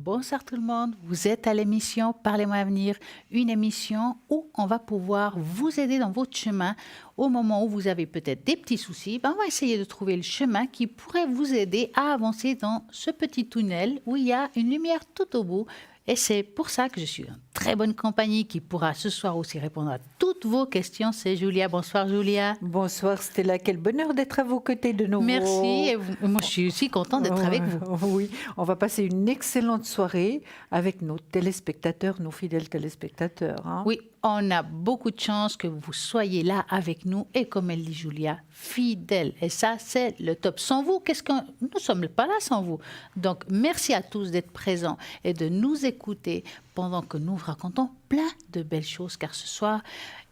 Bonsoir tout le monde, vous êtes à l'émission Parlez-moi Avenir, une émission où on va pouvoir vous aider dans votre chemin au moment où vous avez peut-être des petits soucis. On va essayer de trouver le chemin qui pourrait vous aider à avancer dans ce petit tunnel où il y a une lumière tout au bout. Et c'est pour ça que je suis en très bonne compagnie qui pourra ce soir aussi répondre à toutes vos questions. C'est Julia. Bonsoir Julia. Bonsoir Stella, quel bonheur d'être à vos côtés de nouveau. Merci. Et moi je suis aussi contente d'être avec vous. Oui, on va passer une excellente soirée avec nos téléspectateurs, nos fidèles téléspectateurs. Hein. Oui, on a beaucoup de chance que vous soyez là avec nous et comme elle dit Julia, fidèles. Et ça, c'est le top. Sans vous, nous ne sommes pas là sans vous. Donc, merci à tous d'être présents et de nous écouter pendant que nous vous racontons plein de belles choses. Car ce soir,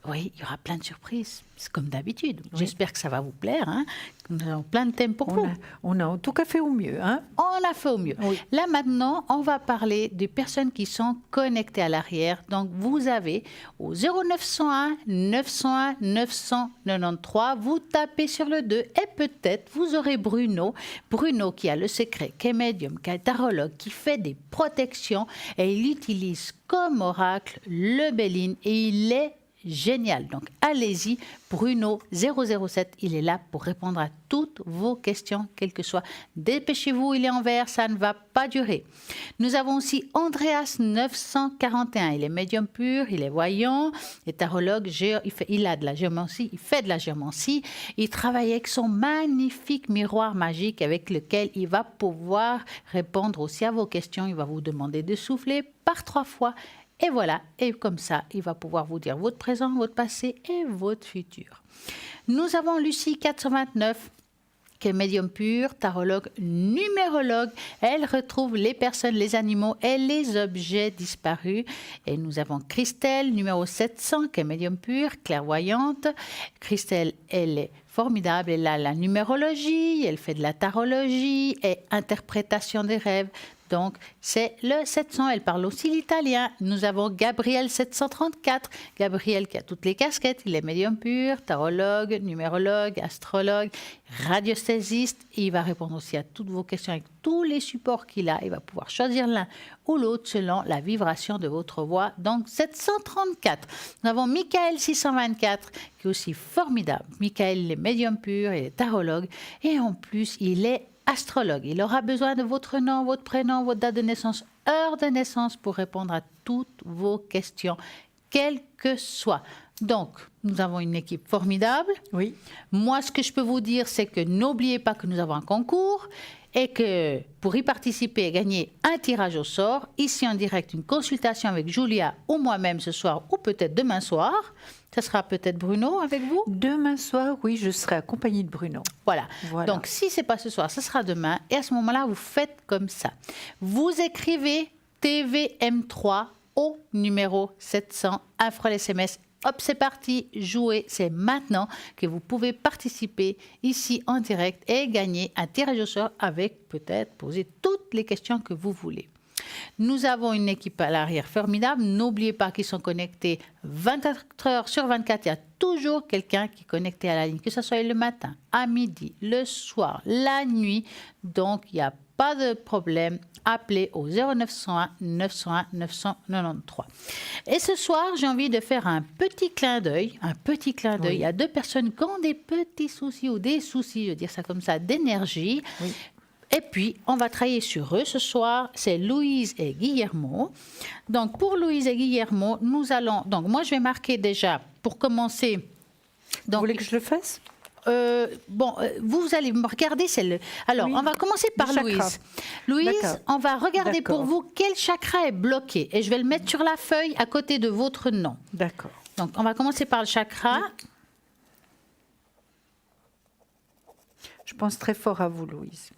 oui, il y aura plein de surprises. C'est comme d'habitude. Oui. J'espère que ça va vous plaire. Hein. Nous avons plein de thèmes pour vous. On a en tout cas fait au mieux. Hein. On a fait au mieux. Oui. Là, maintenant, on va parler des personnes qui sont connectées à l'arrière. Donc, vous avez au 0901 901 993, vous tapez sur le 2 et peut-être vous aurez Bruno. Bruno qui a le secret, qui est médium, qui est tarologue, qui fait des protections et il utilise comme oracle le Béline et il est génial. Donc, allez-y, Bruno 007, il est là pour répondre à toutes vos questions, quelles que soient. Dépêchez-vous, il est en vert, ça ne va pas durer. Nous avons aussi Andreas 941, il est médium pur, il est voyant, il est tarologue, il a de la géomancie, il fait de la géomancie, il travaille avec son magnifique miroir magique avec lequel il va pouvoir répondre aussi à vos questions, il va vous demander de souffler par 3 fois. Et voilà, et comme ça, il va pouvoir vous dire votre présent, votre passé et votre futur. Nous avons Lucie 429, qui est médium pur, tarologue, numérologue. Elle retrouve les personnes, les animaux et les objets disparus. Et nous avons Christelle, numéro 700, qui est médium pur, clairvoyante. Christelle, elle est formidable. Elle a la numérologie, elle fait de la tarologie et interprétation des rêves. Donc, c'est le 700. Elle parle aussi l'italien. Nous avons Gabriel 734. Gabriel qui a toutes les casquettes. Il est médium pur, tarologue, numérologue, astrologue, radiesthésiste. Il va répondre aussi à toutes vos questions avec tous les supports qu'il a. Il va pouvoir choisir l'un ou l'autre selon la vibration de votre voix. Donc, 734. Nous avons Michael 624 qui est aussi formidable. Michael, il est médium pur, il est tarologue. Et en plus, il est astrologue. Il aura besoin de votre nom, votre prénom, votre date de naissance, heure de naissance pour répondre à toutes vos questions, quelles que soient. Donc, nous avons une équipe formidable. Oui. Moi, ce que je peux vous dire, c'est que n'oubliez pas que nous avons un concours et que pour y participer et gagner un tirage au sort, ici en direct, une consultation avec Julia ou moi-même ce soir ou peut-être demain soir. Ce sera peut-être Bruno avec vous. Demain soir, oui, je serai accompagnée de Bruno. Voilà. Donc, si ce n'est pas ce soir, ce sera demain. Et à ce moment-là, vous faites comme ça. Vous écrivez TVM3 au numéro 700, infra SMS. Hop, c'est parti, jouez, c'est maintenant que vous pouvez participer ici en direct et gagner un tirage au sort avec peut-être poser toutes les questions que vous voulez. Nous avons une équipe à l'arrière formidable. N'oubliez pas qu'ils sont connectés 24 heures sur 24. Il y a toujours quelqu'un qui est connecté à la ligne, que ce soit le matin, à midi, le soir, la nuit. Donc, il n'y a pas de problème. Appelez au 0901 901 993. Et ce soir, j'ai envie de faire un petit clin d'œil. Oui. Il y a 2 personnes qui ont des petits soucis ou des soucis, je veux dire ça comme ça, d'énergie. Oui. Et puis, on va travailler sur eux ce soir. C'est Louise et Guillermo. Donc, pour Louise et Guillermo, nous allons... Donc, moi, je vais marquer déjà, pour commencer... Donc, vous voulez que je le fasse ? Vous allez me regarder. Alors, on va commencer par Louise. Louise, on va regarder pour vous quel chakra est bloqué. Et je vais le mettre sur la feuille à côté de votre nom. D'accord. Donc, on va commencer par le chakra. Oui. Je pense très fort à vous, Louise.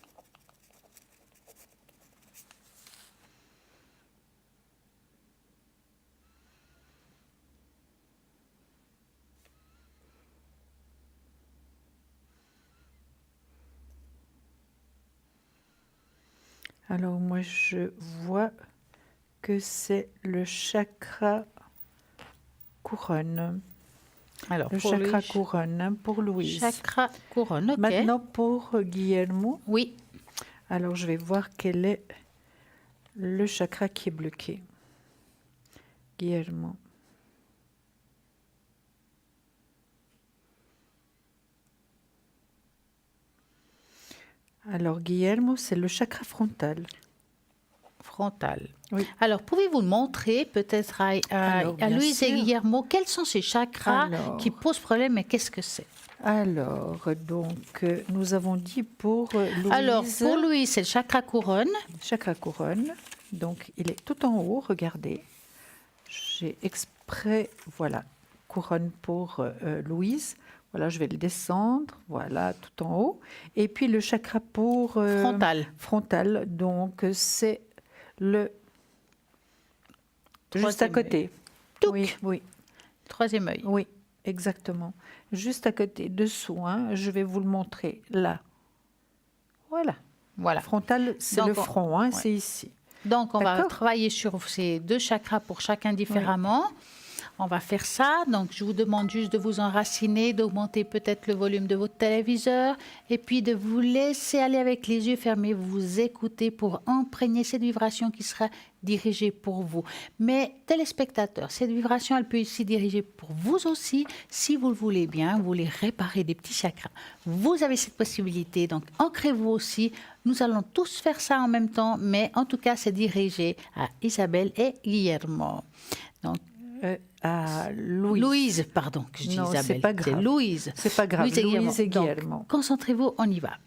Alors moi, je vois que c'est le chakra couronne. Alors, le chakra couronne pour Louise. Chakra couronne, ok. Maintenant pour Guillermo. Oui. Alors je vais voir quel est le chakra qui est bloqué. Guillermo. Alors, Guillermo, c'est le chakra frontal. Frontal. Oui. Alors, pouvez-vous montrer peut-être à Louise et Guillermo quels sont ces chakras qui posent problème et qu'est-ce que c'est? Alors, donc, nous avons dit pour Louise... Alors, pour Louise, c'est le chakra couronne. Chakra couronne. Donc, il est tout en haut, regardez. J'ai exprès, voilà, couronne pour Louise. Voilà, je vais le descendre, voilà, tout en haut. Et puis le chakra pour... Frontal. Frontal, donc c'est le... juste à côté. Oui, oui. Troisième œil. Oui, exactement. Juste à côté, dessous, hein, je vais vous le montrer, là. Voilà. Voilà. Frontal, c'est le front, hein, c'est ici. Donc, on va travailler sur ces 2 chakras pour chacun différemment. Oui. On va faire ça. Donc, je vous demande juste de vous enraciner, d'augmenter peut-être le volume de votre téléviseur et puis de vous laisser aller avec les yeux fermés, vous écouter pour imprégner cette vibration qui sera dirigée pour vous. Mais téléspectateurs, cette vibration, elle peut aussi diriger pour vous aussi. Si vous le voulez bien, vous voulez réparer des petits chakras. Vous avez cette possibilité. Donc, ancrez-vous aussi. Nous allons tous faire ça en même temps, mais en tout cas, c'est dirigé à Isabelle et Guillermo. Donc, à Louise. Louise, pardon, que je dis Isabelle. C'est pas grave. C'est Louise. C'est pas grave. Louise et Guillermo. Donc, concentrez-vous, on y va.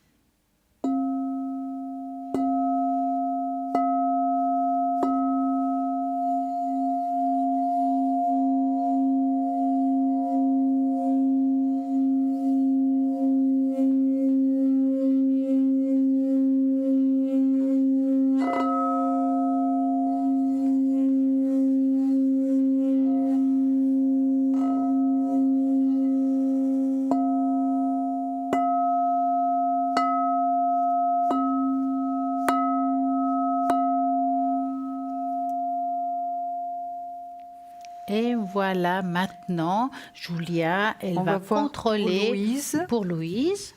Et voilà, maintenant, Julia, elle va contrôler pour Louise.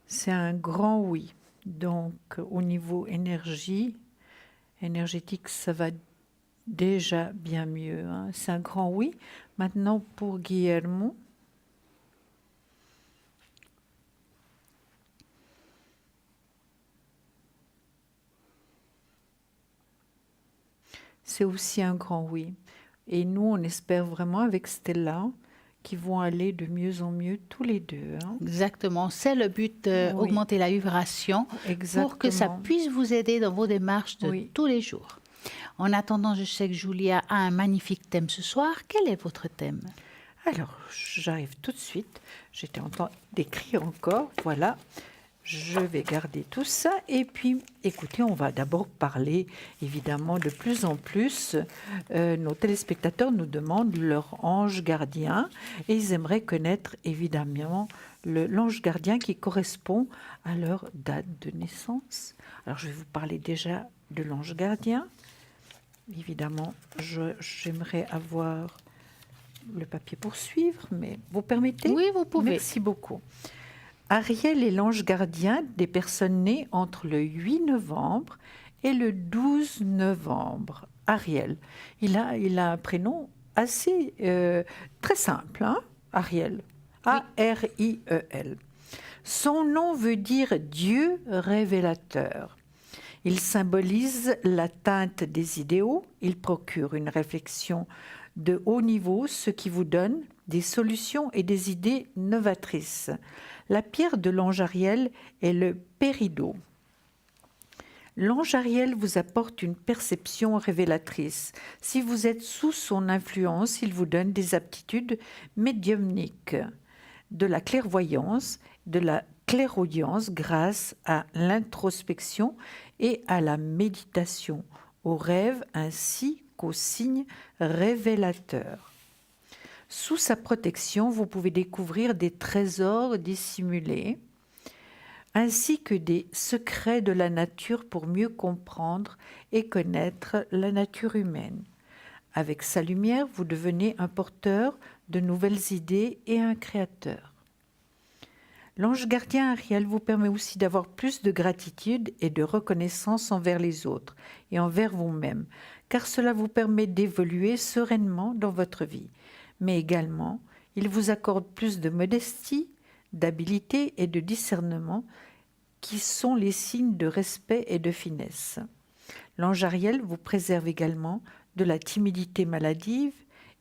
C'est un grand oui. Donc, au niveau énergétique, ça va déjà bien mieux. Hein. C'est un grand oui. Maintenant, pour Guillermo. C'est aussi un grand oui. Et nous, on espère vraiment avec Stella qu'ils vont aller de mieux en mieux tous les deux. Hein. Exactement. C'est le but d'augmenter la vibration pour que ça puisse vous aider dans vos démarches de tous les jours. En attendant, je sais que Julia a un magnifique thème ce soir. Quel est votre thème? Alors, j'arrive tout de suite. J'étais en train d'écrire encore. Voilà. Je vais garder tout ça et puis, écoutez, on va d'abord parler, évidemment, de plus en plus. Nos téléspectateurs nous demandent leur ange gardien et ils aimeraient connaître, évidemment, l'ange gardien qui correspond à leur date de naissance. Alors, je vais vous parler déjà de l'ange gardien. Évidemment, j'aimerais avoir le papier pour suivre, mais vous permettez? Oui, vous pouvez. Merci beaucoup. Ariel est l'ange gardien des personnes nées entre le 8 novembre et le 12 novembre. Ariel, il a un prénom assez très simple, hein? Ariel, A-R-I-E-L. Son nom veut dire Dieu révélateur. Il symbolise l'atteinte des idéaux, il procure une réflexion de haut niveau, ce qui vous donne des solutions et des idées novatrices. La pierre de l'ange Ariel est le péridot. L'ange Ariel vous apporte une perception révélatrice. Si vous êtes sous son influence, il vous donne des aptitudes médiumniques, de la clairvoyance, de la clairaudience grâce à l'introspection et à la méditation, aux rêves ainsi qu'aux signes révélateurs. Sous sa protection, vous pouvez découvrir des trésors dissimulés, ainsi que des secrets de la nature pour mieux comprendre et connaître la nature humaine. Avec sa lumière, vous devenez un porteur de nouvelles idées et un créateur. L'ange gardien Ariel vous permet aussi d'avoir plus de gratitude et de reconnaissance envers les autres et envers vous-même, car cela vous permet d'évoluer sereinement dans votre vie. Mais également, il vous accorde plus de modestie, d'habileté et de discernement, qui sont les signes de respect et de finesse. L'ange Ariel vous préserve également de la timidité maladive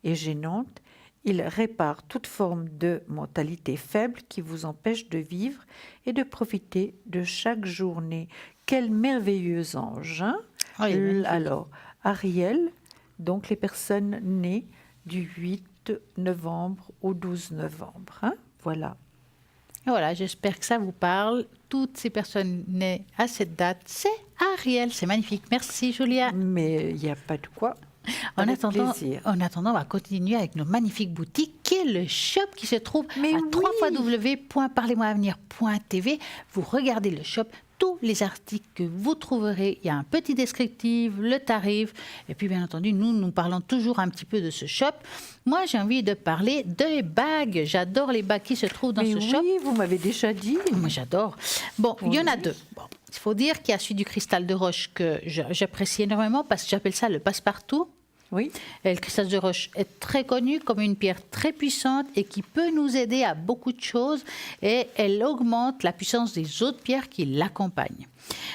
et gênante. Il répare toute forme de mentalité faible qui vous empêche de vivre et de profiter de chaque journée. Quel merveilleux ange, hein? Oui, Alors, Ariel, donc les personnes nées du 8 novembre au 12 novembre. Hein? Voilà. Et voilà, j'espère que ça vous parle. Toutes ces personnes nées à cette date, c'est Ariel. C'est magnifique. Merci, Julia. Mais il n'y a pas de quoi. En Avec attendant, plaisir. on va continuer avec nos magnifiques boutiques, qui est le shop qui se trouve Mais à oui. www.parlez-moi-avenir.tv. Vous regardez le shop, tous les articles que vous trouverez. Il y a un petit descriptif, le tarif. Et puis, bien entendu, nous parlons toujours un petit peu de ce shop. Moi, j'ai envie de parler des bagues. J'adore les bagues qui se trouvent dans Mais ce oui, shop. vous m'avez déjà dit. Moi, j'adore. Bon, il y en a Oui. deux. Bon, il faut dire qu'il y a celui du cristal de roche que j'apprécie énormément parce que j'appelle ça le passe-partout. Oui. Et le cristal de roche est très connu comme une pierre très puissante et qui peut nous aider à beaucoup de choses et elle augmente la puissance des autres pierres qui l'accompagnent.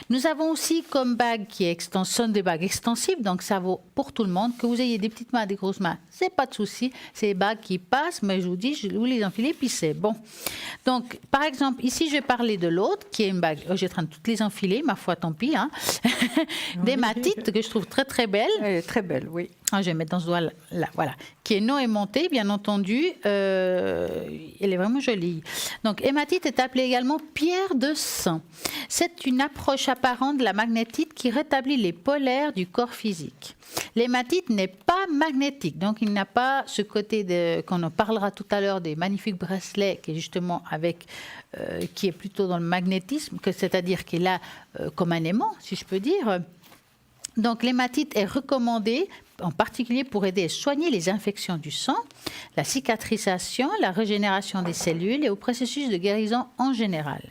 Nous avons aussi comme bague qui est sont des bagues extensibles, donc ça vaut pour tout le monde. Que vous ayez des petites mains, des grosses mains, c'est pas de souci. C'est des bagues qui passent, mais je vous dis, vous les enfilez, puis c'est bon. Donc, par exemple, ici, je vais parler de l'autre, qui est une bague. J'ai en train de toutes les enfiler, ma foi, tant pis. Hein. Des matites que je trouve très très belles. Elle est très belle, oui. Ah, je vais mettre dans ce doigt là, voilà, qui est non aimantée, bien entendu. Elle est vraiment jolie. Donc, hématite est appelée également pierre de sang. C'est une approche apparente de la magnétite qui rétablit les polaires du corps physique. L'hématite n'est pas magnétique, donc il n'a pas ce côté qu'on en parlera tout à l'heure des magnifiques bracelets qui est justement qui est plutôt dans le magnétisme, c'est-à-dire qu'il a comme un aimant, si je peux dire. Donc, l'hématite est recommandée en particulier pour aider à soigner les infections du sang, la cicatrisation, la régénération des cellules et au processus de guérison en général.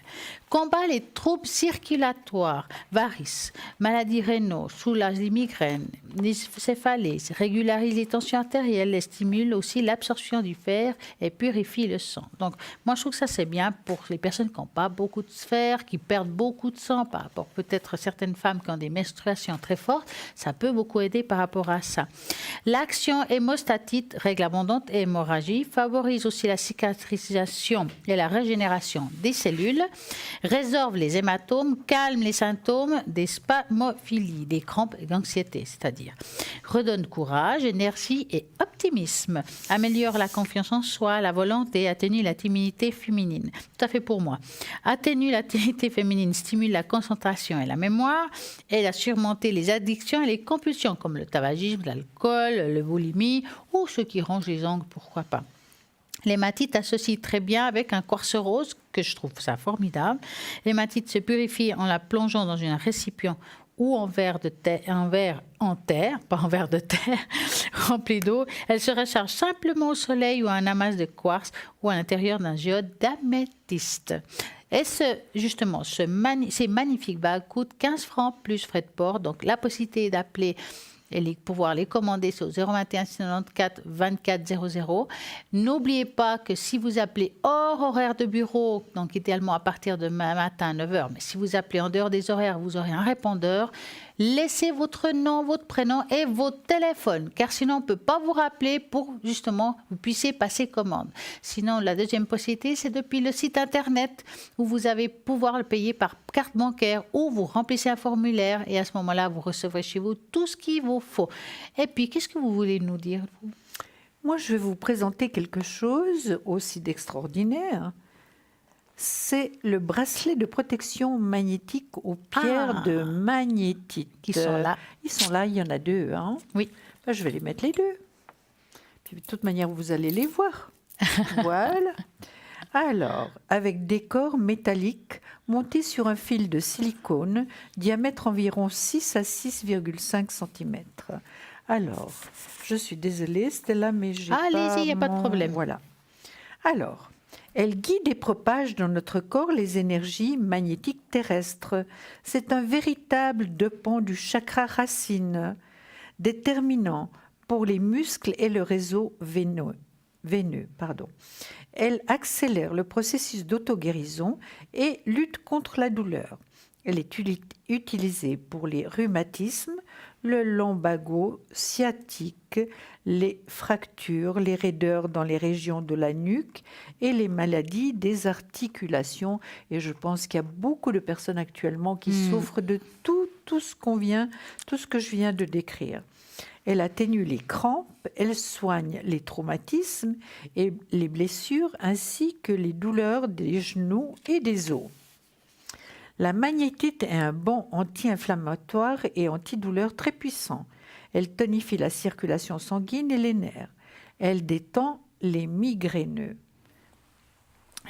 Combat les troubles circulatoires, varices, maladies rénaux, soulage les migraines, les céphalées, régularise les tensions artérielles, et stimule aussi l'absorption du fer et purifie le sang. Donc, moi, je trouve que ça, c'est bien pour les personnes qui n'ont pas beaucoup de fer, qui perdent beaucoup de sang par rapport peut-être certaines femmes qui ont des menstruations très fortes. Ça peut beaucoup aider par rapport à ça. L'action hémostatite, règle abondante et hémorragie, favorise aussi la cicatrisation et la régénération des cellules, résorbe les hématomes, calme les symptômes des spasmophilies, des crampes et d'anxiété, c'est-à-dire redonne courage, énergie et optimisme, améliore la confiance en soi, la volonté, atténue la timidité féminine. Tout à fait pour moi. Atténue la timidité féminine, stimule la concentration et la mémoire, aide à surmonter les addictions et les compulsions comme le tabagisme, l'alcool, le boulimie ou ceux qui rongent les ongles, pourquoi pas. L'hématite associe très bien avec un quartz rose, que je trouve ça formidable. L'hématite se purifie en la plongeant dans un récipient ou en verre en terre, pas en verre de terre, rempli d'eau. Elle se recharge simplement au soleil ou à un amas de quartz ou à l'intérieur d'un géode d'améthyste. Et ces magnifiques bagues coûtent 15 francs plus frais de port. Donc la possibilité d'appeler et pouvoir les commander sur 021 694 24 00. N'oubliez pas que si vous appelez hors horaire de bureau, donc idéalement à partir de matin à 9h, mais si vous appelez en dehors des horaires, vous aurez un répondeur. Laissez votre nom, votre prénom et votre téléphone, car sinon on ne peut pas vous rappeler pour justement vous puissiez passer commande. Sinon, la deuxième possibilité, c'est depuis le site internet où vous allez pouvoir le payer par carte bancaire ou vous remplissez un formulaire et à ce moment-là, vous recevrez chez vous tout ce qu'il vous faut. Et puis, qu'est-ce que vous voulez nous dire, vous ? Moi, je vais vous présenter quelque chose aussi d'extraordinaire. C'est le bracelet de protection magnétique aux pierres de magnétite. Qui sont là. Ils sont là, il y en a deux. Hein. Oui. Ben, je vais les mettre les deux. Puis, de toute manière, vous allez les voir. Voilà. Alors, avec décor métallique monté sur un fil de silicone, diamètre environ 6 à 6,5 cm. Alors, je suis désolée, Stella, mais j'ai pas... Allez-y, il n'y a pas de problème. Voilà. Alors, Elle guide et propage dans notre corps les énergies magnétiques terrestres. C'est un véritable deux-pont du chakra racine, déterminant pour les muscles et le réseau veineux. Elle accélère le processus d'auto-guérison et lutte contre la douleur. Elle est utilisée pour les rhumatismes, le lumbago sciatique, les fractures, les raideurs dans les régions de la nuque et les maladies des articulations. Et je pense qu'il y a beaucoup de personnes actuellement qui souffrent de tout ce que je viens de décrire. Elle atténue les crampes, elle soigne les traumatismes et les blessures ainsi que les douleurs des genoux et des os. La magnétite est un bon anti-inflammatoire et antidouleur très puissant. Elle tonifie la circulation sanguine et les nerfs. Elle détend les migraineux.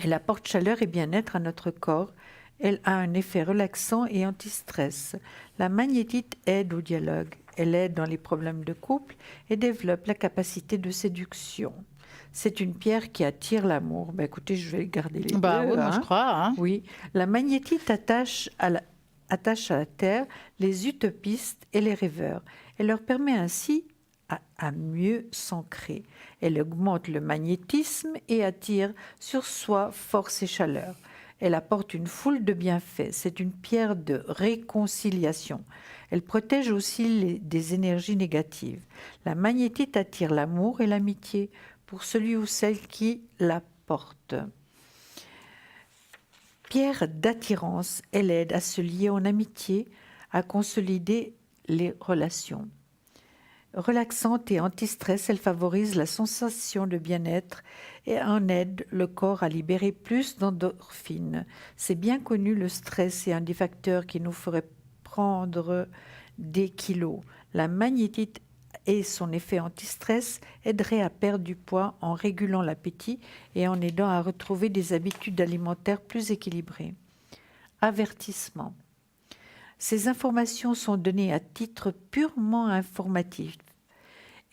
Elle apporte chaleur et bien-être à notre corps. Elle a un effet relaxant et anti-stress. La magnétite aide au dialogue. Elle aide dans les problèmes de couple et développe la capacité de séduction. C'est une pierre qui attire l'amour. Écoutez, je vais garder les deux. Oui, moi je crois. Oui, la magnétite attache à la terre les utopistes et les rêveurs. Elle leur permet ainsi à mieux s'ancrer. Elle augmente le magnétisme et attire sur soi force et chaleur. Elle apporte une foule de bienfaits. C'est une pierre de réconciliation. Elle protège aussi des énergies négatives. La magnétite attire l'amour et l'amitié pour celui ou celle qui la porte. Pierre d'attirance, elle aide à se lier en amitié, à consolider les relations. Relaxante et anti-stress, elle favorise la sensation de bien-être et en aide le corps à libérer plus d'endorphines. C'est bien connu, le stress est un des facteurs qui nous ferait prendre des kilos. La magnétite et son effet anti-stress aiderait à perdre du poids en régulant l'appétit et en aidant à retrouver des habitudes alimentaires plus équilibrées. Avertissement. Ces informations sont données à titre purement informatif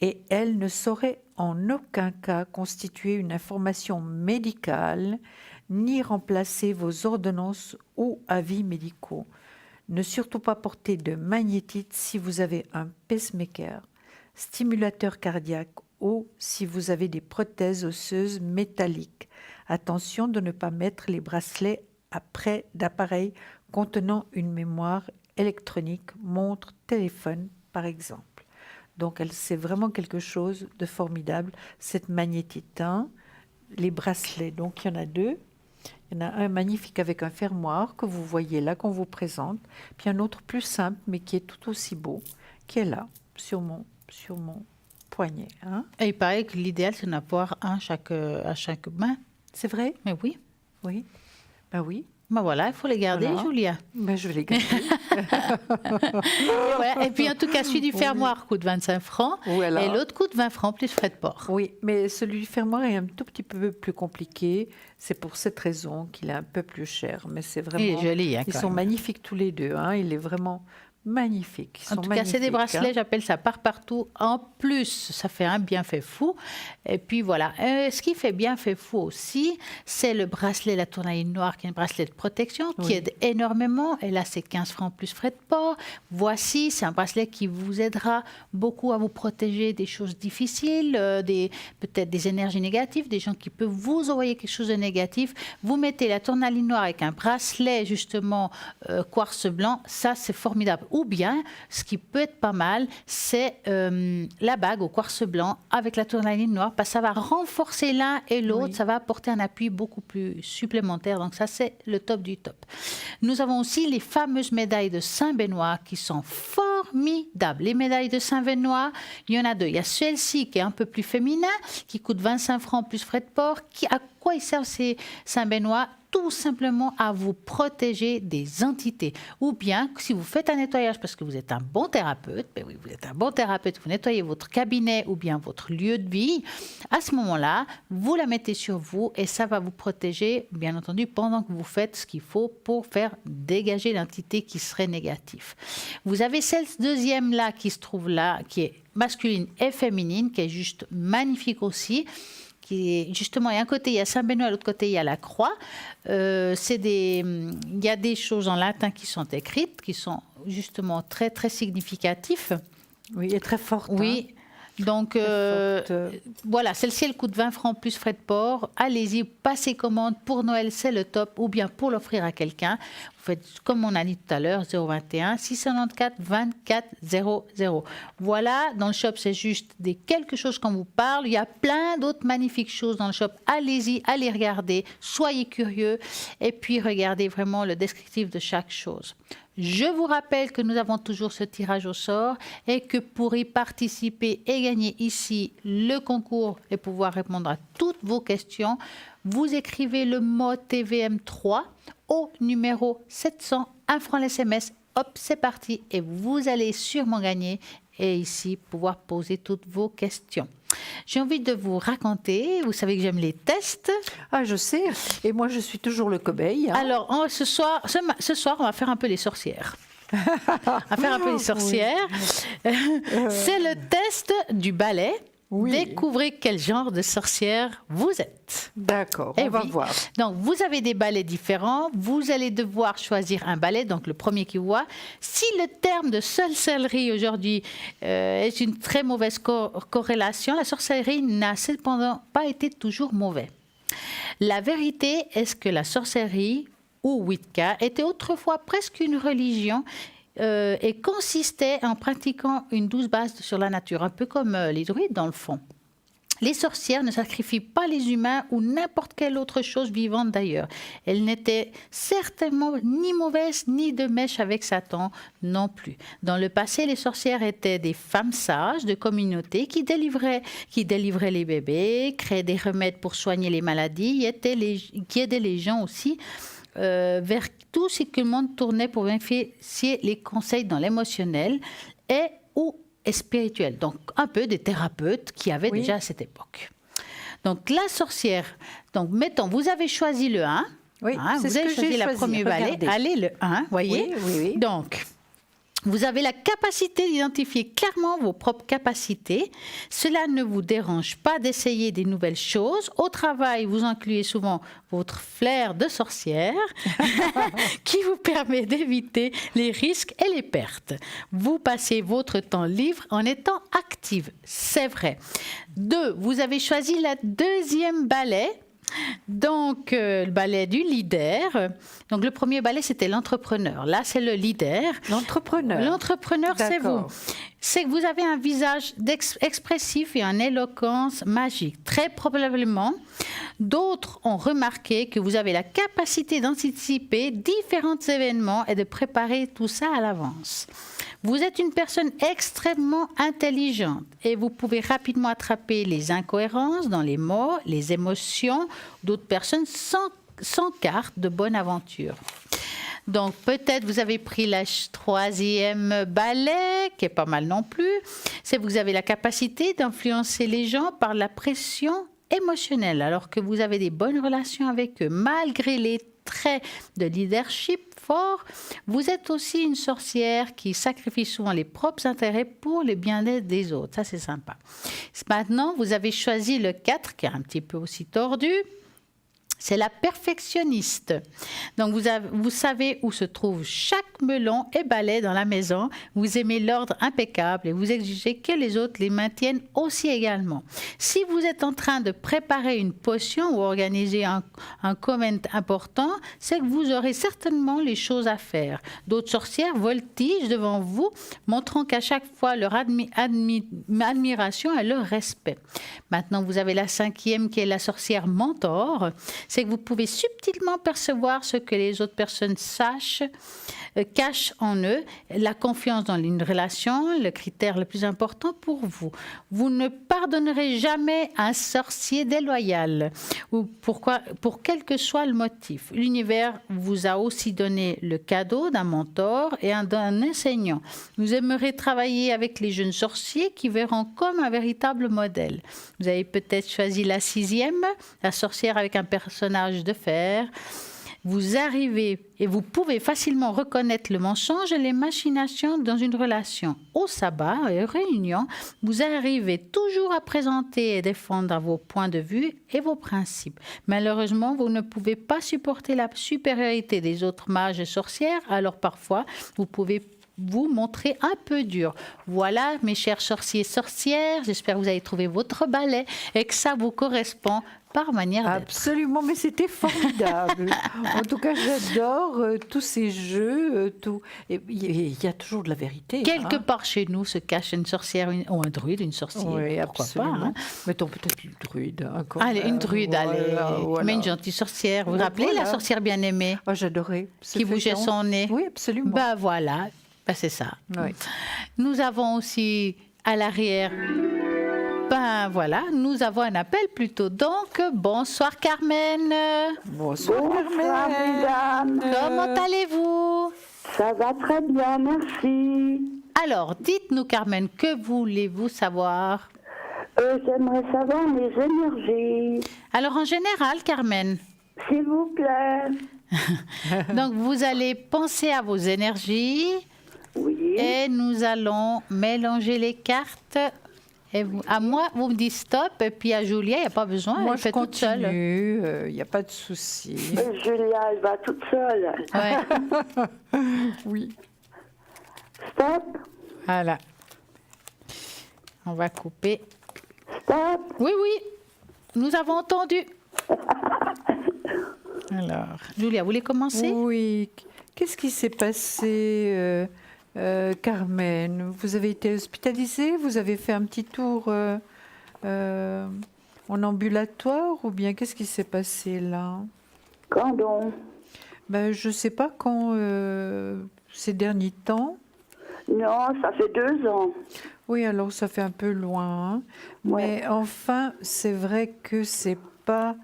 et elles ne sauraient en aucun cas constituer une information médicale ni remplacer vos ordonnances ou avis médicaux. Ne surtout pas porter de magnétite si vous avez un pacemaker, stimulateur cardiaque ou si vous avez des prothèses osseuses métalliques. Attention de ne pas mettre les bracelets après d'appareils contenant une mémoire électronique, montre, téléphone par exemple. Donc c'est vraiment quelque chose de formidable, cette magnétite. Les bracelets, donc il y en a deux. Il y en a un magnifique avec un fermoir que vous voyez là, qu'on vous présente, puis un autre plus simple mais qui est tout aussi beau, qui est là, sur mon poignet. Et il paraît que l'idéal, c'est d'en avoir un à chaque main. C'est vrai? Mais oui. Oui. Ben oui. Ben voilà, il faut les garder, voilà. Julia. Ben je vais les garder. Et puis en tout cas, celui du fermoir coûte 25 francs et l'autre coûte 20 francs plus frais de port. Oui, mais celui du fermoir est un tout petit peu plus compliqué. C'est pour cette raison qu'il est un peu plus cher. Mais c'est vraiment... Il est joli. Ils sont magnifiques tous les deux. Il est vraiment... magnifiques. En tout cas, c'est des bracelets, j'appelle ça partout. En plus, ça fait un bienfait fou. Et puis voilà. Ce qui fait bienfait fou aussi, c'est le bracelet, la tourmaline noire, qui est un bracelet de protection, qui aide énormément. Et là, c'est 15 francs plus frais de port. Voici, c'est un bracelet qui vous aidera beaucoup à vous protéger des choses difficiles, peut-être des énergies négatives, des gens qui peuvent vous envoyer quelque chose de négatif. Vous mettez la tourmaline noire avec un bracelet, justement, quartz blanc. Ça, c'est formidable. Ou bien, ce qui peut être pas mal, c'est la bague au quartz blanc avec la tourmaline noire, parce que ça va renforcer l'un et l'autre, ça va apporter un appui beaucoup plus supplémentaire. Donc ça, c'est le top du top. Nous avons aussi les fameuses médailles de Saint-Benoît qui sont formidables. Les médailles de Saint-Benoît, il y en a deux. Il y a celle-ci qui est un peu plus féminin, qui coûte 25 francs plus frais de port. À quoi ils servent ces Saint-Benoît ? Tout simplement à vous protéger des entités. Ou bien, si vous faites un nettoyage parce que vous êtes un bon thérapeute, ben oui, vous êtes un bon thérapeute, vous nettoyez votre cabinet ou bien votre lieu de vie, à ce moment-là, vous la mettez sur vous et ça va vous protéger, bien entendu, pendant que vous faites ce qu'il faut pour faire dégager l'entité qui serait négative. Vous avez cette deuxième-là qui se trouve là, qui est masculine et féminine, qui est juste magnifique aussi, qui est justement, et un côté il y a Saint-Benoît, de l'autre côté il y a la croix. Il y a des choses en latin qui sont écrites, qui sont justement très très significatifs. Oui, et très forte. Oui. Donc voilà, celle-ci elle coûte 20 francs plus frais de port. Allez-y, passez commande. Pour Noël, c'est le top. Ou bien pour l'offrir à quelqu'un, vous faites comme on a dit tout à l'heure, 021 694 24 00. Voilà, dans le shop, c'est juste quelque chose qu'on vous parle. Il y a plein d'autres magnifiques choses dans le shop. Allez-y, allez regarder. Soyez curieux. Et puis, regardez vraiment le descriptif de chaque chose. Je vous rappelle que nous avons toujours ce tirage au sort et que pour y participer et gagner ici le concours et pouvoir répondre à toutes vos questions, vous écrivez le mot TVM3 au numéro 700, 1 franc l'SMS. Hop, c'est parti et vous allez sûrement gagner et ici pouvoir poser toutes vos questions. J'ai envie de vous raconter, vous savez que j'aime les tests. Ah, je sais, et moi je suis toujours le cobaye. Alors, ce soir, on va faire un peu les sorcières. On va faire un peu les sorcières. Oui. C'est le test du balai. Oui. Découvrez quel genre de sorcière vous êtes. D'accord, on va voir. Donc, vous avez des balais différents. Vous allez devoir choisir un balai, donc le premier qui voit. Si le terme de sorcellerie aujourd'hui est une très mauvaise corrélation, la sorcellerie n'a cependant pas été toujours mauvaise. La vérité est que la sorcellerie, ou Wicca, était autrefois presque une religion et consistait en pratiquant une douce base sur la nature, un peu comme les druides dans le fond. Les sorcières ne sacrifient pas les humains ou n'importe quelle autre chose vivante d'ailleurs. Elles n'étaient certainement ni mauvaises ni de mèche avec Satan non plus. Dans le passé, les sorcières étaient des femmes sages de communauté qui délivraient les bébés, créaient des remèdes pour soigner les maladies, qui aidaient les gens aussi vers tout ce que le monde tournait pour bénéficier les conseils dans l'émotionnel ou spirituel. Donc, un peu des thérapeutes qui avaient déjà à cette époque. Donc, la sorcière, donc, mettons, vous avez choisi le 1. Oui, c'est vous avez choisi la première balai. Allez, le 1, voyez. Oui. Donc, vous avez la capacité d'identifier clairement vos propres capacités. Cela ne vous dérange pas d'essayer des nouvelles choses. Au travail, vous incluez souvent votre flair de sorcière qui vous permet d'éviter les risques et les pertes. Vous passez votre temps libre en étant active. C'est vrai. 2, vous avez choisi la deuxième balai. Donc, le balai du leader. Donc, le premier balai, c'était l'entrepreneur. Là, c'est le leader. L'entrepreneur, c'est vous. C'est que vous avez un visage expressif et une éloquence magique. Très probablement, d'autres ont remarqué que vous avez la capacité d'anticiper différents événements et de préparer tout ça à l'avance. Vous êtes une personne extrêmement intelligente et vous pouvez rapidement attraper les incohérences dans les mots, les émotions d'autres personnes sans carte de bonne aventure. Donc, peut-être vous avez pris la troisième balai, qui est pas mal non plus. C'est que vous avez la capacité d'influencer les gens par la pression émotionnelle, alors que vous avez des bonnes relations avec eux, malgré les traits de leadership fort. Vous êtes aussi une sorcière qui sacrifie souvent les propres intérêts pour le bien-être des autres. Ça, c'est sympa. Maintenant, vous avez choisi le 4, qui est un petit peu aussi tordu. C'est la perfectionniste. Donc, vous savez où se trouve chaque melon et balai dans la maison. Vous aimez l'ordre impeccable et vous exigez que les autres les maintiennent aussi également. Si vous êtes en train de préparer une potion ou organiser un comment important, c'est que vous aurez certainement les choses à faire. D'autres sorcières voltigent devant vous, montrant qu'à chaque fois leur admiration et leur respect. Maintenant, vous avez la 5e qui est la sorcière mentor. C'est que vous pouvez subtilement percevoir ce que les autres personnes cachent en eux, la confiance dans une relation, le critère le plus important pour vous. Vous ne pardonnerez jamais un sorcier déloyal, ou pour quel que soit le motif. L'univers vous a aussi donné le cadeau d'un mentor et d'un enseignant. Vous aimerez travailler avec les jeunes sorciers qui verront comme un véritable modèle. Vous avez peut-être choisi la 6e, la sorcière avec un personnage de fer. vous arrivez et vous pouvez facilement reconnaître le mensonge et les machinations dans une relation. Au sabbat et aux réunions, vous arrivez toujours à présenter et défendre vos points de vue et vos principes. Malheureusement, vous ne pouvez pas supporter la supériorité des autres mages et sorcières, alors parfois, vous pouvez vous montrer un peu dur. Voilà, mes chers sorciers et sorcières, j'espère que vous avez trouvé votre balai et que ça vous correspond par manière d'être. Absolument, mais c'était formidable. En tout cas, j'adore tous ces jeux. Et il y a toujours de la vérité. Quelque part chez nous se cache une sorcière ou un druide, une sorcière. Oui, pourquoi absolument. pas, hein. Mettons peut-être une druide. Allez, une druide, allez. Mais une gentille sorcière. Vous vous rappelez la sorcière bien-aimée j'adorais. qui bougeait son nez? Oui, absolument. Ben voilà, c'est ça. Oui. Nous avons aussi à l'arrière... Ben voilà, nous avons un appel plutôt. Donc, bonsoir Carmen. Bonsoir, Bonsoir, mesdames. Comment allez-vous? Ça va très bien, merci. Alors, dites-nous Carmen, que voulez-vous savoir? J'aimerais savoir mes énergies, Alors, en général, Carmen, s'il vous plaît. donc vous allez penser à vos énergies Oui. et nous allons mélanger les cartes. Et à moi, vous me dites stop, et puis à Julia, il n'y a pas besoin, Moi, elle je fait toute seule. continue. Il n'y a pas de souci. Julia, elle va toute seule. Ouais. Oui. Stop, Voilà. On va couper. stop. Oui, nous avons entendu. Alors, Julia, vous voulez commencer? Oui. Qu'est-ce qui s'est passé, Carmen? Vous avez été hospitalisée? Vous avez fait un petit tour en ambulatoire? Ou bien qu'est-ce qui s'est passé là? Quand donc? Je ne sais pas quand, ces derniers temps. Non, ça fait 2 ans. Oui, alors ça fait un peu loin, hein. Ouais. Mais enfin, c'est vrai que c'est pas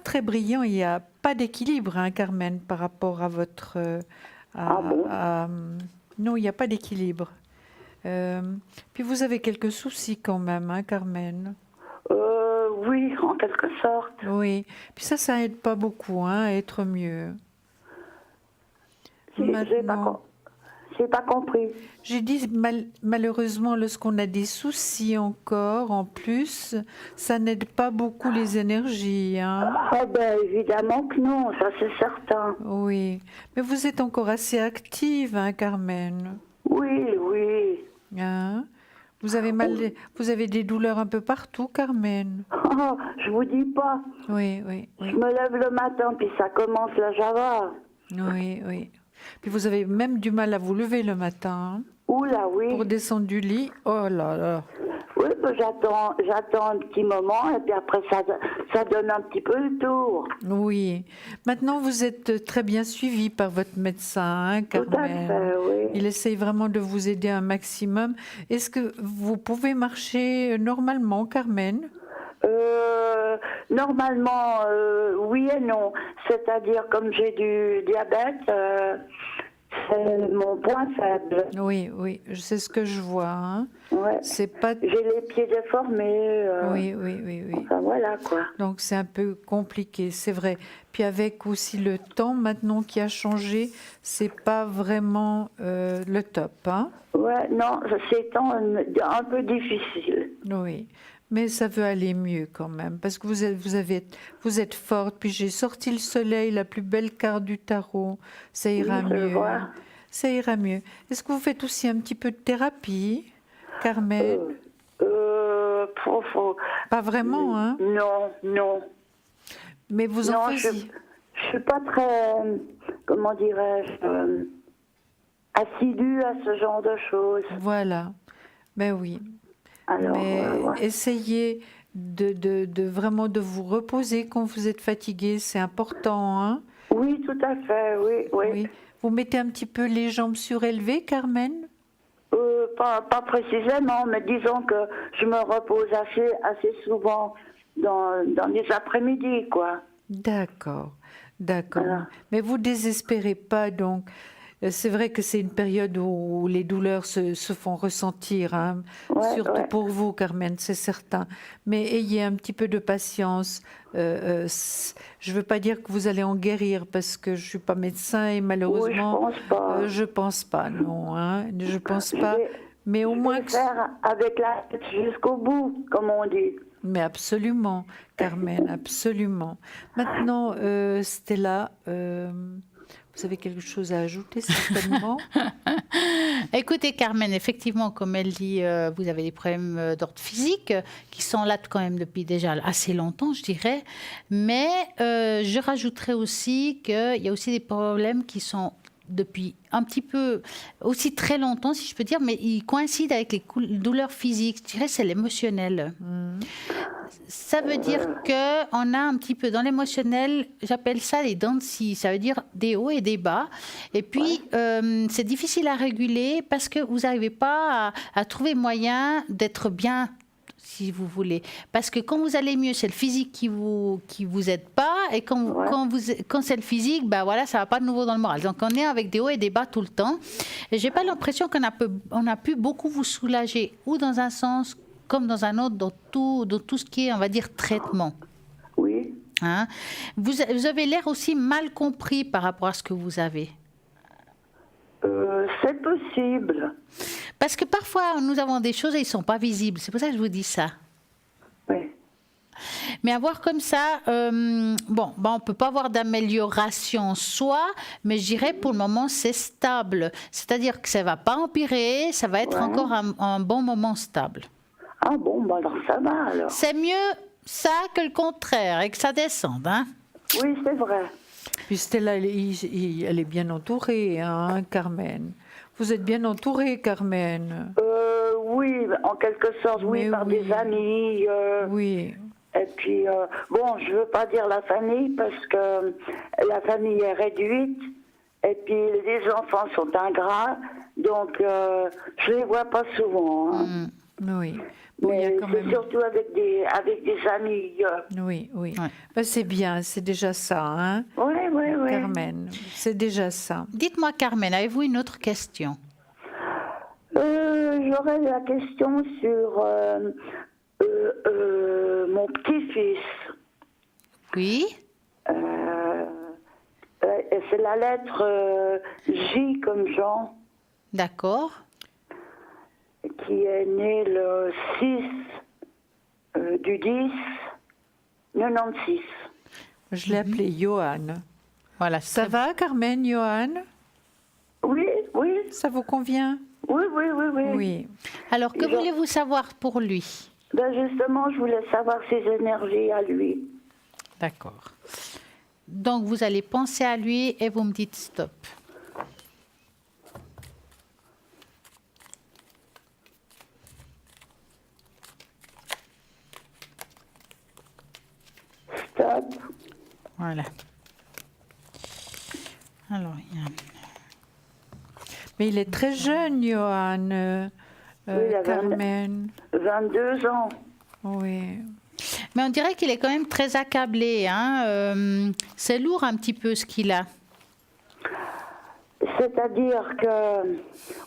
très brillant. Il n'y a pas d'équilibre, hein, Carmen, par rapport à votre. Ah bon? Non, il n'y a pas d'équilibre. Puis vous avez quelques soucis quand même, hein, Carmen. Oui, en quelque sorte. Oui. Puis ça aide pas beaucoup, hein, à être mieux. J'ai pas compris. J'ai dit malheureusement, lorsqu'on a des soucis encore, en plus, ça n'aide pas beaucoup les énergies, hein. Ah ben évidemment que non, ça c'est certain. Oui, mais vous êtes encore assez active, hein, Carmen. Oui, oui. Hein? Vous avez des douleurs un peu partout, Carmen. Oh, je vous dis pas. Oui. Je me lève le matin, puis ça commence la java. Oui. Puis vous avez même du mal à vous lever le matin, hein, Oula, oui. pour descendre du lit. Oh là là. Oui, ben, j'attends un petit moment, et puis après, ça donne un petit peu le tour. Oui. Maintenant, vous êtes très bien suivi par votre médecin, hein, Tout à Carmen. fait, oui. Il essaye vraiment de vous aider un maximum. Est-ce que vous pouvez marcher normalement, Carmen? Normalement, oui et non. C'est-à-dire, comme j'ai du diabète, c'est mon point faible. Oui, c'est ce que je vois, hein. Ouais. C'est pas... J'ai les pieds déformés. Oui. Enfin, voilà, quoi. Donc c'est un peu compliqué, c'est vrai. Puis avec aussi le temps maintenant qui a changé, c'est pas vraiment le top, hein. Ouais, non, c'est un peu difficile. Oui, mais ça veut aller mieux quand même, parce que vous êtes forte. Puis j'ai sorti le soleil, la plus belle carte du tarot. Ça ira Oui, je mieux. vois. Ça ira mieux. Est-ce que vous faites aussi un petit peu de thérapie, Carmen? Pas vraiment, hein? Non. Mais vous en Non, faisiez. je suis pas très, comment dirais-je, assidue à ce genre de choses. Voilà. Ben oui. Alors, Mais ouais. essayez de vraiment de vous reposer quand vous êtes fatigué, c'est important, hein? Oui, tout à fait, oui. Oui. Vous mettez un petit peu les jambes surélevées, Carmen? Pas précisément, mais disons que je me repose assez souvent dans les après-midi, quoi. D'accord. Voilà. Mais vous désespérez pas, donc. C'est vrai que c'est une période où les douleurs se font ressentir, hein. Ouais, Surtout ouais. pour vous, Carmen, c'est certain. Mais ayez un petit peu de patience. Je ne veux pas dire que vous allez en guérir parce que je ne suis pas médecin et malheureusement, Oui, je pense pas. je pense pas, non, hein. Je pense Je pas. vais- Mais au je moins vais faire avec la tête jusqu'au bout, comme on dit. Mais absolument, Carmen, absolument. Maintenant, Stella, vous avez quelque chose à ajouter certainement? Écoutez, Carmen, effectivement, comme elle dit, vous avez des problèmes d'ordre physique qui sont là quand même depuis déjà assez longtemps, je dirais. Mais je rajouterais aussi qu'il y a aussi des problèmes qui sont depuis un petit peu, aussi très longtemps, si je peux dire, mais ils coïncident avec les douleurs physiques. Je dirais c'est l'émotionnel. Ça veut dire qu'on a un petit peu dans l'émotionnel, j'appelle ça les dents de scie, ça veut dire des hauts et des bas. Et puis, c'est difficile à réguler parce que vous n'arrivez pas à trouver moyen d'être bien, si vous voulez. Parce que quand vous allez mieux, c'est le physique qui vous aide pas. Et quand c'est le physique, bah voilà, ça va pas de nouveau dans le moral. Donc, on est avec des hauts et des bas tout le temps. Et j'ai pas l'impression on a pu beaucoup vous soulager, ou dans un sens comme dans un autre, dans tout ce qui est, on va dire, traitement. Oui. Hein? Vous avez l'air aussi mal compris par rapport à ce que vous avez. C'est possible. Parce que parfois, nous avons des choses et ils ne sont pas visibles. C'est pour ça que je vous dis ça. Oui. Mais avoir comme ça, on ne peut pas avoir d'amélioration en soi, mais je dirais pour le moment, c'est stable. C'est-à-dire que ça ne va pas empirer, ça va être encore un bon moment stable. Ah bon, bah alors ça va alors. C'est mieux ça que le contraire et que ça descende. Hein? Oui, c'est vrai. Puis Stella, elle est bien entourée, hein, Carmen. Vous êtes bien entourée, Carmen. Oui, en quelque sorte, oui, Mais par oui. des amis. Oui. Et puis, bon, je veux pas dire la famille parce que la famille est réduite. Et puis, les enfants sont ingrats. Donc, je les vois pas souvent. Hein. Oui. Bon, il y a Mais quand c'est même... surtout avec des amis. Oui, oui. Ouais. Ben, c'est bien, c'est déjà ça, hein, Oui, oui, oui. Carmen. C'est déjà ça. Dites-moi, Carmen, avez-vous une autre question? J'aurais la question sur mon petit-fils. Oui. C'est la lettre J comme Jean, D'accord. qui est né le 6 du 10 96. Je l'ai appelé Johan. Voilà. Ça va, Carmen, Johan? Oui, oui, Ça vous convient? oui, oui, oui, oui. Oui. Alors, que voulez-vous savoir pour lui? Ben justement, je voulais savoir ses énergies à lui. D'accord. Donc, vous allez penser à lui et vous me dites stop. Stop. Voilà. Alors, il y a... Mais il est très jeune, Johan, Oui, il a Carmen. 22 ans. Oui. Mais on dirait qu'il est quand même très accablé. Hein. C'est lourd un petit peu ce qu'il a. C'est-à-dire que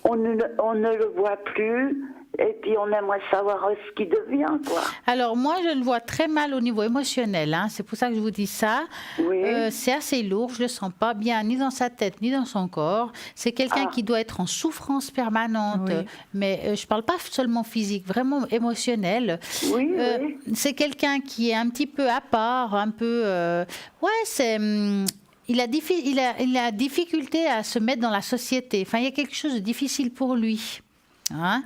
on ne le voit plus et puis on aimerait savoir ce qu'il devient, quoi. Alors moi, je le vois très mal au niveau émotionnel. Hein. C'est pour ça que je vous dis ça. Oui. C'est assez lourd. Je le sens pas bien ni dans sa tête ni dans son corps. C'est quelqu'un qui doit être en souffrance permanente. Oui. Mais je parle pas seulement physique, vraiment émotionnel. Oui, oui. C'est quelqu'un qui est un petit peu à part, un peu. C'est. Il a difficulté à se mettre dans la société. Enfin, il y a quelque chose de difficile pour lui, hein,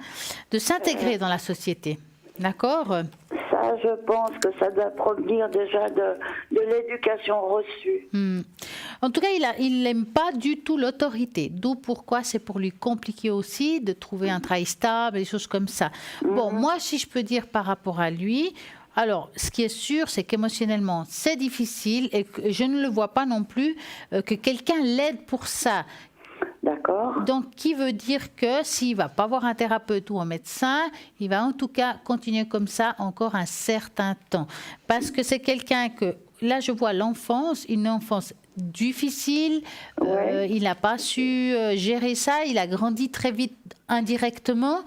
de s'intégrer dans la société. D'accord? Ça, je pense que ça doit provenir déjà de l'éducation reçue. En tout cas, il n'aime pas du tout l'autorité. D'où pourquoi c'est pour lui compliqué aussi de trouver un travail stable, des choses comme ça. Bon, moi, si je peux dire par rapport à lui... Alors, ce qui est sûr, c'est qu'émotionnellement, c'est difficile et que je ne le vois pas non plus que quelqu'un l'aide pour ça. D'accord. Donc, qui veut dire que s'il ne va pas voir un thérapeute ou un médecin, il va en tout cas continuer comme ça encore un certain temps. Parce que c'est quelqu'un que, là je vois l'enfance, une enfance difficile, Ouais. il n'a pas su gérer ça, il a grandi très vite indirectement.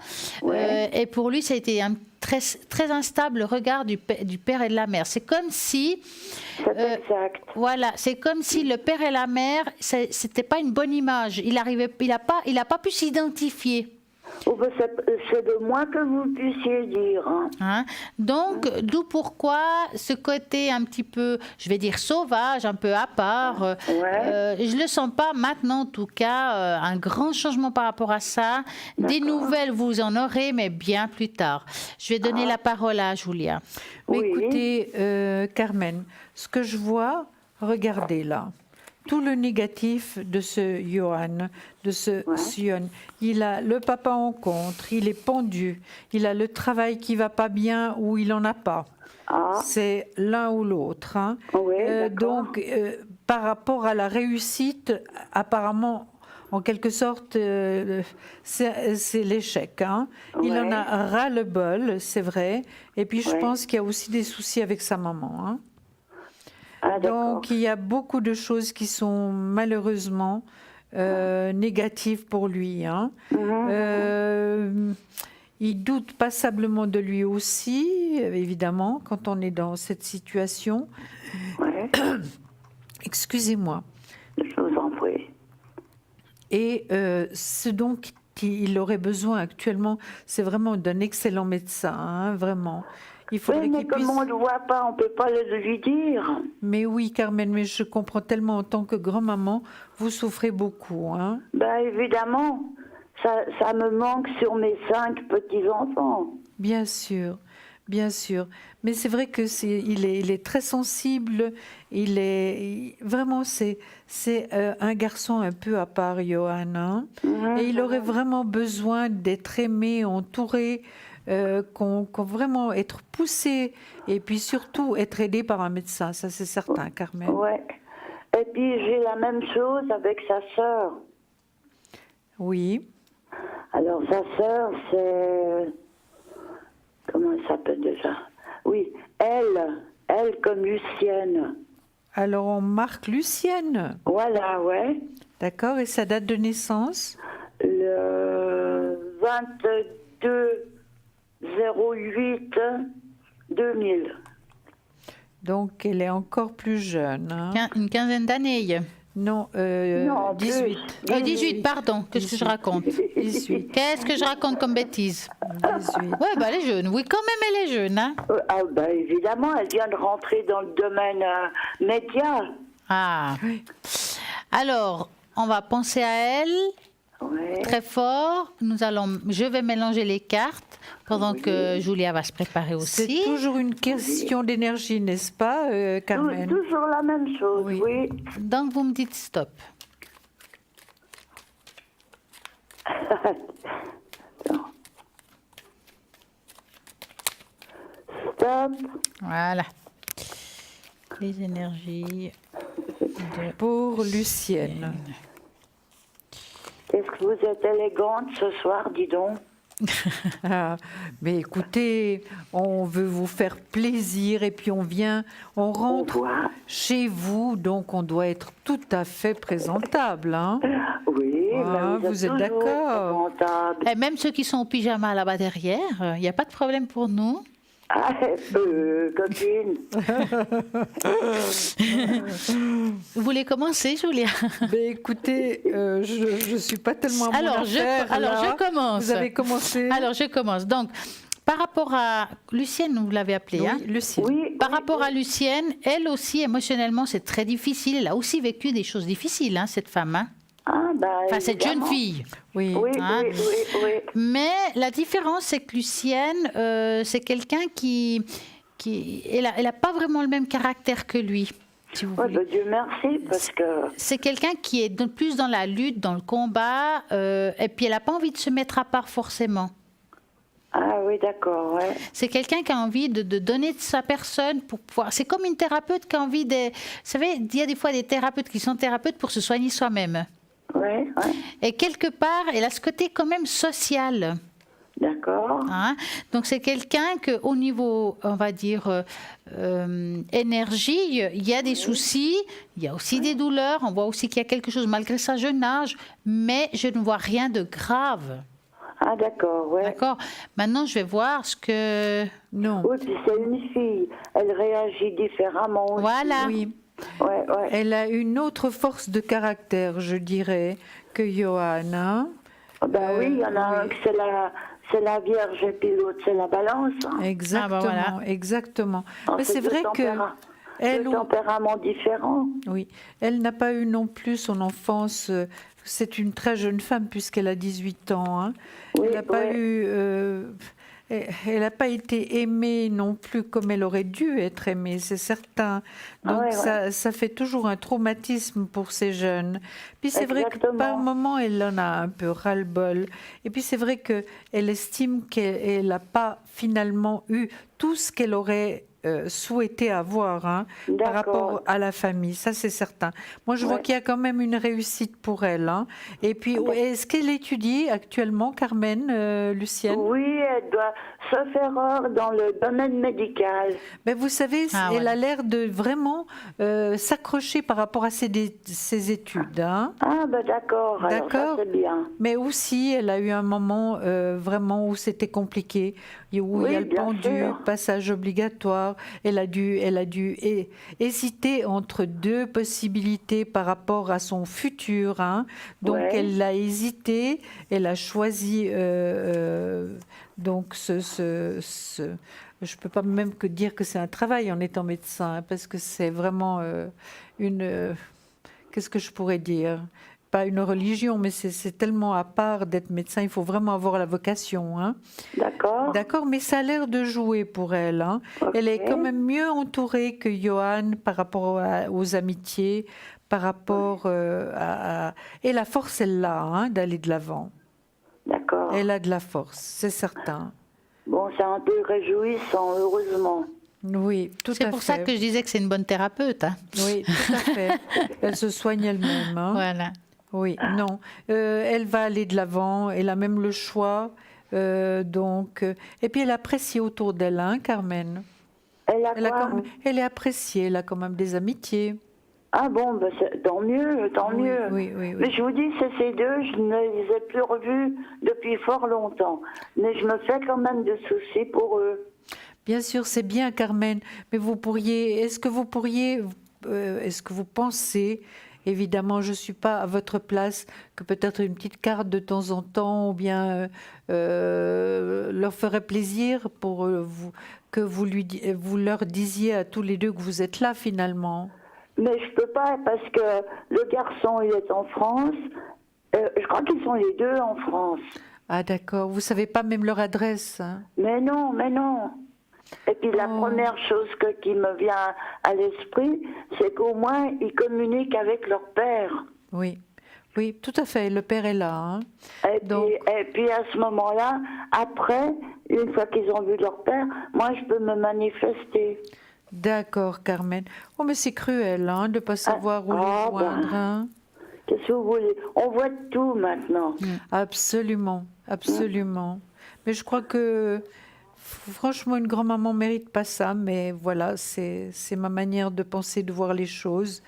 Ouais. Et pour lui, ça a été un très, très instable le regard du père et de la mère. C'est comme si... C'est exact. Voilà, c'est comme si le père et la mère, c'était pas une bonne image. Il a pas pu s'identifier. Oh, ben, c'est de moi que vous puissiez dire. Hein. Hein. Donc, d'où pourquoi ce côté un petit peu, je vais dire sauvage, un peu à part. Je le sens pas maintenant, en tout cas, un grand changement par rapport à ça. Des nouvelles, vous en aurez, mais bien plus tard. Je vais donner la parole à Julia. Mais Oui. écoutez, Carmen, ce que je vois, regardez là. Tout le négatif de ce Johan, de ce Sion. Il a le papa en contre, il est pendu, il a le travail qui va pas bien ou il en a pas. Ah. C'est l'un ou l'autre. Hein. Oui, d'accord. Donc, par rapport à la réussite, apparemment, en quelque sorte, c'est l'échec. Hein. Il en a ras-le-bol, c'est vrai. Et puis, je pense qu'il y a aussi des soucis avec sa maman. Hein. Ah, Donc, il y a beaucoup de choses qui sont malheureusement négatives pour lui. Hein. Il doute passablement de lui aussi, évidemment, quand on est dans cette situation. Ouais. Excusez-moi. Je vous en prie. Et ce dont il aurait besoin actuellement, c'est vraiment d'un excellent médecin, hein, vraiment. Il faudrait Oui, mais qu'il comme puisse... on ne le voit pas, on ne peut pas le lui dire. Mais oui, Carmen, mais je comprends tellement en tant que grand-maman, vous souffrez beaucoup. Hein. Ben évidemment, ça me manque sur mes 5 petits-enfants. Bien sûr, bien sûr. Mais c'est vrai que il est très sensible. Vraiment, c'est un garçon un peu à part, Johan. Hein. Et il aurait vraiment besoin d'être aimé, entouré, qu'on vraiment être poussé et puis surtout être aidé par un médecin. Ça, c'est certain, Carmen. Ouais. Et puis j'ai la même chose avec sa sœur. Oui. Alors sa sœur, c'est... Comment elle s'appelle déjà? Oui, elle comme Lucienne. Alors on marque Lucienne. Voilà, ouais. D'accord, et sa date de naissance? Le 22/08/2000. Donc elle est encore plus jeune. Hein. Une quinzaine d'années. Non, Non, 18. 18, pardon. Qu'est-ce que je raconte? 18. Qu'est-ce que je raconte comme bêtise? 18. Ouais, bah, elle est jeune. Oui, quand même, elle est jeune. Hein? Ah, bah, évidemment, elle vient de rentrer dans le domaine média. Ah. Alors, on va penser à elle Ouais. très fort. Je vais mélanger les cartes pendant que Julia va se préparer C'est aussi. toujours une question d'énergie, n'est-ce pas, Carmen? Toujours la même chose, Oui. oui. Donc, vous me dites stop. Stop. Voilà. Les énergies de... Pour Lucienne. Est-ce que vous êtes élégante ce soir, dis donc? Ah, mais écoutez, on veut vous faire plaisir et puis on rentre revoir. chez vous, donc on doit être tout à fait présentable. Hein. Oui, Ah, mais vous êtes toujours d'accord. présentable. Et même ceux qui sont au pyjama là-bas derrière, il n'y a pas de problème pour nous. Ah, copine. Vous voulez commencer, Julia? Mais écoutez, je ne suis pas tellement à mon affaire, là. je commence. Vous avez commencé. Alors, je commence. Donc, par rapport à Lucienne, vous l'avez appelée, Oui, hein? Lucienne. Oui, Par oui, rapport à Lucienne, elle aussi, émotionnellement, c'est très difficile. Elle a aussi vécu des choses difficiles, hein, cette femme. Hein? Ah, bah, Enfin, cette jeune évidemment. fille. Oui. Oui, Hein? oui, oui, oui. Mais la différence, c'est que Lucienne, c'est quelqu'un qui elle a pas vraiment le même caractère que lui, si vous Ouais, voulez. bah, Dieu merci, parce que... C'est quelqu'un qui est plus dans la lutte, dans le combat, et puis elle n'a pas envie de se mettre à part forcément. Ah oui, d'accord, ouais. C'est quelqu'un qui a envie de donner de sa personne pour pouvoir... C'est comme une thérapeute qui a envie de... Vous savez, il y a des fois des thérapeutes qui sont thérapeutes pour se soigner soi-même. Ouais, ouais. Et quelque part, elle a ce côté quand même social. D'accord. Hein. Donc c'est quelqu'un que, au niveau, on va dire, énergie, il y a des soucis, il y a aussi des douleurs, on voit aussi qu'il y a quelque chose malgré sa jeune âge, mais je ne vois rien de grave. Ah, d'accord, ouais. D'accord. Maintenant, je vais voir ce que... Non. Oui, puis c'est une fille. Elle réagit différemment aussi. Voilà. Oui. Ouais, ouais. Elle a une autre force de caractère, je dirais, que Johanna. Ben oui, il y en a un oui. que c'est la Vierge et puis l'autre c'est la Balance. Exactement, voilà. exactement. Alors, Mais c'est deux vrai que elle, deux tempéraments différents. oui, elle n'a pas eu non plus son enfance. C'est une très jeune femme puisqu'elle a 18 ans. Hein. Oui, Elle n'a pas ouais. eu. Elle n'a pas été aimée non plus comme elle aurait dû être aimée, c'est certain. Ah Donc ouais, ça fait toujours un traumatisme pour ces jeunes. Puis c'est vrai que Exactement. par moments, elle en a un peu ras-le-bol. Et puis c'est vrai qu'elle estime qu'elle n'a pas finalement eu tout ce qu'elle aurait souhaité avoir par D'accord. rapport à la famille, ça c'est certain. Moi je vois Ouais. qu'il y a quand même une réussite pour elle. Hein. Et puis est-ce qu'elle étudie actuellement, Carmen, Lucienne? Oui, elle doit se faire dans le domaine médical. Mais vous savez, Ah, elle voilà. a l'air de vraiment s'accrocher par rapport à ses études. Hein. Ah, ben d'accord, alors ça D'accord. c'est bien. Mais aussi, elle a eu un moment vraiment où c'était compliqué, où il y a Oui, le bien pendu, sûr. passage obligatoire. Elle a dû hésiter entre deux possibilités par rapport à son futur. Hein. Donc, Ouais. elle a hésité, elle a choisi donc je peux pas même que dire que c'est un travail en étant médecin, hein, parce que c'est vraiment qu'est-ce que je pourrais dire? Pas une religion, mais c'est tellement à part d'être médecin, il faut vraiment avoir la vocation. Hein. D'accord. D'accord, mais ça a l'air de jouer pour elle. Hein. Ok. Elle est quand même mieux entourée que Johan par rapport aux amitiés, par rapport Et la force, elle l'a, hein, d'aller de l'avant. D'accord. Elle a de la force, c'est certain. Bon, c'est un peu réjouissant, heureusement. Oui, tout à fait. C'est pour ça que je disais que c'est une bonne thérapeute. Hein. Oui, tout à fait. Elle se soigne elle-même. Hein. Voilà. Oui, non. Elle va aller de l'avant, elle a même le choix. Et puis elle apprécie autour d'elle, hein, Carmen. Elle a quoi? Elle est appréciée, elle a quand même des amitiés. Ah bon, ben tant mieux, tant Oui, mieux. oui, oui, oui. Mais je vous dis, c'est ces deux, je ne les ai plus revus depuis fort longtemps. Mais je me fais quand même de soucis pour eux. Bien sûr, c'est bien, Carmen, mais est-ce que vous pensez, évidemment, je ne suis pas à votre place, que peut-être une petite carte de temps en temps, ou bien leur ferait plaisir pour que vous leur disiez à tous les deux que vous êtes là, finalement? Mais je peux pas parce que le garçon, il est en France. Je crois qu'ils sont les deux en France. Ah d'accord, vous savez pas même leur adresse. Hein. Mais non, mais non. Et puis la première chose qui me vient à l'esprit, c'est qu'au moins ils communiquent avec leur père. Oui, oui, tout à fait. Le père est là. Hein. Et puis à ce moment-là, après, une fois qu'ils ont vu leur père, moi je peux me manifester. D'accord, Carmen. Oh, mais c'est cruel hein, de ne pas savoir où les joindre. Hein. Qu'est-ce que vous voulez? On voit tout maintenant. Absolument, absolument. Mais je crois que, franchement, une grand-maman ne mérite pas ça, mais voilà, c'est ma manière de penser, de voir les choses.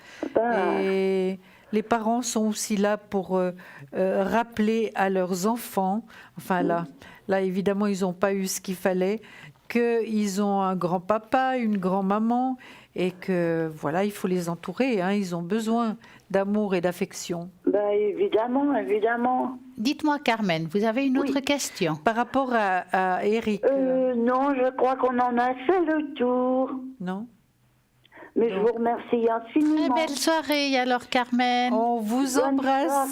Et les parents sont aussi là pour rappeler à leurs enfants, enfin là évidemment, ils n'ont pas eu ce qu'il fallait, qu'ils ont un grand-papa, une grand-maman, et que voilà, il faut les entourer, hein, ils ont besoin d'amour et d'affection. Ben évidemment, évidemment. Dites-moi, Carmen, vous avez une autre question? Par rapport à Eric Non, je crois qu'on en a fait le tour. Non. Mais je vous remercie infiniment. Très belle soirée alors, Carmen. On vous embrasse.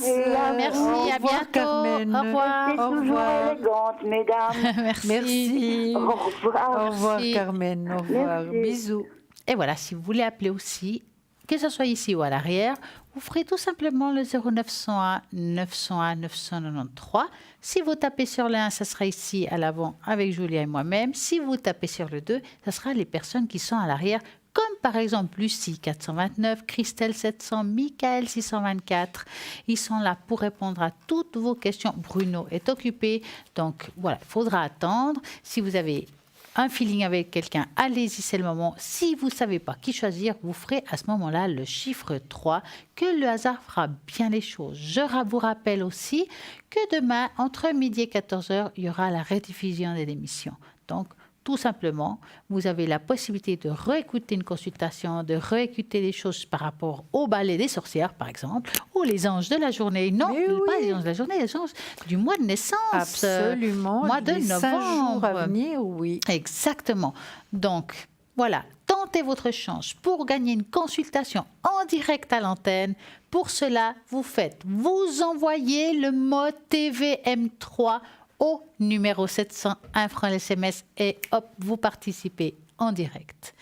Merci, Au à revoir, bientôt. Carmen. Au revoir. C'est Au toujours revoir. élégante, mesdames. Merci. Merci. Au revoir. Au revoir, Merci. Carmen. Au revoir. Merci. Bisous. Et voilà, si vous voulez appeler aussi, que ce soit ici ou à l'arrière, vous ferez tout simplement le 0901 901 993. Si vous tapez sur le 1, ça sera ici à l'avant avec Julia et moi-même. Si vous tapez sur le 2, ça sera les personnes qui sont à l'arrière, comme par exemple Lucie 429, Christelle 700, Michael 624. Ils sont là pour répondre à toutes vos questions. Bruno est occupé, donc voilà, il faudra attendre. Si vous avez un feeling avec quelqu'un, allez-y, c'est le moment. Si vous ne savez pas qui choisir, vous ferez à ce moment-là le chiffre 3, que le hasard fera bien les choses. Je vous rappelle aussi que demain, entre midi et 14 heures, il y aura la rediffusion de l'émission. Donc, tout simplement, vous avez la possibilité de réécouter une consultation, de réécouter des choses par rapport au ballet des sorcières, par exemple, ou les anges de la journée. Non, pas les anges de la journée, les anges du mois de naissance. Absolument. Mois de les novembre. 5 jours à venir, oui. Exactement. Donc, voilà, tentez votre chance pour gagner une consultation en direct à l'antenne. Pour cela, vous envoyez le mot TVM3 au numéro 701 francs SMS et hop, vous participez en direct.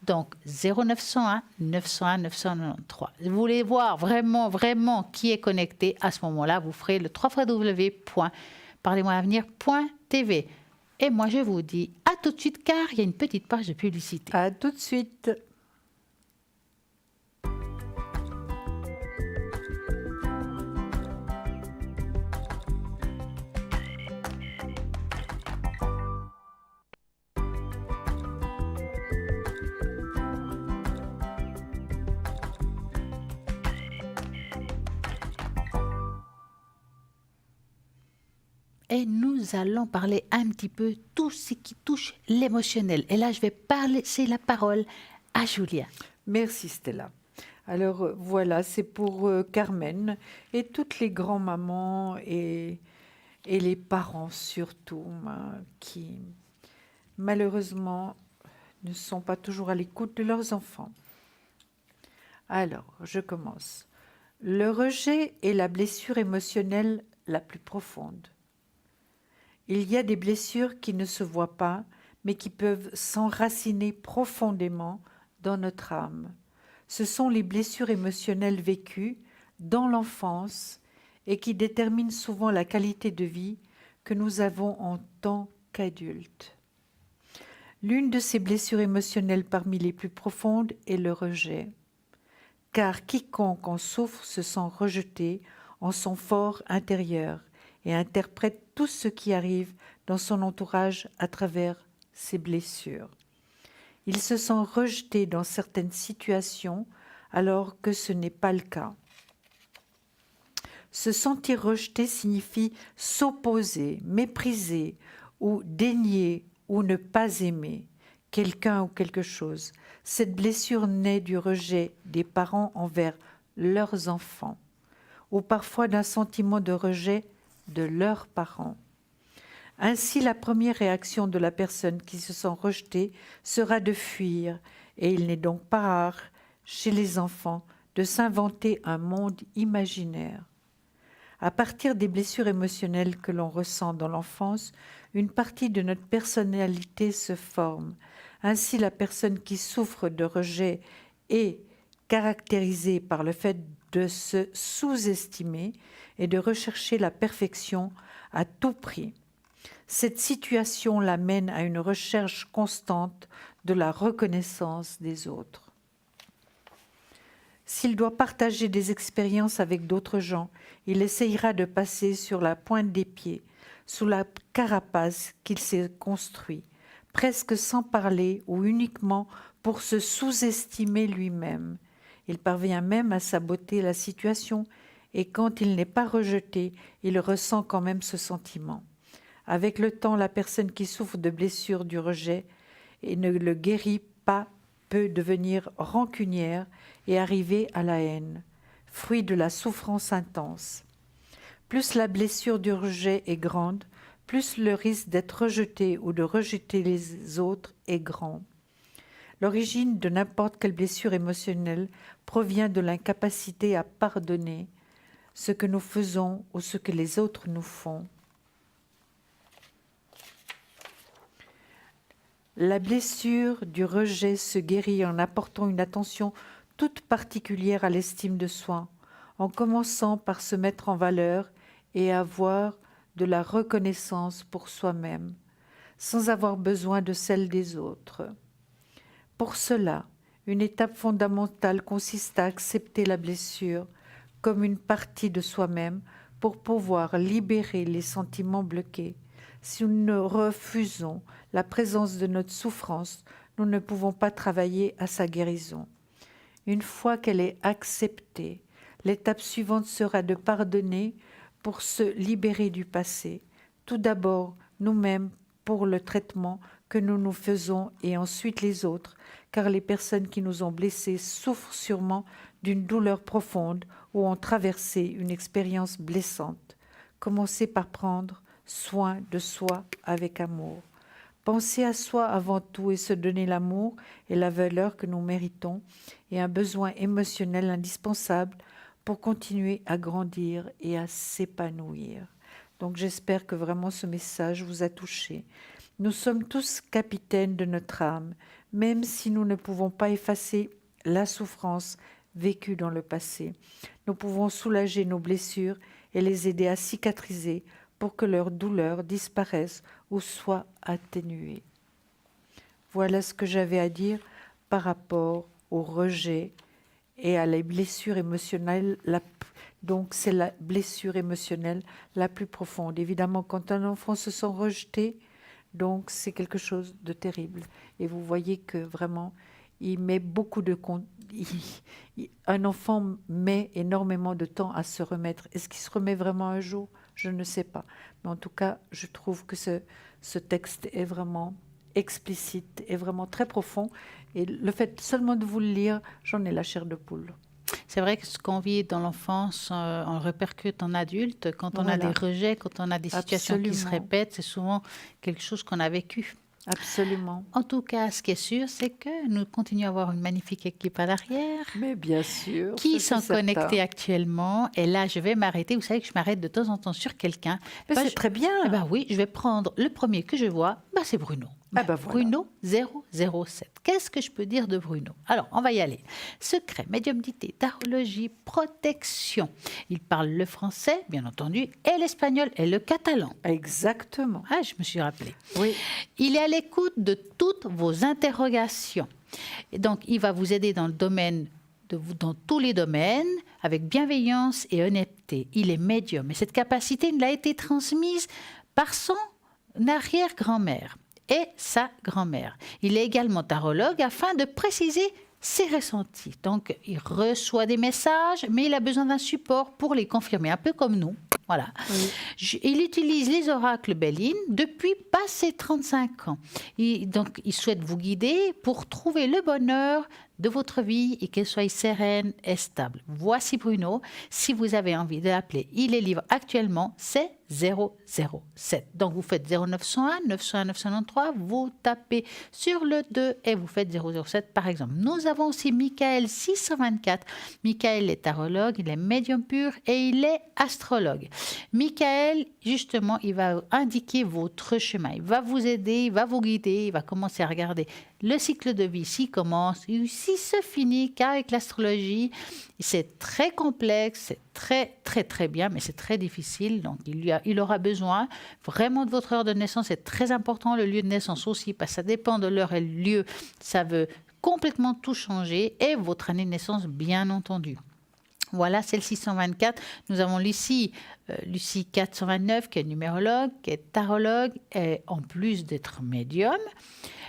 Donc 0901 901 993. Vous voulez voir vraiment qui est connecté, à ce moment-là, vous ferez le www.parlez-moi-avenir.tv. Et moi, je vous dis à tout de suite, car il y a une petite page de publicité. À tout de suite. Et nous allons parler un petit peu tout ce qui touche l'émotionnel. Et là, je vais passer la parole à Julia. Merci Stella. Alors voilà, c'est pour Carmen et toutes les grands-mamans et les parents surtout, qui malheureusement ne sont pas toujours à l'écoute de leurs enfants. Alors, je commence. Le rejet est la blessure émotionnelle la plus profonde. Il y a des blessures qui ne se voient pas, mais qui peuvent s'enraciner profondément dans notre âme. Ce sont les blessures émotionnelles vécues dans l'enfance et qui déterminent souvent la qualité de vie que nous avons en tant qu'adultes. L'une de ces blessures émotionnelles parmi les plus profondes est le rejet, car quiconque en souffre se sent rejeté en son fort intérieur et interprète tout ce qui arrive dans son entourage à travers ses blessures. Il se sent rejeté dans certaines situations alors que ce n'est pas le cas. Se sentir rejeté signifie s'opposer, mépriser ou dénier ou ne pas aimer quelqu'un ou quelque chose. Cette blessure naît du rejet des parents envers leurs enfants ou parfois d'un sentiment de rejet de leurs parents. Ainsi, la première réaction de la personne qui se sent rejetée sera de fuir, et il n'est donc pas rare chez les enfants de s'inventer un monde imaginaire. À partir des blessures émotionnelles que l'on ressent dans l'enfance, une partie de notre personnalité se forme. Ainsi, la personne qui souffre de rejet est caractérisée par le fait de se sous-estimer et de rechercher la perfection à tout prix. Cette situation l'amène à une recherche constante de la reconnaissance des autres. S'il doit partager des expériences avec d'autres gens, il essayera de passer sur la pointe des pieds, sous la carapace qu'il s'est construit, presque sans parler ou uniquement pour se sous-estimer lui-même. Il parvient même à saboter la situation et quand il n'est pas rejeté, il ressent quand même ce sentiment. Avec le temps, la personne qui souffre de blessures du rejet et ne le guérit pas peut devenir rancunière et arriver à la haine, fruit de la souffrance intense. Plus la blessure du rejet est grande, plus le risque d'être rejeté ou de rejeter les autres est grand. L'origine de n'importe quelle blessure émotionnelle provient de l'incapacité à pardonner ce que nous faisons ou ce que les autres nous font. La blessure du rejet se guérit en apportant une attention toute particulière à l'estime de soi, en commençant par se mettre en valeur et avoir de la reconnaissance pour soi-même, sans avoir besoin de celle des autres. Pour cela, Une étape fondamentale consiste à accepter la blessure comme une partie de soi-même pour pouvoir libérer les sentiments bloqués. Si nous ne refusons la présence de notre souffrance, nous ne pouvons pas travailler à sa guérison. Une fois qu'elle est acceptée, l'étape suivante sera de pardonner pour se libérer du passé. Tout d'abord, nous-mêmes pour le traitement que nous nous faisons et ensuite les autres, car les personnes qui nous ont blessés souffrent sûrement d'une douleur profonde ou ont traversé une expérience blessante. Commencez par prendre soin de soi avec amour. Penser à soi avant tout et se donner l'amour et la valeur que nous méritons est un besoin émotionnel indispensable pour continuer à grandir et à s'épanouir. Donc j'espère que vraiment ce message vous a touché. Nous sommes tous capitaines de notre âme, même si nous ne pouvons pas effacer la souffrance vécue dans le passé. Nous pouvons soulager nos blessures et les aider à cicatriser pour que leur douleur disparaisse ou soit atténuée. Voilà ce que j'avais à dire par rapport au rejet et à la blessure émotionnelle. Donc c'est la blessure émotionnelle la plus profonde. Évidemment, quand un enfant se sent rejeté, donc c'est quelque chose de terrible. Et vous voyez que vraiment, il met beaucoup de... Un enfant met énormément de temps à se remettre. Est-ce qu'il se remet vraiment un jour ? Je ne sais pas. Mais en tout cas, je trouve que ce texte est vraiment explicite, est vraiment très profond. Et le fait seulement de vous le lire, j'en ai la chair de poule. C'est vrai que ce qu'on vit dans l'enfance, on répercute en adulte. Quand on a des rejets, quand on a des situations qui se répètent, c'est souvent quelque chose qu'on a vécu. Absolument. En tout cas, ce qui est sûr, c'est que nous continuons à avoir une magnifique équipe à l'arrière. Mais bien sûr. Qui sont connectés actuellement. Et là, je vais m'arrêter. Vous savez que je m'arrête de temps en temps sur quelqu'un. C'est très bien. Eh ben oui, je vais prendre le premier que je vois. C'est Bruno. Voilà. Bruno 007. Qu'est-ce que je peux dire de Bruno? Alors, on va y aller. Secret, médiumnité, tarologie, protection. Il parle le français, bien entendu, et l'espagnol et le catalan. Exactement. Je me suis rappelé. Oui. Il est à l'écoute de toutes vos interrogations. Et donc, il va vous aider dans le domaine dans tous les domaines, avec bienveillance et honnêteté. Il est médium et cette capacité il a été transmise par son arrière-grand-mère et sa grand-mère. Il est également tarologue afin de préciser ses ressentis. Donc, il reçoit des messages, mais il a besoin d'un support pour les confirmer, un peu comme nous. Voilà. Oui. Il utilise les oracles Béline depuis passé 35 ans. Donc, il souhaite vous guider pour trouver le bonheur de votre vie et qu'elle soit sereine et stable. Voici Bruno. Si vous avez envie de l'appeler, il est libre actuellement, c'est 007. Donc, vous faites 0901, 901, 993, vous tapez sur le 2 et vous faites 007 par exemple. Nous avons aussi Michael 624. Michael est tarologue, il est médium pur et il est astrologue. Michael, justement, il va indiquer votre chemin. Il va vous aider, il va vous guider, il va commencer à regarder le cycle de vie, s'il commence, s'il se finit, qu'avec l'astrologie, c'est très complexe, c'est très, très, très bien, mais c'est très difficile. Donc, il aura besoin vraiment de votre heure de naissance. C'est très important, le lieu de naissance aussi, parce que ça dépend de l'heure et le lieu. Ça veut complètement tout changer. Et votre année de naissance, bien entendu. Voilà, c'est le 624. Nous avons Lucie 429, qui est numérologue, qui est tarologue, et en plus d'être médium,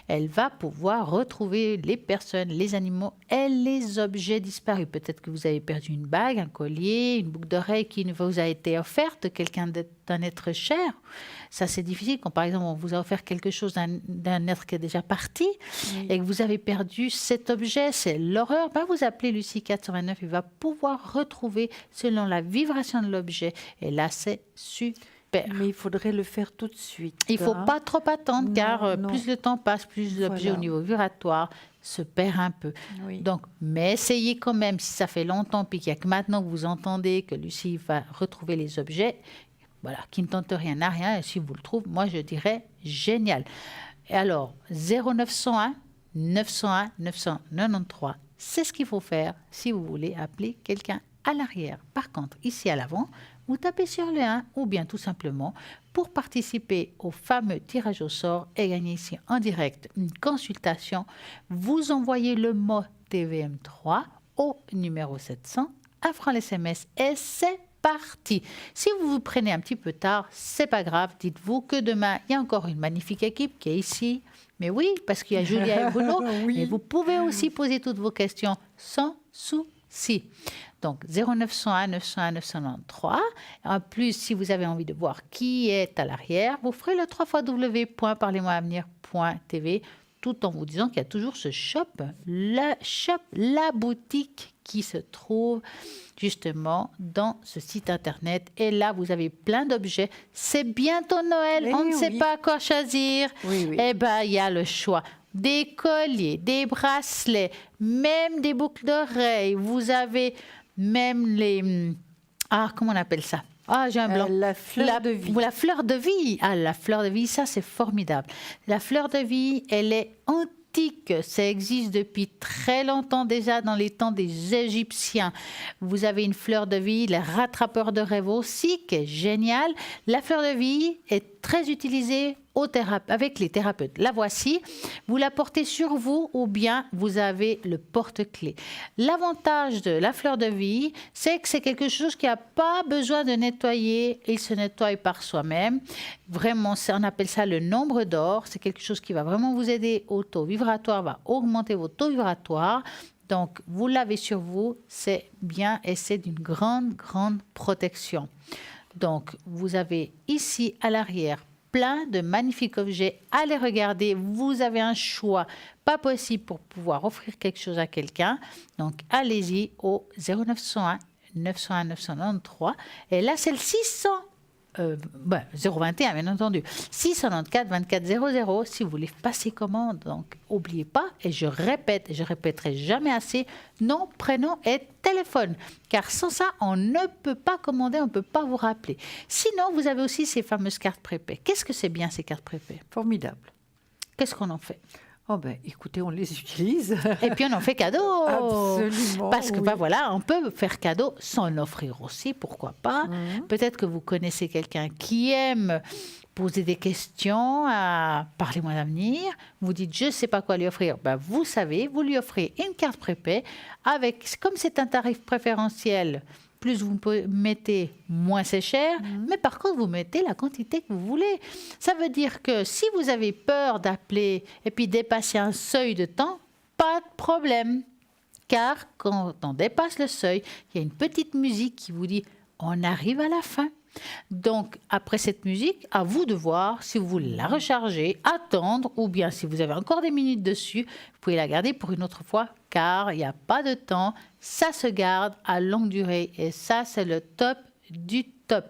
elle va pouvoir retrouver les personnes, les animaux et les objets disparus. Peut-être que vous avez perdu une bague, un collier, une boucle d'oreille qui vous a été offerte de quelqu'un d'un être cher. Ça, c'est difficile. Quand, par exemple, on vous a offert quelque chose d'un être qui est déjà parti et que vous avez perdu cet objet, c'est l'horreur. Vous appelez Lucie 429, il va pouvoir retrouver selon la vibration de l'objet. Et là, c'est super. Mais il faudrait le faire tout de suite. Il ne faut pas trop attendre, car plus le temps passe, plus l'objet au niveau vibratoire se perd un peu. Oui. Donc, mais essayez quand même, si ça fait longtemps, puis qu'il n'y a que maintenant que vous entendez que Lucie va retrouver les objets, voilà, qui ne tente rien à rien, et si vous le trouvez, moi je dirais génial. Et alors, 0901 901 993, c'est ce qu'il faut faire si vous voulez appeler quelqu'un à l'arrière. Par contre, ici à l'avant, vous tapez sur le 1 ou bien tout simplement pour participer au fameux tirage au sort et gagner ici en direct une consultation, vous envoyez le mot TVM3 au numéro 700, 1 franc l'SMS et c'est parti. Si vous vous prenez un petit peu tard, c'est pas grave. Dites-vous que demain, il y a encore une magnifique équipe qui est ici. Mais oui, parce qu'il y a Julia et Bruno. Oui. Et vous pouvez aussi poser toutes vos questions sans souci. Donc 0901 901 993. En plus, si vous avez envie de voir qui est à l'arrière, vous ferez le www.parlez-moi-avenir.tv tout en vous disant qu'il y a toujours ce shop, la boutique qui se trouve justement dans ce site internet. Et là, vous avez plein d'objets. C'est bientôt Noël, on ne sait pas quoi choisir. Oui. Eh bien, il y a le choix. Des colliers, des bracelets, même des boucles d'oreilles. Vous avez même les... Ah, comment on appelle ça ? Ah, j'ai un blanc. La fleur de vie. La fleur de vie. Ah, la fleur de vie, ça, c'est formidable. La fleur de vie, elle est antique. Ça existe depuis très longtemps déjà dans les temps des Égyptiens. Vous avez une fleur de vie, les rattrapeurs de rêves aussi, qui est génial. La fleur de vie est très utilisée avec les thérapeutes. La voici, vous la portez sur vous ou bien vous avez le porte-clés. L'avantage de la fleur de vie, c'est que c'est quelque chose qui n'a pas besoin de nettoyer, il se nettoie par soi-même. Vraiment, on appelle ça le nombre d'or, c'est quelque chose qui va vraiment vous aider au taux vibratoire, va augmenter vos taux vibratoires. Donc, vous l'avez sur vous, c'est bien et c'est d'une grande, grande protection. Donc, vous avez ici à l'arrière plein de magnifiques objets. Allez regarder, vous avez un choix pas possible pour pouvoir offrir quelque chose à quelqu'un. Donc, allez-y au 0901 901 993. Et là, c'est le 021, bien entendu. 694 24 00 si vous voulez passer commande. Donc, n'oubliez pas, et je répète, et je répéterai jamais assez, nom, prénom et téléphone. Car sans ça, on ne peut pas commander, on ne peut pas vous rappeler. Sinon, vous avez aussi ces fameuses cartes prépaies. Qu'est-ce que c'est bien, ces cartes prépaies ? Formidable. Qu'est-ce qu'on en fait ? Oh ben, écoutez, on les utilise. Et puis on en fait cadeau. Absolument. Parce que oui. voilà, on peut faire cadeau sans l'offrir aussi, pourquoi pas. Peut-être que vous connaissez quelqu'un qui aime poser des questions, parlez-moi d'avenir. Vous dites, je ne sais pas quoi lui offrir. Ben, vous savez, vous lui offrez une carte prépay avec, comme c'est un tarif préférentiel, plus vous mettez, moins c'est cher. Mais par contre, vous mettez la quantité que vous voulez. Ça veut dire que si vous avez peur d'appeler et puis dépasser un seuil de temps, pas de problème. Car quand on dépasse le seuil, il y a une petite musique qui vous dit « on arrive à la fin ». Donc, après cette musique, à vous de voir si vous voulez la recharger, attendre, ou bien si vous avez encore des minutes dessus, vous pouvez la garder pour une autre fois, car il n'y a pas de temps, ça se garde à longue durée, et ça, c'est le top du top.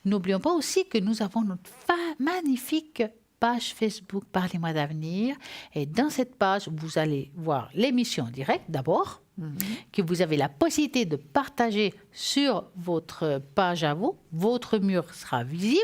N'oublions pas aussi que nous avons notre magnifique page Facebook Parlez-moi d'avenir, et dans cette page, vous allez voir l'émission en direct d'abord, que vous avez la possibilité de partager sur votre page à vous. Votre mur sera visible.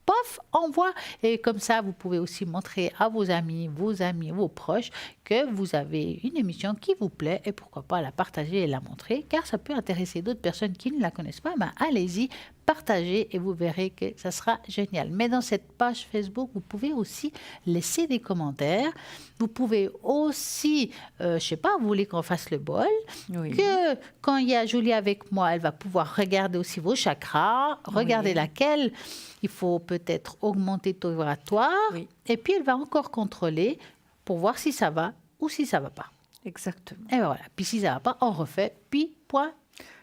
Pof, envoie. Et comme ça, vous pouvez aussi montrer à vos amis, vos proches que vous avez une émission qui vous plaît et pourquoi pas la partager et la montrer, car ça peut intéresser d'autres personnes qui ne la connaissent pas. Ben, allez-y, partagez et vous verrez que ça sera génial. Mais dans cette page Facebook, vous pouvez aussi laisser des commentaires. Vous pouvez aussi, je ne sais pas, vous voulez qu'on fasse le bol, que quand il y a Julia avec moi, elle va pouvoir regarder aussi vos chakras, regarder laquelle il faut peut-être augmenter le taux vibratoire, et puis elle va encore contrôler pour voir si ça va ou si ça ne va pas. Exactement. Et voilà. Puis si ça ne va pas, on refait, puis point.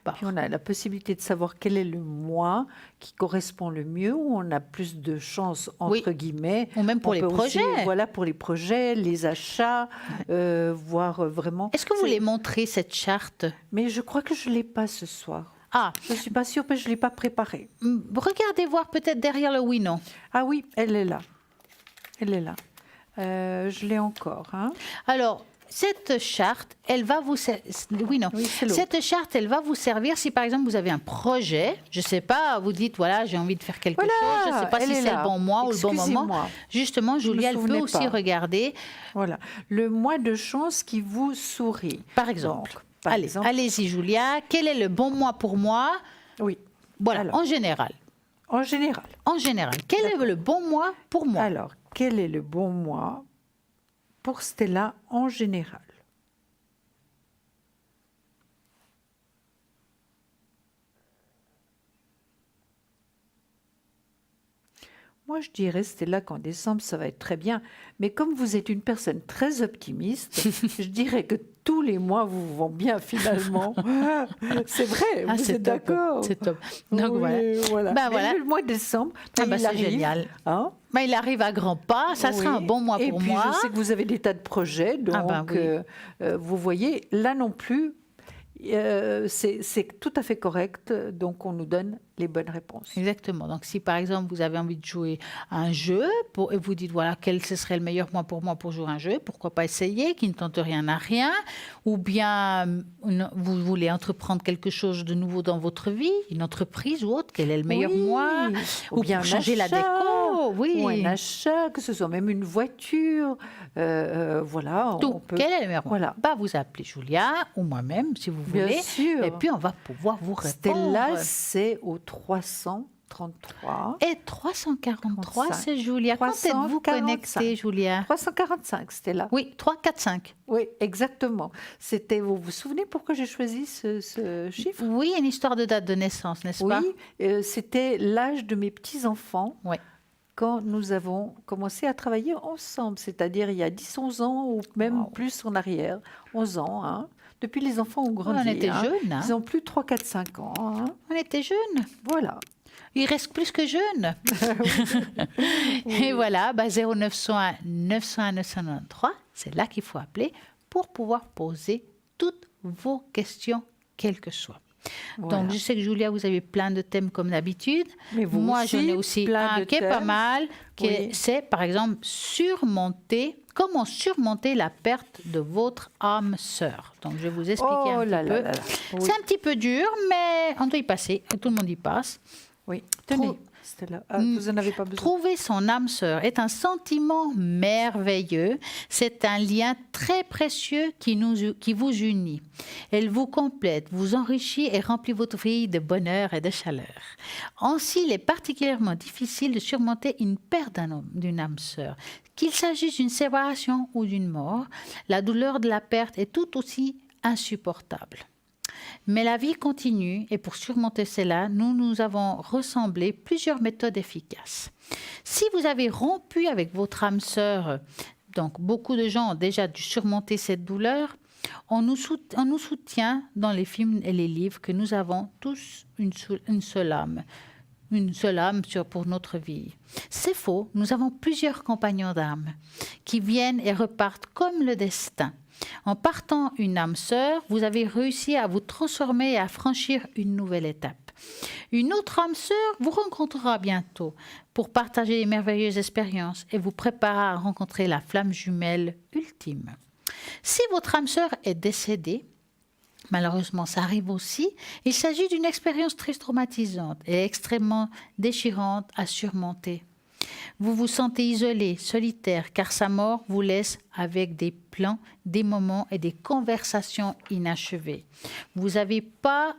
Puis on a la possibilité de savoir quel est le mois qui correspond le mieux, où on a plus de chances, entre guillemets. Ou même pour les projets. Aussi, voilà, pour les projets, les achats, voir vraiment... Est-ce que vous voulez montrer cette charte ? Mais je crois que je ne l'ai pas ce soir. Ah. Je ne suis pas sûre, mais je ne l'ai pas préparée. Regardez voir peut-être derrière le oui-non. Ah oui, elle est là. Elle est là. Je l'ai encore. Hein. Alors... Cette charte, elle va vous cette charte, elle va vous servir si par exemple vous avez un projet, je sais pas, vous dites voilà, j'ai envie de faire quelque chose, je sais pas si c'est le bon mois ou le bon moment. Justement, Julia, elle peut aussi regarder. Voilà, le mois de chance qui vous sourit. Par exemple. Allez-y Julia, quel est le bon mois pour moi ? Oui. Voilà, alors, en général. En général. En général, quel est le bon mois pour moi ? Alors, quel est le bon mois pour Stella en général? Moi, je dirais, Stella, qu'en décembre, ça va être très bien. Mais comme vous êtes une personne très optimiste, je dirais que tous les mois vous vont bien finalement. C'est vrai, vous êtes d'accord? C'est top. Donc oui, voilà. Mais voilà. le mois de décembre, il c'est arrive. génial. Hein? Il arrive à grands pas, ça sera un bon mois Et pour puis, moi. je sais que vous avez des tas de projets, donc vous voyez, là non plus, c'est tout à fait correct, donc on nous donne les bonnes réponses. Exactement. Donc, si par exemple vous avez envie de jouer à un jeu et vous dites voilà quel ce serait le meilleur mois pour jouer à un jeu, pourquoi pas essayer, qui ne tente rien à rien, ou bien vous voulez entreprendre quelque chose de nouveau dans votre vie, une entreprise ou autre, quel est le meilleur mois, ou bien changer la déco, ou un achat, que ce soit même une voiture, voilà. Tout. Quel est le meilleur mois? Voilà. Vous appelez Julia ou moi-même si vous Bien voulez, sûr. et puis on va pouvoir vous répondre. Stella, c'est au 333. Et 343, 35. c'est Julia. Quand êtes-vous 345. connectée, Julia? 345, c'était là. Oui, 3, 4, 5. Oui, exactement. C'était, vous vous souvenez pourquoi j'ai choisi ce chiffre? Oui, une histoire de date de naissance, n'est-ce pas? Oui, c'était l'âge de mes petits-enfants. Oui. Quand nous avons commencé à travailler ensemble, c'est-à-dire il y a 10-11 ans ou même plus en arrière, 11 ans. Hein. Depuis, les enfants ont grandi. On était jeunes. Hein. Ils ont plus 3, 4, 5 ans. Hein. On était jeunes. Voilà. Ils restent plus que jeunes. Et voilà, 0901 901 993, c'est là qu'il faut appeler pour pouvoir poser toutes vos questions, quelles que soient. Voilà. Donc, je sais que Julia, vous avez plein de thèmes comme d'habitude. Mais vous Moi, aussi, j'en ai aussi un qui est pas mal, c'est par exemple comment surmonter la perte de votre âme sœur. Donc, je vais vous expliquer un petit peu. Oui. C'est un petit peu dur, mais on doit y passer. Tout le monde y passe. Oui, tenez. Vous n'en avez pas besoin. Trouver son âme sœur est un sentiment merveilleux. C'est un lien très précieux qui vous unit. Elle vous complète, vous enrichit et remplit votre vie de bonheur et de chaleur. Ainsi, il est particulièrement difficile de surmonter une perte d'une âme sœur. Qu'il s'agisse d'une séparation ou d'une mort, la douleur de la perte est tout aussi insupportable. Mais la vie continue et pour surmonter cela, nous avons rassemblé plusieurs méthodes efficaces. Si vous avez rompu avec votre âme sœur, donc beaucoup de gens ont déjà dû surmonter cette douleur, on nous soutient dans les films et les livres que nous avons tous une seule âme. Une seule âme pour notre vie. C'est faux, nous avons plusieurs compagnons d'âme qui viennent et repartent comme le destin. En partant une âme sœur, vous avez réussi à vous transformer et à franchir une nouvelle étape. Une autre âme sœur vous rencontrera bientôt pour partager les merveilleuses expériences et vous préparer à rencontrer la flamme jumelle ultime. Si votre âme sœur est décédée, malheureusement, ça arrive aussi. Il s'agit d'une expérience très traumatisante et extrêmement déchirante à surmonter. Vous vous sentez isolé, solitaire, car sa mort vous laisse avec des plans, des moments et des conversations inachevées. Vous n'avez pas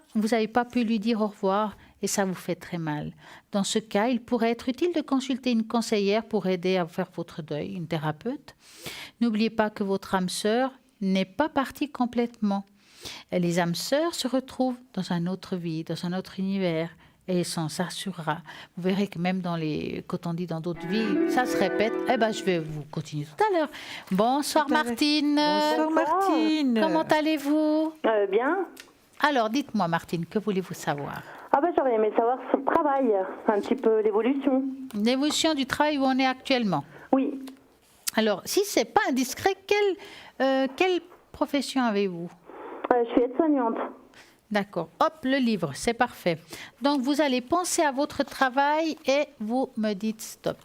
pu lui dire au revoir et ça vous fait très mal. Dans ce cas, il pourrait être utile de consulter une conseillère pour aider à faire votre deuil, une thérapeute. N'oubliez pas que votre âme sœur n'est pas partie complètement. Et les âmes sœurs se retrouvent dans un autre vie, dans un autre univers. Et ça s'assurera. Vous verrez que même quand on dit dans d'autres vies, ça se répète. Je vais vous continuer tout à l'heure. Bonsoir Martine. Bonsoir Martine. Comment allez-vous? Bien. Alors, dites-moi Martine, que voulez-vous savoir? J'aurais aimé savoir sur le travail, un petit peu l'évolution. L'évolution du travail où on est actuellement? Oui. Alors, si ce n'est pas indiscret, quelle profession avez-vous? Je suis aide-soignante. D'accord. Hop, le livre, c'est parfait. Donc, vous allez penser à votre travail et vous me dites stop.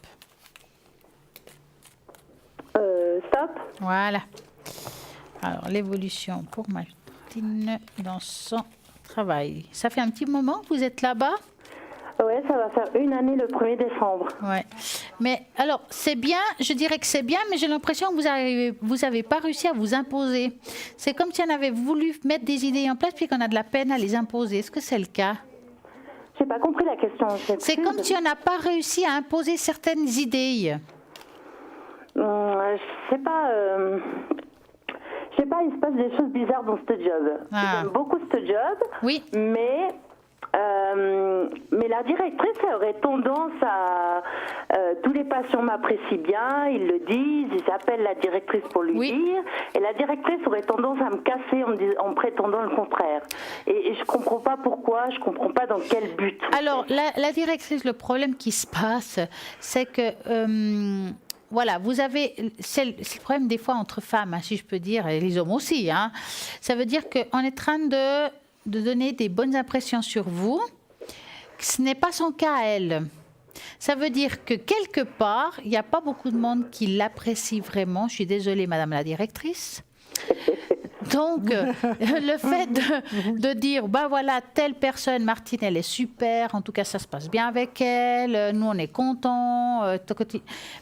Stop. Voilà. Alors, l'évolution pour Martine dans son travail. Ça fait un petit moment que vous êtes là-bas? Oui, ça va faire 1 année le 1er décembre. Ouais. Mais alors, c'est bien, je dirais que c'est bien, mais j'ai l'impression que vous avez pas réussi à vous imposer. C'est comme si on avait voulu mettre des idées en place puis qu'on a de la peine à les imposer. Est-ce que c'est le cas? J'ai pas compris la question. C'est comme si on n'a pas réussi à imposer certaines idées. Je sais pas. Je sais pas, il se passe des choses bizarres dans ce job. J'aime beaucoup ce job. Oui. Mais Mais la directrice aurait tendance à... tous les patients m'apprécient bien, ils le disent, ils appellent la directrice pour lui dire, et la directrice aurait tendance à me casser en prétendant le contraire. Et je ne comprends pas pourquoi, je ne comprends pas dans quel but. Alors, la directrice, le problème qui se passe, c'est que... voilà, vous avez, c'est le problème des fois entre femmes, hein, si je peux dire, et les hommes aussi. Hein. Ça veut dire qu'on est en train de donner des bonnes impressions sur vous. Ce n'est pas son cas à elle. Ça veut dire que quelque part, il n'y a pas beaucoup de monde qui l'apprécie vraiment. Je suis désolée, Madame la directrice. Donc, le fait de dire, bah voilà, telle personne, Martine, elle est super, en tout cas, ça se passe bien avec elle, nous, on est contents,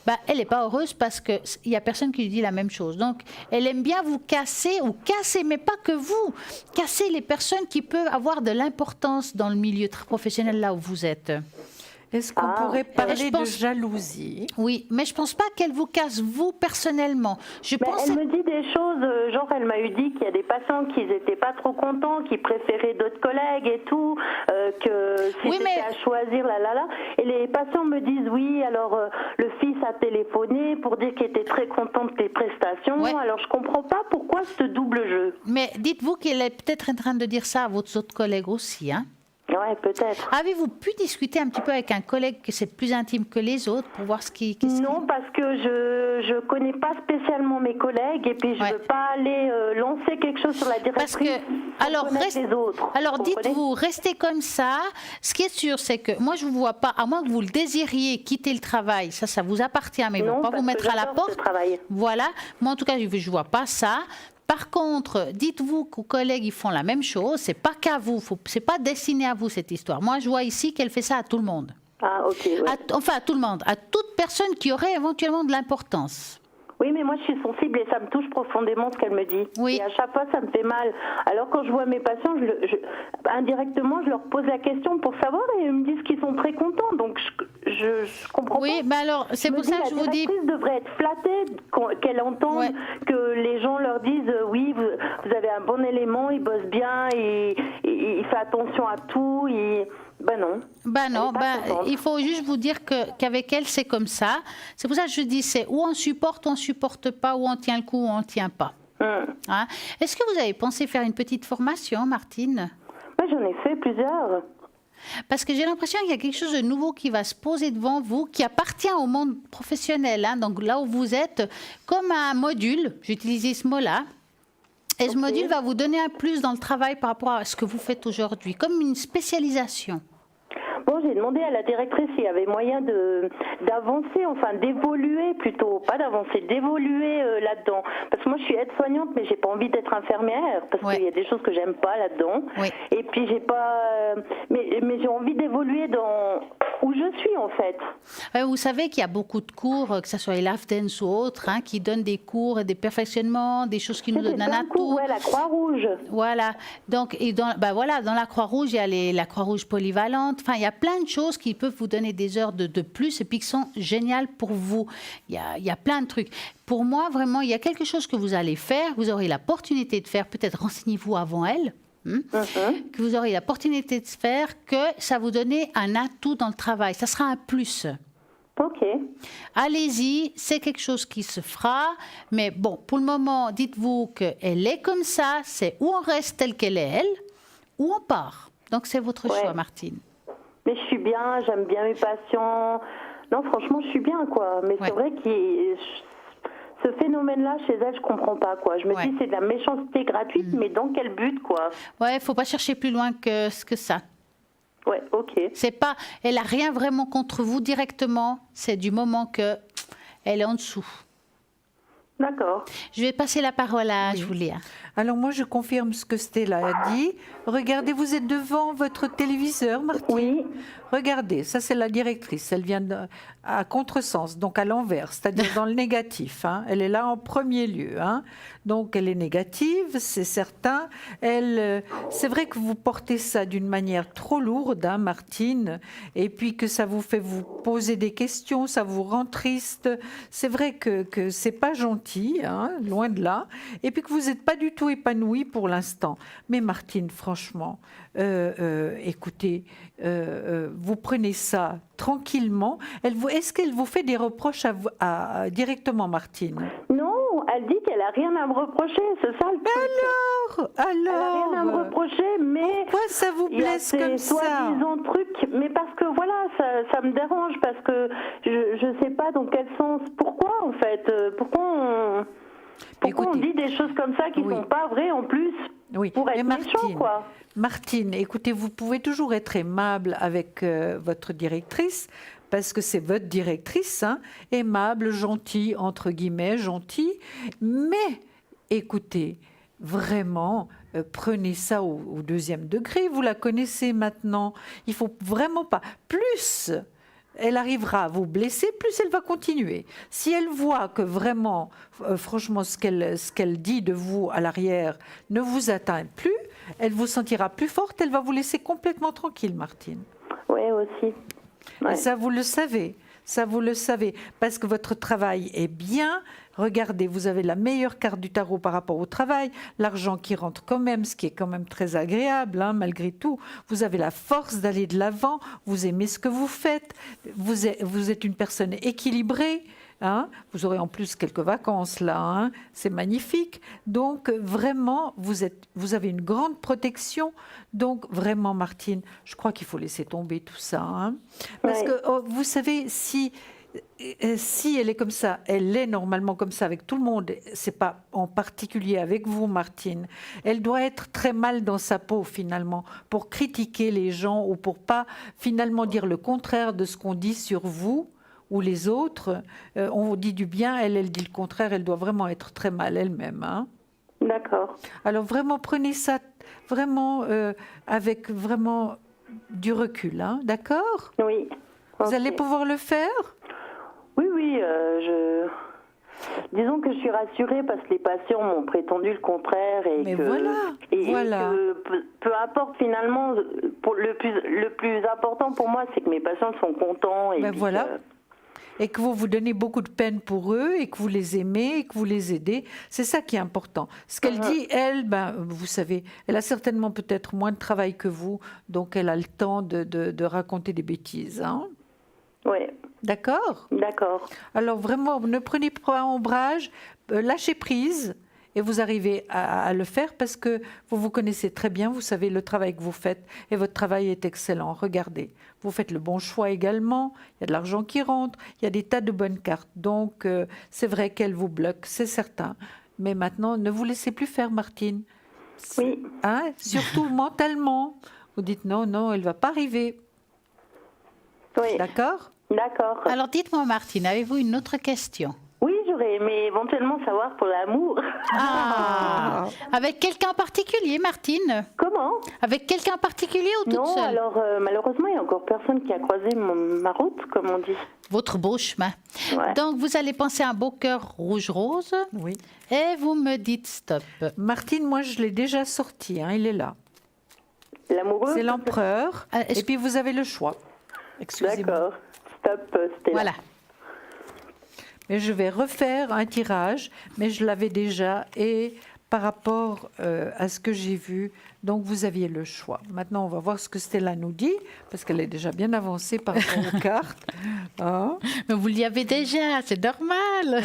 bah, elle n'est pas heureuse parce qu'il n'y a personne qui lui dit la même chose. Donc, elle aime bien vous casser, mais pas que vous, casser les personnes qui peuvent avoir de l'importance dans le milieu professionnel là où vous êtes. Est-ce qu'on pourrait parler de jalousie? Oui, mais je ne pense pas qu'elle vous casse, vous, personnellement. Elle me dit des choses, genre elle m'a dit qu'il y a des patients qui n'étaient pas trop contents, qui préféraient d'autres collègues et tout, que si c'était à choisir, Et les patients me disent, oui, alors le fils a téléphoné pour dire qu'il était très content de tes prestations. Ouais. Alors je ne comprends pas pourquoi ce double jeu. Mais dites-vous qu'elle est peut-être en train de dire ça à vos autres collègues aussi, hein? Oui, peut-être. Avez-vous pu discuter un petit peu avec un collègue que c'est plus intime que les autres pour voir ce qui... Non, parce que je ne connais pas spécialement mes collègues et puis je ne veux pas aller lancer quelque chose sur la directrice sans connaître les autres. Alors dites-vous, restez comme ça. Ce qui est sûr, c'est que moi je ne vous vois pas, à moins que vous le désiriez, quitter le travail, ça vous appartient, mais ils ne vont pas vous mettre à la porte. Voilà, moi en tout cas je ne vois pas ça. Par contre, dites-vous qu'aux collègues, ils font la même chose. C'est pas qu'à vous. C'est pas destiné à vous, cette histoire. Moi, je vois ici qu'elle fait ça à tout le monde. Ah, ok. Ouais. À tout le monde. À toute personne qui aurait éventuellement de l'importance. Oui, mais moi, je suis sensible et ça me touche profondément ce qu'elle me dit. Oui. Et à chaque fois, ça me fait mal. Alors, quand je vois mes patients, indirectement, je leur pose la question pour savoir et ils me disent qu'ils sont très contents. Donc, je comprends pas. Oui, mais alors, c'est pour ça que je vous dis... La directrice devrait être flattée, qu'elle entende que les gens leur disent « Oui, vous avez un bon élément, il bosse bien, il fait attention à tout, non. Il faut juste vous dire qu'avec elle, c'est comme ça. C'est pour ça que je dis, c'est ou on supporte pas, ou on tient le coup, ou on ne tient pas. Hein? Est-ce que vous avez pensé faire une petite formation, Martine? Moi, j'en ai fait plusieurs. Parce que j'ai l'impression qu'il y a quelque chose de nouveau qui va se poser devant vous, qui appartient au monde professionnel. Hein? Donc là où vous êtes, comme un module, j'utilisais ce mot-là. Et ce module va vous donner un plus dans le travail par rapport à ce que vous faites aujourd'hui, comme une spécialisation. Bon, j'ai demandé à la directrice s'il y avait moyen d'avancer, enfin d'évoluer plutôt, pas d'avancer, d'évoluer là-dedans. Parce que moi, je suis aide-soignante, mais j'ai pas envie d'être infirmière, parce qu'il y a des choses que j'aime pas là-dedans. Oui. Et puis j'ai pas, mais j'ai envie d'évoluer dans où je suis en fait. Vous savez qu'il y a beaucoup de cours, que ce soit Love Dance ou autres, hein, qui donnent des cours et des perfectionnements, des choses qui nous donnent un atout. Ouais, la Croix-Rouge. Voilà. Donc, dans la Croix-Rouge, il y a la Croix-Rouge polyvalente. Enfin, il y a plein de choses qui peuvent vous donner des heures de plus et puis qui sont géniales pour vous. Il y a plein de trucs. Pour moi, vraiment, il y a quelque chose que vous allez faire, vous aurez l'opportunité de faire, peut-être renseignez-vous avant elle, que vous aurez l'opportunité de faire, que ça vous donne un atout dans le travail. Ça sera un plus. Ok. Allez-y, c'est quelque chose qui se fera. Mais bon, pour le moment, dites-vous qu'elle est comme ça, c'est ou on reste telle qu'elle est, elle, ou on part. Donc, c'est votre choix, Martine. Mais je suis bien, j'aime bien mes patients. Non, franchement, je suis bien, quoi. Mais c'est vrai que ce phénomène-là, chez elle, je comprends pas, quoi. Je me dis, c'est de la méchanceté gratuite, mais dans quel but, quoi? Ouais, faut pas chercher plus loin que ça. Ouais, ok. C'est pas, elle a rien vraiment contre vous directement. C'est du moment que elle est en dessous. D'accord. Je vais passer la parole à Julia. Alors moi, je confirme ce que Stella a dit. Regardez, vous êtes devant votre téléviseur, Martine. Oui. Regardez, ça c'est la directrice. Elle vient à contresens, donc à l'envers, c'est-à-dire dans le négatif. Hein. Elle est là en premier lieu. Hein. Donc elle est négative, c'est certain. C'est vrai que vous portez ça d'une manière trop lourde, hein, Martine, et puis que ça vous fait vous poser des questions, ça vous rend triste. C'est vrai que c'est pas gentil. gentil, hein, loin de là, et puis que vous n'êtes pas du tout épanoui pour l'instant. Mais Martine, franchement, écoutez, vous prenez ça tranquillement. Est-ce qu'elle vous fait des reproches directement, Martine? Non, elle dit qu'elle n'a rien à me reprocher, c'est ça le truc. Alors, elle n'a rien à me reprocher, mais pourquoi ça vous blesse comme ça? Soi-disant truc, mais parce que voilà, ça me dérange, parce que je ne sais pas dans quel sens, pourquoi en fait, pourquoi on dit des choses comme ça qui ne sont pas vraies en plus, pour être méchant, quoi. Martine, écoutez, vous pouvez toujours être aimable avec votre directrice, parce que c'est votre directrice, hein, aimable, gentille, entre guillemets, gentille, mais écoutez, vraiment, prenez ça au deuxième degré, vous la connaissez maintenant, il faut vraiment pas, plus elle arrivera à vous blesser, plus elle va continuer. Si elle voit que vraiment, franchement, ce qu'elle dit de vous à l'arrière ne vous atteint plus, elle vous sentira plus forte, elle va vous laisser complètement tranquille, Martine. Oui, aussi. Ouais. Et ça, vous le savez. Ça, vous le savez. Parce que votre travail est bien. Regardez, vous avez la meilleure carte du tarot par rapport au travail. L'argent qui rentre quand même, ce qui est quand même très agréable, hein, malgré tout. Vous avez la force d'aller de l'avant. Vous aimez ce que vous faites. Vous êtes une personne équilibrée. Hein, vous aurez en plus quelques vacances là, hein, c'est magnifique. Donc vraiment, vous avez une grande protection. Donc vraiment, Martine, je crois qu'il faut laisser tomber tout ça. Hein, parce que vous savez, si elle est comme ça, elle est normalement comme ça avec tout le monde. C'est pas en particulier avec vous, Martine. Elle doit être très mal dans sa peau finalement pour critiquer les gens ou pour pas finalement dire le contraire de ce qu'on dit sur vous. Ou les autres, on dit du bien, elle dit le contraire, elle doit vraiment être très mal elle-même. Hein. D'accord. Alors vraiment, prenez ça vraiment avec vraiment du recul, hein, d'accord? Oui. Vous allez pouvoir le faire? Oui, disons que je suis rassurée parce que les patients m'ont prétendu le contraire et mais que, voilà. que peu importe finalement, le plus important pour moi, c'est que mes patients sont contents. Et voilà. Et que vous vous donnez beaucoup de peine pour eux, et que vous les aimez, et que vous les aidez. C'est ça qui est important. Ce qu'elle dit, elle, vous savez, elle a certainement peut-être moins de travail que vous, donc elle a le temps de raconter des bêtises. Hein. Oui. D'accord? D'accord. Alors vraiment, ne prenez pas ombrage, lâchez prise. Et vous arrivez à le faire parce que vous connaissez très bien, vous savez le travail que vous faites et votre travail est excellent. Regardez, vous faites le bon choix également, il y a de l'argent qui rentre, il y a des tas de bonnes cartes. Donc c'est vrai qu'elle vous bloque, c'est certain. Mais maintenant, ne vous laissez plus faire, Martine. Oui. Hein, surtout mentalement. Vous dites non, elle ne va pas arriver. Oui. D'accord? D'accord. Alors dites-moi, Martine, avez-vous une autre question? Oui, j'aurais aimé éventuellement savoir pour l'amour. Ah, avec quelqu'un en particulier, Martine? Comment? Avec quelqu'un en particulier ou toute non, seule? alors malheureusement, il n'y a encore personne qui a croisé ma route, comme on dit. Votre beau chemin. Ouais. Donc, vous allez penser à un beau cœur rouge-rose. Oui. Et vous me dites stop. Martine, moi je l'ai déjà sorti, hein, il est là. L'amoureux? C'est l'empereur. est-ce Et puis vous avez le choix. Excusez-moi. D'accord. Stop, c'était Voilà. Mais je vais refaire un tirage, mais je l'avais déjà et par rapport à ce que j'ai vu, donc vous aviez le choix. Maintenant, on va voir ce que Stella nous dit, parce qu'elle est déjà bien avancée par rapport aux cartes. Hein? Mais vous l'y avez déjà, c'est normal.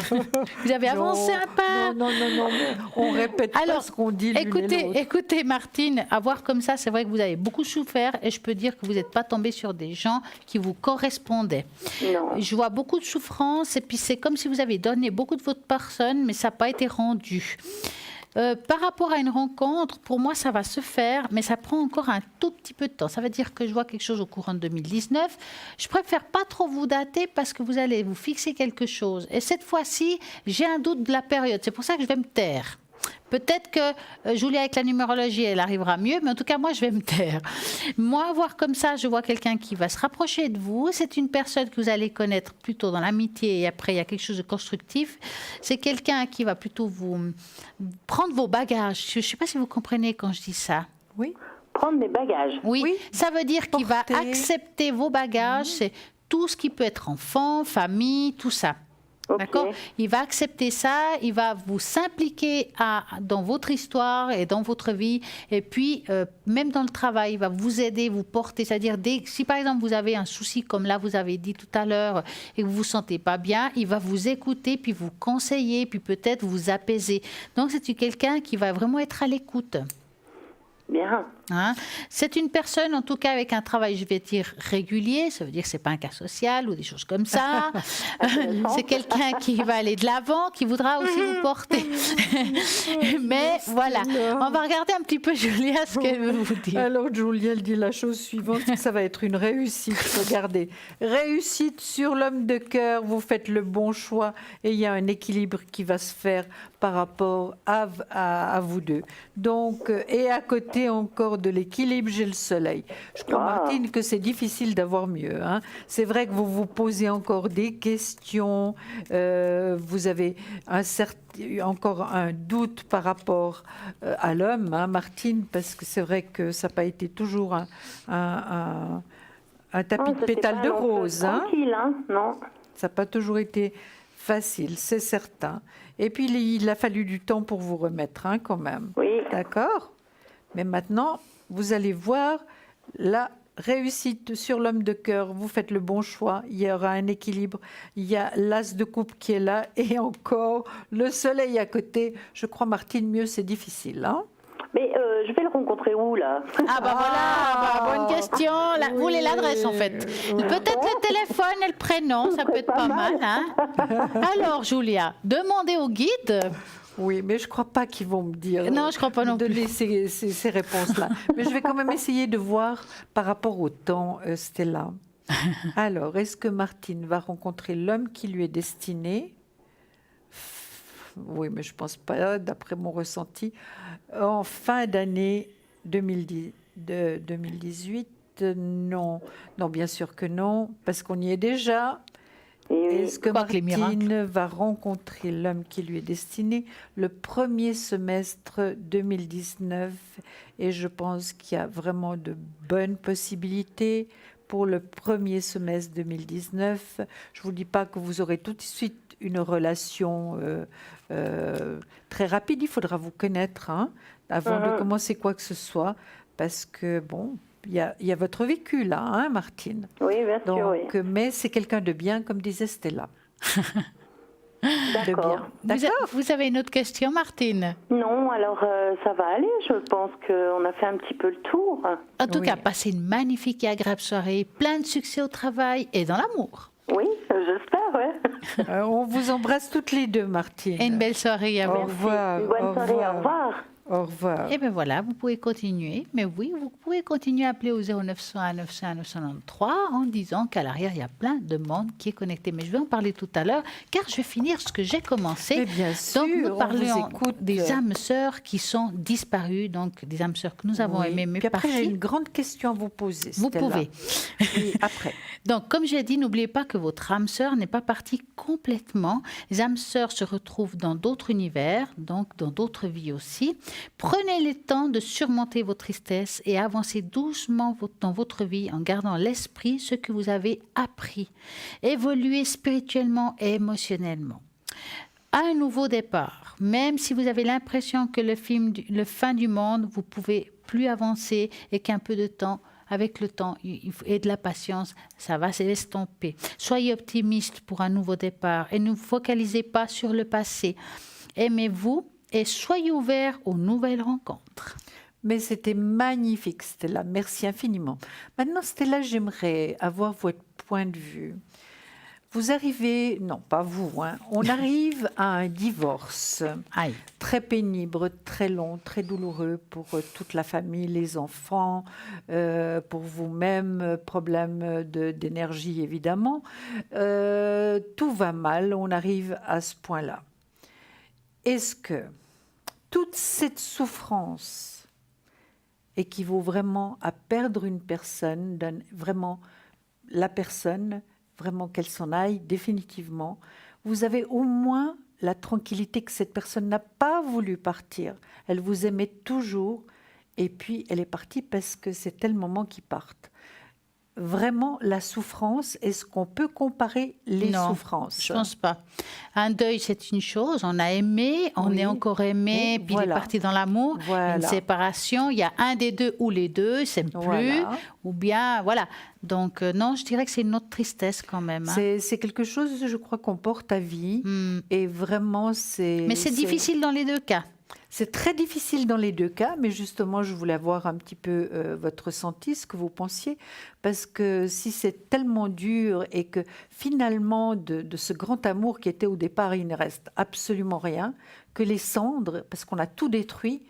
Vous avez avancé un pas. Non, mais on répète pas ce qu'on dit l'une et l'autre. Écoutez, Martine, à voir comme ça, c'est vrai que vous avez beaucoup souffert et je peux dire que vous n'êtes pas tombée sur des gens qui vous correspondaient. Non. Je vois beaucoup de souffrance et puis c'est comme si vous avez donné beaucoup de votre personne, mais ça n'a pas été rendu. Par rapport à une rencontre, pour moi, ça va se faire, mais ça prend encore un tout petit peu de temps. Ça veut dire que je vois quelque chose au courant de 2019. Je préfère pas trop vous dater parce que vous allez vous fixer quelque chose. Et cette fois-ci, j'ai un doute de la période. C'est pour ça que je vais me taire. Peut-être que Julie, avec la numérologie, elle arrivera mieux, mais en tout cas, moi, je vais me taire. Moi, voir comme ça, je vois quelqu'un qui va se rapprocher de vous. C'est une personne que vous allez connaître plutôt dans l'amitié et après, il y a quelque chose de constructif. C'est quelqu'un qui va plutôt vous prendre vos bagages. Je ne sais pas si vous comprenez quand je dis ça. Oui. Prendre des bagages. Oui, ça veut dire qu'il va Porter. accepter vos bagages. C'est tout ce qui peut être enfant, famille, tout ça. Ok. D'accord? Il va accepter ça, il va vous s'impliquer dans votre histoire et dans votre vie. Et puis, même dans le travail, il va vous aider, vous porter. C'est-à-dire, si par exemple vous avez un souci, comme là vous avez dit tout à l'heure, et que vous ne vous sentez pas bien, il va vous écouter, puis vous conseiller, puis peut-être vous apaiser. Donc, c'est quelqu'un qui va vraiment être à l'écoute. Bien. Hein? C'est une personne, en tout cas, avec un travail, je vais dire, régulier. Ça veut dire que ce n'est pas un cas social ou des choses comme ça. C'est quelqu'un qui va aller de l'avant, qui voudra aussi vous porter. Mais voilà, on va regarder un petit peu, Julia, ce qu'elle veut vous dire. Alors, Julia, elle dit la chose suivante, que ça va être une réussite. Regardez, réussite sur l'homme de cœur, vous faites le bon choix et il y a un équilibre qui va se faire par rapport à vous deux. Donc, et à côté encore de l'équilibre, j'ai le soleil. Je crois, Martine, que c'est difficile d'avoir mieux. Hein. C'est vrai que vous vous posez encore des questions, vous avez encore un doute par rapport à l'homme, hein, Martine, parce que c'est vrai que ça n'a pas été toujours un tapis de pétales de rose. Tranquille, hein, non. Ça n'a pas toujours été facile, c'est certain. Et puis, il a fallu du temps pour vous remettre, hein, quand même. Oui. D'accord? Mais maintenant, vous allez voir la réussite sur l'homme de cœur. Vous faites le bon choix. Il y aura un équilibre. Il y a l'as de coupe qui est là et encore le soleil à côté. Je crois, Martine, mieux, c'est difficile, hein? Mais je vais le rencontrer où, là? Ah voilà, bonne question. Là, vous voulez l'adresse, en fait. Peut-être le téléphone et le prénom, ça peut être pas mal. Hein? Alors, Julia, demandez au guide. Oui, mais je ne crois pas qu'ils vont me dire. Non, je ne crois pas non plus. Donner ces réponses-là. Mais je vais quand même essayer de voir par rapport au temps, Stella. Alors, est-ce que Martine va rencontrer l'homme qui lui est destiné? Oui, mais je ne pense pas, d'après mon ressenti. En fin d'année 2018, non. Non, bien sûr que non, parce qu'on y est déjà. Est-ce que Martine va rencontrer l'homme qui lui est destiné le premier semestre 2019? Et je pense qu'il y a vraiment de bonnes possibilités pour le premier semestre 2019. Je ne vous dis pas que vous aurez tout de suite une relation très rapide. Il faudra vous connaître, hein, avant de commencer quoi que ce soit, parce que, bon, il y a votre vécu là, hein, Martine. Oui, bien sûr, oui. Mais c'est quelqu'un de bien, comme disait Stella. D'accord. Vous avez une autre question, Martine? Non, alors ça va aller. Je pense qu'on a fait un petit peu le tour. En tout cas, passez une magnifique et agréable soirée, plein de succès au travail et dans l'amour. Oui, j'espère, ouais. On vous embrasse toutes les deux, Martine. Et une belle soirée à vous. Au revoir. Une bonne soirée, au revoir. Au revoir. Et bien voilà, vous pouvez continuer. Mais oui, vous pouvez continuer à appeler au 0901 901 993 en disant qu'à l'arrière, il y a plein de monde qui est connecté. Mais je vais en parler tout à l'heure, car je vais finir ce que j'ai commencé. Mais bien sûr, donc, nous parlons écoute des âmes sœurs qui sont disparues, donc des âmes sœurs que nous avons aimées, mais puis après, parties. j'ai une grande question à vous poser, Vous Stella. pouvez. Et après. Donc, comme j'ai dit, n'oubliez pas que votre âme sœur n'est pas partie complètement. Les âmes sœurs se retrouvent dans d'autres univers, donc dans d'autres vies aussi. Prenez le temps de surmonter vos tristesses et avancez doucement dans votre vie en gardant à l'esprit ce que vous avez appris. Évoluez spirituellement et émotionnellement. À un nouveau départ, même si vous avez l'impression que le fin du monde, vous pouvez plus avancer et qu'un peu de temps, avec le temps et de la patience, ça va s'estomper. Soyez optimiste pour un nouveau départ et ne vous focalisez pas sur le passé. Aimez-vous et soyez ouverts aux nouvelles rencontres. Mais c'était magnifique, Stella. Merci infiniment. Maintenant, Stella, j'aimerais avoir votre point de vue. Vous arrivez, non pas vous, hein, on arrive à un divorce très pénible, très long, très douloureux pour toute la famille, les enfants, pour vous-même, problème d'énergie évidemment. Tout va mal, on arrive à ce point-là. Est-ce que toute cette souffrance équivaut vraiment à perdre une personne, vraiment la personne, vraiment qu'elle s'en aille définitivement? Vous avez au moins la tranquillité que cette personne n'a pas voulu partir. Elle vous aimait toujours et puis elle est partie parce que c'est tel moment qu'ils partent. vraiment la souffrance? Est-ce qu'on peut comparer les Non, souffrances? je pense pas. Un deuil, c'est une chose. On a aimé, on Oui. est encore aimé, Et puis il voilà. est parti dans l'amour. Voilà. Une séparation, il y a un des deux ou les deux, ils s'aiment plus, Voilà. ou bien voilà. Donc non, je dirais que c'est une autre tristesse quand même. Hein. C'est quelque chose, je crois, qu'on porte à vie. Et vraiment, Mais c'est difficile dans les deux cas. C'est très difficile dans les deux cas, mais justement, je voulais avoir un petit peu votre ressenti, ce que vous pensiez, parce que si c'est tellement dur et que finalement, de ce grand amour qui était au départ, il ne reste absolument rien, que les cendres, parce qu'on a tout détruit,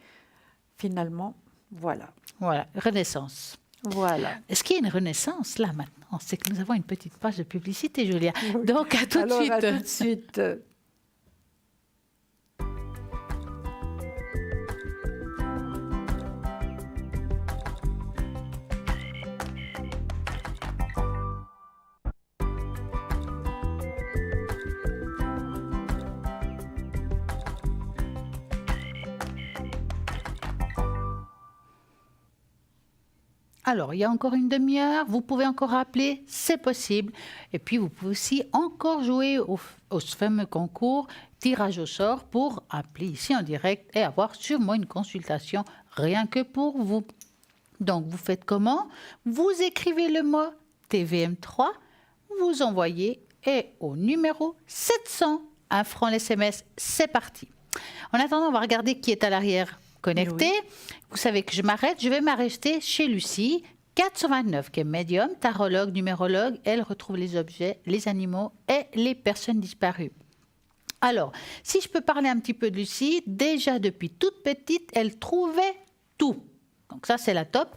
finalement, voilà. Voilà, renaissance. Voilà. Est-ce qu'il y a une renaissance là maintenant? C'est que nous avons une petite page de publicité, Julia. Donc à tout de Alors, suite. à tout de suite. Alors, il y a encore une demi-heure, vous pouvez encore appeler, c'est possible. Et puis, vous pouvez aussi encore jouer au fameux concours tirage au sort pour appeler ici en direct et avoir sûrement une consultation rien que pour vous. Donc, vous faites comment? Vous écrivez le mot TVM3, vous envoyez et au numéro 700, 1 franc l'SMS, c'est parti. En attendant, on va regarder qui est à l'arrière connecté. Oui. Vous savez que je m'arrête, je vais m'arrêter chez Lucie, 429, qui est médium, tarologue, numérologue. Elle retrouve les objets, les animaux et les personnes disparues. Alors, si je peux parler un petit peu de Lucie, déjà depuis toute petite, elle trouvait tout. Donc ça, c'est la top.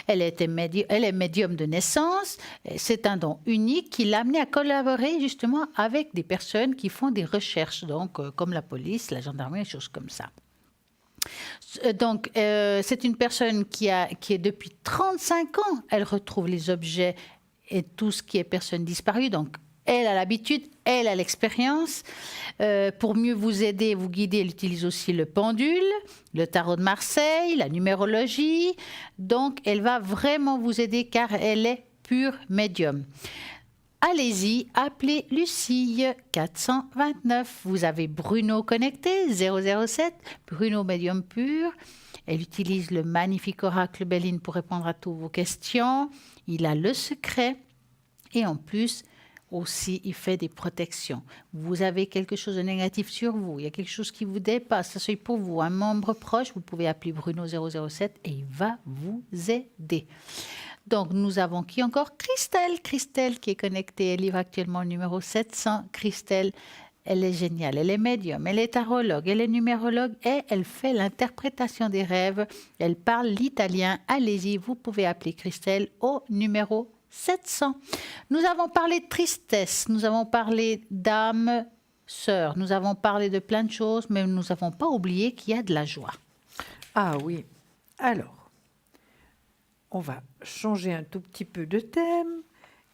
Elle est médium de naissance. C'est un don unique qui l'a amenée à collaborer justement avec des personnes qui font des recherches, donc comme la police, la gendarmerie, des choses comme ça. Donc, c'est une personne qui est depuis 35 ans, elle retrouve les objets et tout ce qui est personne disparue. Donc, elle a l'habitude, elle a l'expérience. Pour mieux vous aider, vous guider, elle utilise aussi le pendule, le tarot de Marseille, la numérologie. Donc, elle va vraiment vous aider car elle est pure médium. Allez-y, appelez Lucie 429. Vous avez Bruno connecté 007, Bruno médium pur. Elle utilise le magnifique oracle Béline pour répondre à toutes vos questions. Il a le secret et en plus aussi il fait des protections. Vous avez quelque chose de négatif sur vous, il y a quelque chose qui vous dépasse, ça c'est pour vous, un membre proche, vous pouvez appeler Bruno 007 et il va vous aider. Donc, nous avons qui encore? Christelle. Christelle qui est connectée. Elle livre actuellement le numéro 700. Christelle, elle est géniale. Elle est médium, elle est tarologue, elle est numérologue et elle fait l'interprétation des rêves. Elle parle l'italien. Allez-y, vous pouvez appeler Christelle au numéro 700. Nous avons parlé de tristesse, nous avons parlé d'âme sœur, nous avons parlé de plein de choses, mais nous n'avons pas oublié qu'il y a de la joie. Ah oui. Alors, on va changer un tout petit peu de thème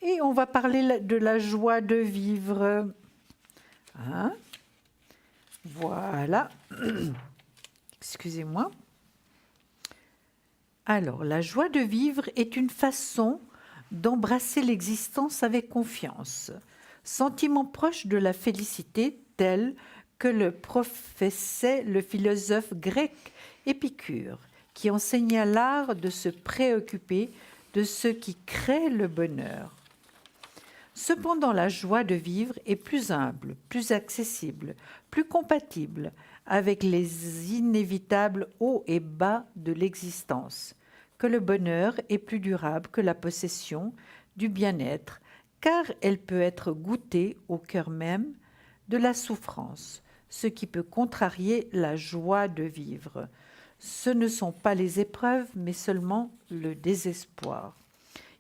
et on va parler de la joie de vivre. Hein? Voilà. Excusez-moi. Alors, la joie de vivre est une façon d'embrasser l'existence avec confiance, sentiment proche de la félicité tel que le professait le philosophe grec Épicure, qui enseigna l'art de se préoccuper de ce qui crée le bonheur. Cependant, la joie de vivre est plus humble, plus accessible, plus compatible avec les inévitables hauts et bas de l'existence, que le bonheur est plus durable que la possession du bien-être, car elle peut être goûtée au cœur même de la souffrance, ce qui peut contrarier la joie de vivre. Ce ne sont pas les épreuves, mais seulement le désespoir.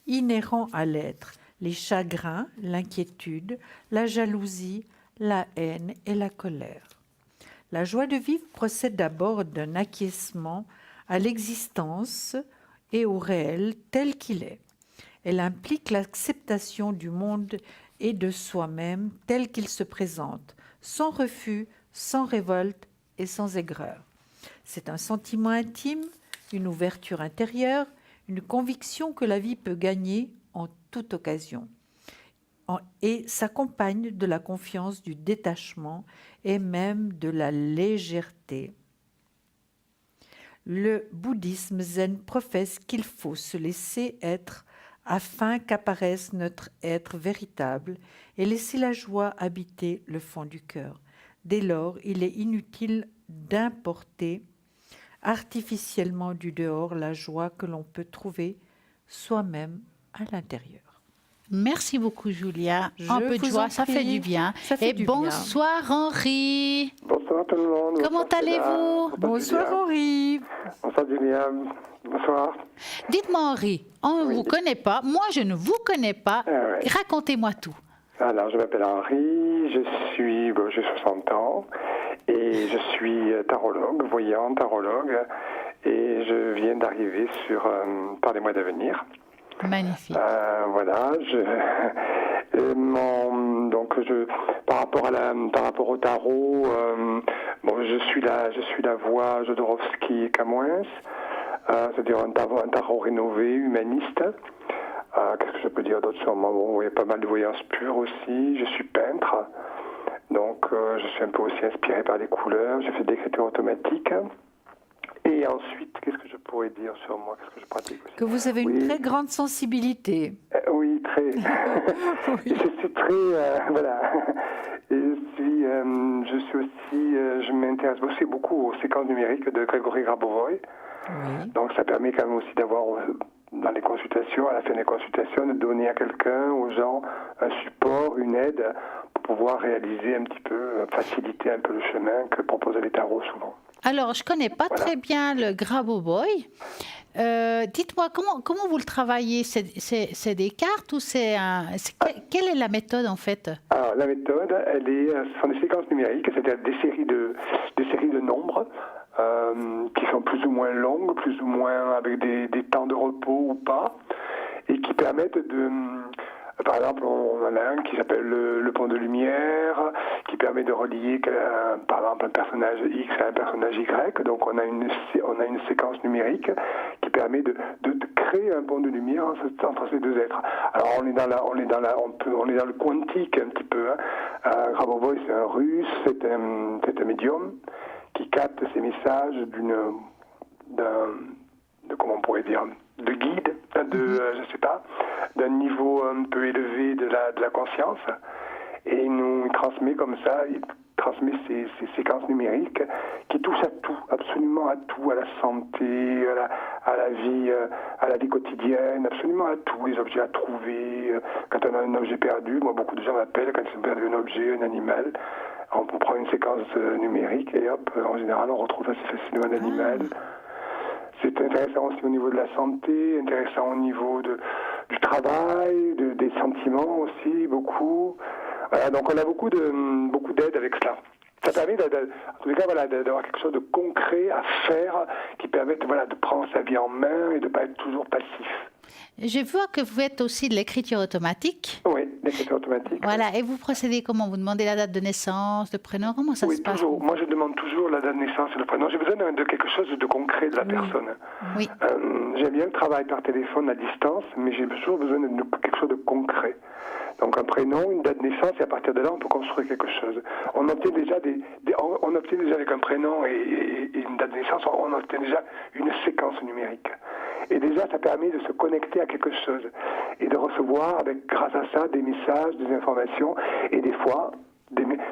Inhérent à l'être, les chagrins, l'inquiétude, la jalousie, la haine et la colère. La joie de vivre procède d'abord d'un acquiescement à l'existence et au réel tel qu'il est. Elle implique l'acceptation du monde et de soi-même tel qu'il se présente, sans refus, sans révolte et sans aigreur. C'est un sentiment intime, une ouverture intérieure, une conviction que la vie peut gagner en toute occasion et s'accompagne de la confiance, du détachement et même de la légèreté. Le bouddhisme zen professe qu'il faut se laisser être afin qu'apparaisse notre être véritable et laisser la joie habiter le fond du cœur. Dès lors, il est inutile d'importer artificiellement du dehors la joie que l'on peut trouver soi-même à l'intérieur. Merci beaucoup, Julia. Un peu de joie, ça fait du bien. Et bonsoir, Henri. Bonsoir tout le monde. Comment allez-vous? Bonsoir, Henri. Bonsoir, Julia. Bonsoir. Dites-moi, Henri, on ne vous connaît pas. Moi, je ne vous connais pas. Ouais. Racontez-moi tout. Alors, je m'appelle Henri, j'ai 60 ans et je suis tarologue, voyant, tarologue, et je viens d'arriver sur par les mois d'avenir. Magnifique. Voilà, par rapport au tarot, je suis la voix Jodorowsky et Camões, c'est-à-dire un tarot rénové, humaniste. Qu'est-ce que je peux dire d'autre sur moi? Il y a pas mal de voyance pure aussi. Je suis peintre, donc je suis un peu aussi inspiré par les couleurs. Je fais de l'écriture automatique. Et ensuite, qu'est-ce que je pourrais dire sur moi? Qu'est-ce que je pratique aussi? Que vous avez une très grande sensibilité. Oui, très. Oui. Et je suis très... voilà. Et je m'intéresse aussi beaucoup aux séquences numériques de Grégory Grabovoy. Oui. Donc ça permet quand même aussi d'avoir, dans les consultations, à la fin des consultations, de donner à quelqu'un, aux gens, un support, une aide, pour pouvoir réaliser un petit peu, faciliter un peu le chemin que proposent les tarots souvent. Alors, je ne connais pas très bien le Grabovoy. Dites-moi, comment vous le travaillez? C'est des cartes ou quelle est la méthode en fait? Alors, la méthode, ce sont des séquences numériques, c'est-à-dire des séries de nombres qui sont plus ou moins longues, plus ou moins avec des temps de repos ou pas, et qui permettent de... Par exemple, on en a un qui s'appelle le pont de lumière, qui permet de relier, par exemple, un personnage X à un personnage Y. Donc, on a une séquence numérique qui permet de créer un pont de lumière entre ces deux êtres. Alors, on est dans le quantique un petit peu. Grabovoy, c'est un Russe, c'est un médium qui capte ces messages comment on pourrait dire, de guide, je sais pas, d'un niveau un peu élevé de la conscience, et il nous transmet comme ça, il transmet ces séquences numériques qui touchent à tout, absolument à tout, à la santé, à la vie quotidienne, absolument à tout, les objets à trouver. Quand on a un objet perdu, beaucoup de gens m'appellent quand ils ont perdu un objet, un animal, on prend une séquence numérique et hop, en général on retrouve assez facilement un animal. C'est intéressant aussi au niveau de la santé, intéressant au niveau du travail, des sentiments aussi, beaucoup. Voilà, donc on a beaucoup d'aide avec cela. Ça permet, en tous les cas, d'avoir quelque chose de concret à faire qui permet de prendre sa vie en main et de ne pas être toujours passif. Je vois que vous faites aussi de l'écriture automatique. Oui, l'écriture automatique. Voilà, et vous procédez comment? Vous demandez la date de naissance, de prénom, comment ça se passe? Oui, toujours. Moi, je demande toujours la date de naissance et le prénom. J'ai besoin de quelque chose de concret de la personne. Oui. J'aime bien le travail par téléphone à distance, mais j'ai toujours besoin de quelque chose de concret. Donc un prénom, une date de naissance, et à partir de là, on peut construire quelque chose. On obtient déjà avec un prénom et une date de naissance, on obtient déjà une séquence numérique. Et déjà, ça permet de se connecter à quelque chose et de recevoir, grâce à ça, des messages, des informations, et des fois,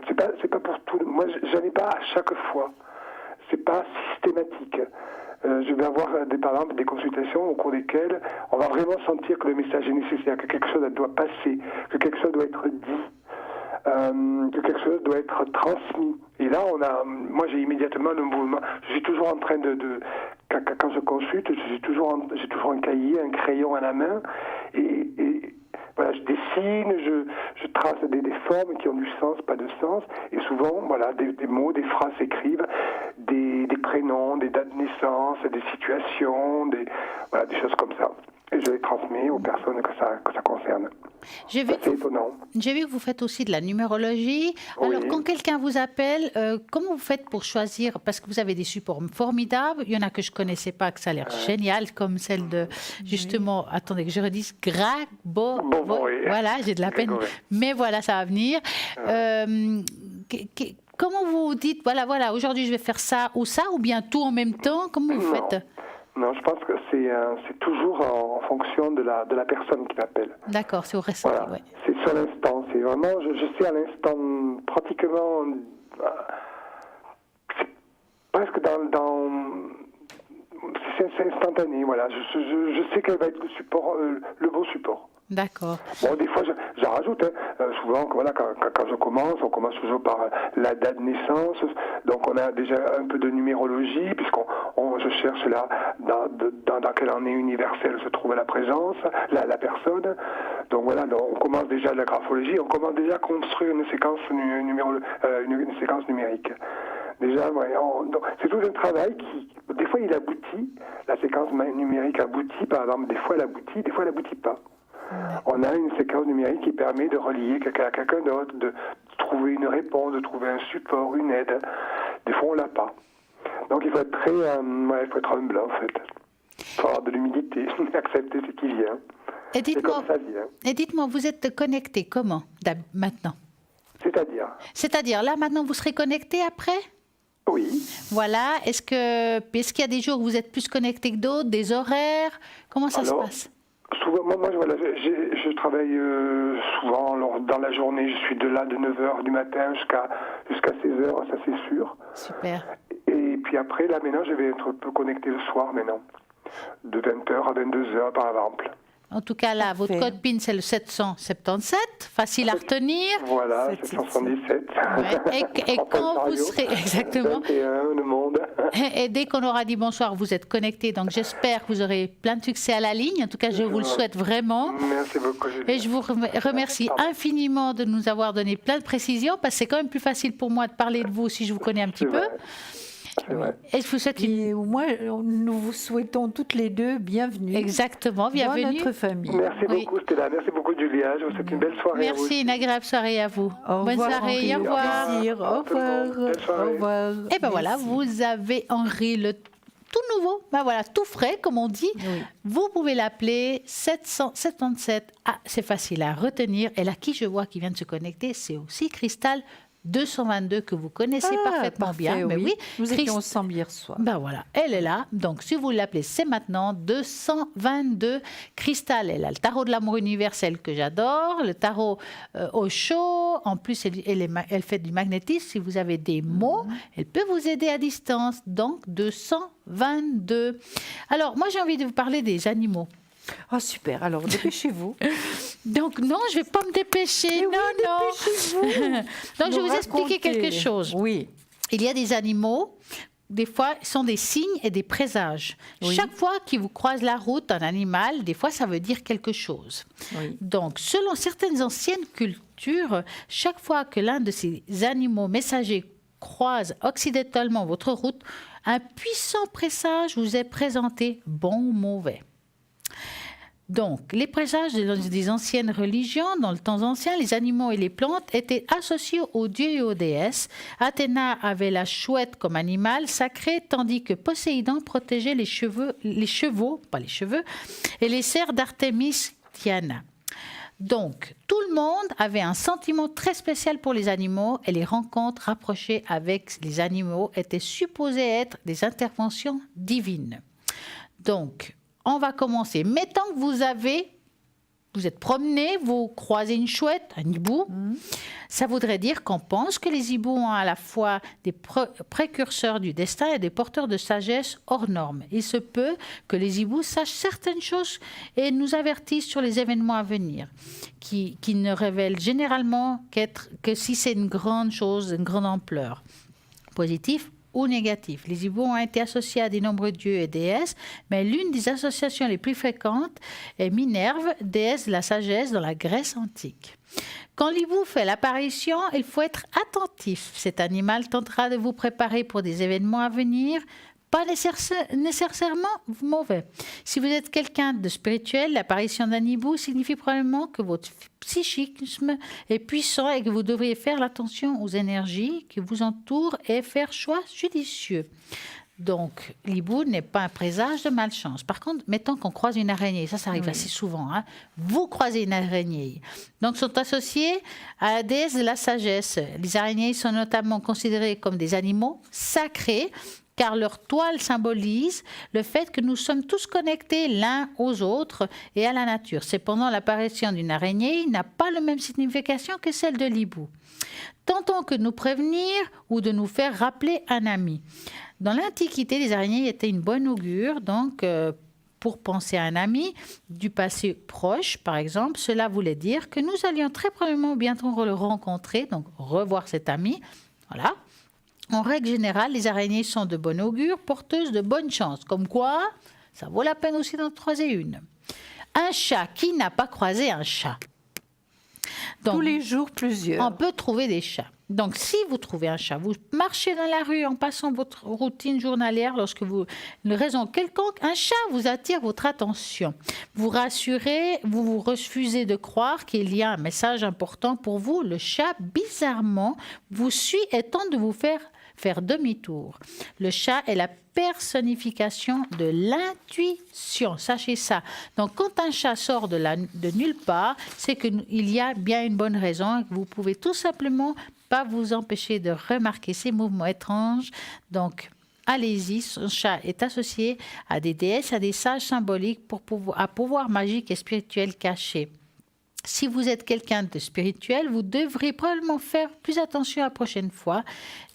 c'est pas pour tout. Moi, j'en ai pas à chaque fois. C'est pas systématique. Je vais avoir par exemple des consultations au cours desquelles on va vraiment sentir que le message est nécessaire, que quelque chose doit passer, que quelque chose doit être dit, que quelque chose doit être transmis. Et là, moi j'ai immédiatement le mouvement. Je suis toujours en train quand je consulte, j'ai toujours un cahier, un crayon à la main, et voilà, je dessine, je trace des formes qui ont du sens, pas de sens, et souvent, des mots, des phrases s'écrivent, des prénoms, des dates de naissance, des situations, des choses comme ça. Et et je les transmets aux personnes que ça concerne. C'est étonnant. J'ai vu que vous faites aussi de la numérologie. Alors, quand quelqu'un vous appelle, comment vous faites pour choisir? Parce que vous avez des supports formidables. Il y en a que je ne connaissais pas, que ça a l'air génial, comme celle de, justement, attendez que je redise, Voilà, j'ai de la peine. Mais voilà, ça va venir. Comment vous dites, voilà, aujourd'hui je vais faire ça, ou bien tout en même temps? Comment vous faites? Non, je pense que c'est toujours en fonction de la personne qui m'appelle. D'accord, c'est au ressenti, voilà. C'est sur l'instant. C'est vraiment, je sais à l'instant, pratiquement, c'est presque c'est instantané. Voilà, je sais quel va être le bon support. D'accord. Bon, des fois, j'en rajoute. Souvent, voilà, quand je commence, on commence toujours par la date de naissance. Donc, on a déjà un peu de numérologie, je cherche là dans quelle année universelle se trouve la présence, la personne. Donc, voilà, on commence déjà la graphologie. On commence déjà à construire une séquence numérique. Déjà, donc, c'est tout un travail qui, des fois, il aboutit. La séquence numérique aboutit, par exemple. Des fois, elle aboutit pas. On a une séquence numérique qui permet de relier quelqu'un à quelqu'un d'autre, de trouver une réponse, de trouver un support, une aide. Des fois, on l'a pas. Donc, il faut être il faut être humble, en fait. Il faut avoir de l'humilité, accepter ce qui vient. Et dites-moi, vous êtes connecté comment maintenant? C'est-à-dire, là, maintenant, vous serez connecté après? Oui. Voilà. Est-ce qu'il y a des jours où vous êtes plus connecté que d'autres, des horaires? Comment ça se passe? Souvent, moi je travaille souvent dans la journée. Je suis de 9h du matin jusqu'à 16h, ça c'est sûr. Super. Et puis après, là maintenant, je vais être un peu connecté le soir maintenant, de 20h à 22h par exemple. En tout cas, là, votre code PIN, c'est le 777, facile à retenir. Voilà, 777. Ouais. Et quand vous serez... Exactement. 21, le monde. Et dès qu'on aura dit bonsoir, vous êtes connectés. Donc, j'espère que vous aurez plein de succès à la ligne. En tout cas, je vous le souhaite vraiment. Merci beaucoup, Julie. Et je vous remercie infiniment de nous avoir donné plein de précisions, parce que c'est quand même plus facile pour moi de parler de vous si je vous connais un petit peu. C'est vrai. Et je vous souhaite nous vous souhaitons toutes les deux bienvenue. Exactement, bienvenue dans notre famille. Merci beaucoup, Stella. Merci beaucoup, Julia. Je vous souhaite une belle soirée. Merci, une agréable soirée à vous. Bonne soirée, au revoir. Au revoir. Et ben voilà, vous avez Henri, le tout nouveau, tout frais, comme on dit. Oui. Vous pouvez l'appeler 777. Ah, c'est facile à retenir. Et là, qui je vois qui vient de se connecter, c'est aussi Cristal 222 que vous connaissez parfaitement parfait, bien. Mais oui, nous étions ensemble hier soir. Ben voilà, elle est là. Donc, si vous l'appelez, c'est maintenant 222. Cristal, elle a le tarot de l'amour universel que j'adore, le tarot au chaud. En plus, elle fait du magnétisme. Si vous avez des mots, elle peut vous aider à distance. Donc, 222. Alors, moi, j'ai envie de vous parler des animaux. Oh super, alors dépêchez-vous. Donc non, je ne vais pas me dépêcher. Non. Donc je vais vous expliquer quelque chose. Oui. Il y a des animaux, des fois, sont des signes et des présages. Oui. Chaque fois qu'il vous croise la route, un animal, des fois, ça veut dire quelque chose. Oui. Donc, selon certaines anciennes cultures, chaque fois que l'un de ces animaux messagers croise accidentellement votre route, un puissant présage vous est présenté, bon ou mauvais. Donc, les présages des anciennes religions, dans le temps ancien, les animaux et les plantes étaient associés aux dieux et aux déesses. Athéna avait la chouette comme animal sacré, tandis que Poséidon protégeait les chevaux, et les cerfs d'Artémis Diana. Donc, tout le monde avait un sentiment très spécial pour les animaux et les rencontres rapprochées avec les animaux étaient supposées être des interventions divines. Donc, on va commencer. Mettons que vous êtes promené, vous croisez une chouette, un hibou. Ça voudrait dire qu'on pense que les hiboux ont à la fois des précurseurs du destin et des porteurs de sagesse hors normes. Il se peut que les hiboux sachent certaines choses et nous avertissent sur les événements à venir, qui ne révèlent généralement que si c'est une grande chose, une grande ampleur. Positif ou négatif. Les hiboux ont été associés à de nombreux dieux et déesses, mais l'une des associations les plus fréquentes est Minerve, déesse de la sagesse dans la Grèce antique. Quand l'hibou fait l'apparition, il faut être attentif. Cet animal tentera de vous préparer pour des événements à venir, pas nécessairement mauvais. Si vous êtes quelqu'un de spirituel, l'apparition d'un hibou signifie probablement que votre psychisme est puissant et que vous devriez faire attention aux énergies qui vous entourent et faire choix judicieux. Donc, l'hibou n'est pas un présage de malchance. Par contre, mettons qu'on croise une araignée, ça arrive assez souvent, hein. Vous croisez une araignée. Donc, sont associés à la déesse de la sagesse. Les araignées sont notamment considérées comme des animaux sacrés, car leur toile symbolise le fait que nous sommes tous connectés l'un aux autres et à la nature. Cependant, l'apparition d'une araignée n'a pas la même signification que celle de l'hibou. Tentons que de nous prévenir ou de nous faire rappeler un ami. Dans l'Antiquité, les araignées étaient une bonne augure, donc pour penser à un ami du passé proche, par exemple, cela voulait dire que nous allions très probablement bientôt le rencontrer, donc revoir cet ami. Voilà. En règle générale, les araignées sont de bon augure, porteuses de bonne chance. Comme quoi, ça vaut la peine aussi d'en croiser une. Un chat, qui n'a pas croisé un chat? Donc, tous les jours, plusieurs. On peut trouver des chats. Donc, si vous trouvez un chat, vous marchez dans la rue en passant votre routine journalière, lorsque vous, une raison quelconque, un chat vous attire votre attention. Vous rassurez, vous refusez de croire qu'il y a un message important pour vous. Le chat, bizarrement, vous suit et tente de vous faire demi-tour. Le chat est la personnification de l'intuition. Sachez ça. Donc, quand un chat sort de nulle part, c'est qu'il y a bien une bonne raison et que vous pouvez tout simplement pas vous empêcher de remarquer ces mouvements étranges. Donc, allez-y. Son chat est associé à des déesses, à des sages symboliques à pouvoir magique et spirituel caché. Si vous êtes quelqu'un de spirituel, vous devrez probablement faire plus attention la prochaine fois.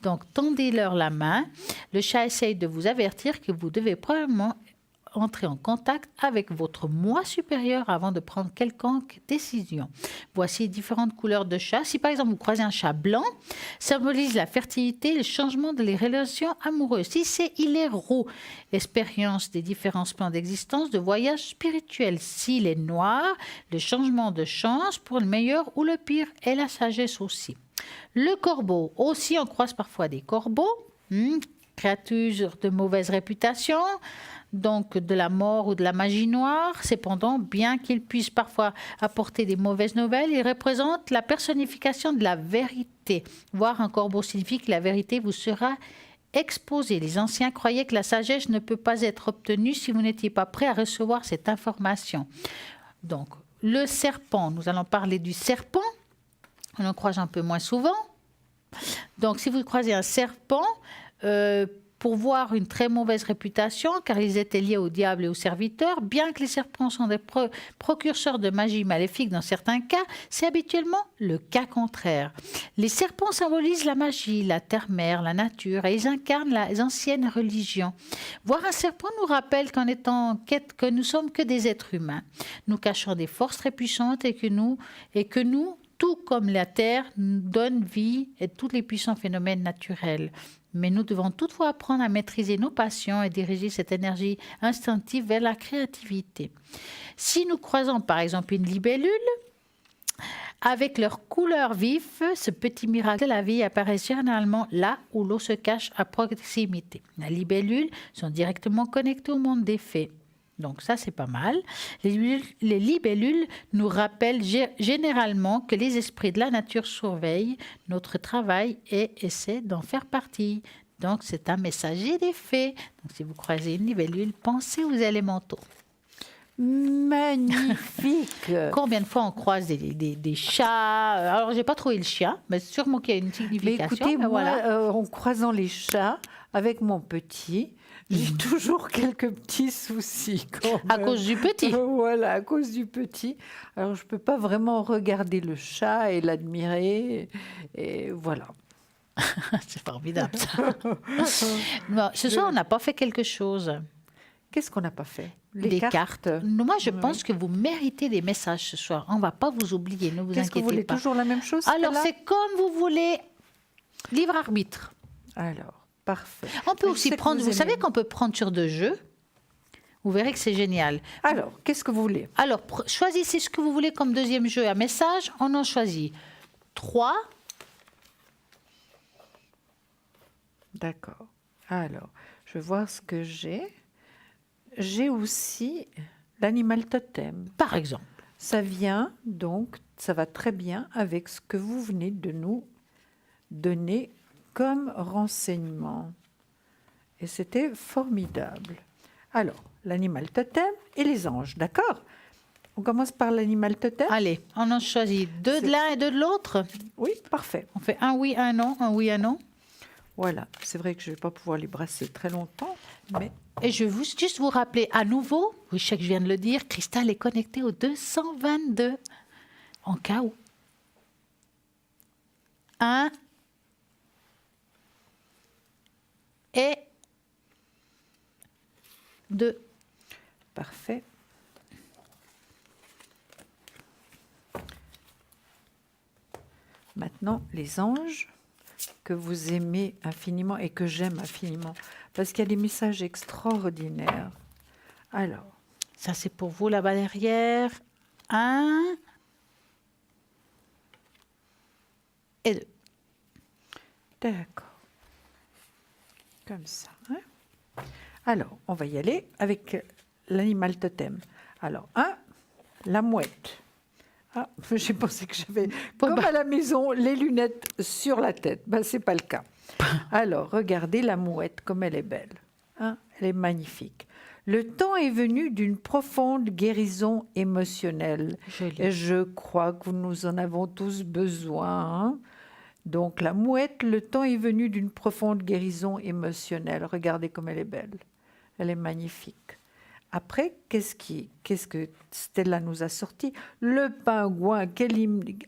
Donc, tendez-leur la main. Le chat essaye de vous avertir que vous devez probablement entrer en contact avec votre moi supérieur avant de prendre quelconque décision. Voici différentes couleurs de chat. Si par exemple vous croisez un chat blanc, ça symbolise la fertilité, le changement de les relations amoureuses. Si il est roux, l'expérience des différents plans d'existence, de voyage spirituel. S'il est noir, le changement de chance pour le meilleur ou le pire et la sagesse aussi. Le corbeau, aussi on croise parfois des corbeaux, créatures de mauvaise réputation, donc de la mort ou de la magie noire. Cependant, bien qu'il puisse parfois apporter des mauvaises nouvelles, il représente la personnification de la vérité. Voir un corbeau signifie que la vérité vous sera exposée. Les anciens croyaient que la sagesse ne peut pas être obtenue si vous n'étiez pas prêt à recevoir cette information. Donc, le serpent, nous allons parler du serpent. On en croise un peu moins souvent. Donc, si vous croisez un serpent, pour voir une très mauvaise réputation, car ils étaient liés au diable et aux serviteurs, bien que les serpents sont des précurseurs de magie maléfique dans certains cas, c'est habituellement le cas contraire. Les serpents symbolisent la magie, la terre-mère, la nature, et ils incarnent les anciennes religions. Voir un serpent nous rappelle qu'en étant en quête, que nous sommes que des êtres humains. Nous cachons des forces très puissantes et que nous, tout comme la Terre, nous donne vie et tous les puissants phénomènes naturels. Mais nous devons toutefois apprendre à maîtriser nos passions et diriger cette énergie instinctive vers la créativité. Si nous croisons par exemple une libellule, avec leur couleur vive, ce petit miracle de la vie apparaît généralement là où l'eau se cache à proximité. Les libellules sont directement connectées au monde des fées. Donc ça, c'est pas mal. Les libellules nous rappellent généralement que les esprits de la nature surveillent notre travail et essaient d'en faire partie. Donc c'est un messager des fées. Donc si vous croisez une libellule, pensez aux élémentaux. Magnifique. Combien de fois on croise des chats? Alors j'ai pas trouvé le chien, mais sûrement qu'il y a une signification. Mais écoutez, moi, voilà. en croisant les chats avec mon petit, j'ai toujours quelques petits soucis. À cause du petit. Voilà, à cause du petit. Alors, je ne peux pas vraiment regarder le chat et l'admirer. Et voilà. C'est formidable, ça. Bon, ce soir, on n'a pas fait quelque chose. Qu'est-ce qu'on n'a pas fait? Des cartes. Moi, je pense que vous méritez des messages ce soir. On ne va pas vous oublier, ne vous inquiétez pas. Qu'est-ce que vous voulez? Toujours la même chose? Alors, c'est comme vous voulez. Libre arbitre. Alors. Parfait. On peut aussi prendre, vous savez qu'on peut prendre sur 2 jeux. Vous verrez que c'est génial. Alors, qu'est-ce que vous voulez? Alors, choisissez ce que vous voulez comme deuxième jeu à message. On en choisit 3. D'accord. Alors, je vais voir ce que j'ai. J'ai aussi l'animal totem. Par exemple. Ça vient donc, ça va très bien avec ce que vous venez de nous donner comme renseignement. Et c'était formidable. Alors, l'animal totem et les anges, d'accord? On commence par l'animal totem? Allez, on en choisit deux de l'un et deux de l'autre. Oui, parfait. On fait un oui, un non, un oui, un non. Voilà, c'est vrai que je ne vais pas pouvoir les brasser très longtemps, mais... Et je veux juste vous rappeler à nouveau, oui, je sais que je viens de le dire, Cristal est connecté au 222, en cas où. 1 et 2. Parfait. Maintenant, les anges que vous aimez infiniment et que j'aime infiniment, parce qu'il y a des messages extraordinaires. Alors, Ça, c'est pour vous là-bas derrière. 1 et 2. d'accord. Comme ça. Hein? Alors, on va y aller avec l'animal totem. Alors, la mouette. Ah, j'ai pensé que j'avais, comme à la maison, les lunettes sur la tête. Ben, ce n'est pas le cas. Alors, regardez la mouette, comme elle est belle. Hein? Elle est magnifique. Le temps est venu d'une profonde guérison émotionnelle. Joli. Et je crois que nous en avons tous besoin. Hein? Donc, la mouette, le temps est venu d'une profonde guérison émotionnelle. Regardez comme elle est belle. Elle est magnifique. Après, qu'est-ce que Stella nous a sorti? Le pingouin, quel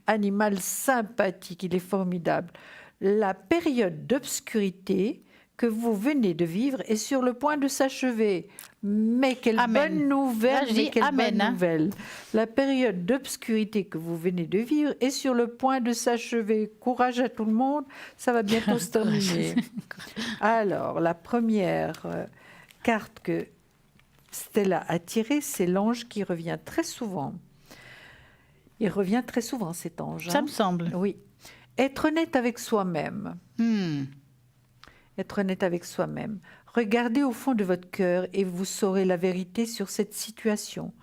animal sympathique, il est formidable. La période d'obscurité que vous venez de vivre est sur le point de s'achever. Mais quelle Amen. bonne nouvelle, Là, je dis mais quelle amen, bonne hein. nouvelle. La période d'obscurité que vous venez de vivre est sur le point de s'achever. Courage à tout le monde, ça va bientôt se terminer. Alors, la première carte que Stella a tirée, c'est l'ange qui revient très souvent. Il revient très souvent, cet ange. Ça hein. me semble. Oui. Être honnête avec soi-même. Hmm. Être honnête avec soi-même. Regardez au fond de votre cœur et vous saurez la vérité sur cette situation.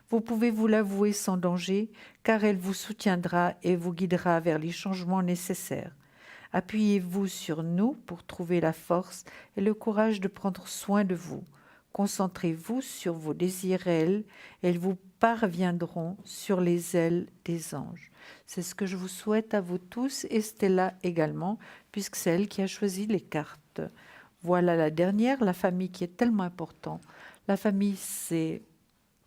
Vous pouvez vous l'avouer sans danger, car elle vous soutiendra et vous guidera vers les changements nécessaires. Appuyez-vous sur nous pour trouver la force et le courage de prendre soin de vous. Concentrez-vous sur vos désirs réels et ils vous parviendront sur les ailes des anges. C'est ce que je vous souhaite à vous tous et Stella également, puisque c'est elle qui a choisi les cartes. Voilà la dernière, la famille qui est tellement important. La famille, c'est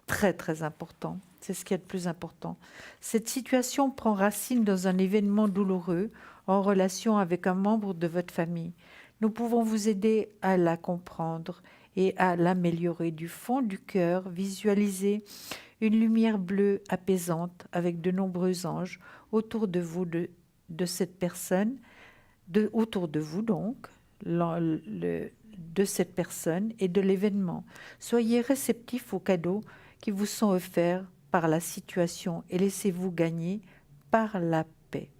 très très important. C'est ce qui est le plus important. Cette situation prend racine dans un événement douloureux en relation avec un membre de votre famille. Nous pouvons vous aider à la comprendre et à l'améliorer du fond du cœur. Visualisez une lumière bleue apaisante avec de nombreux anges autour de vous, de cette personne, autour de vous donc, de cette personne et de l'événement. Soyez réceptifs aux cadeaux qui vous sont offerts par la situation et laissez-vous gagner par la paix.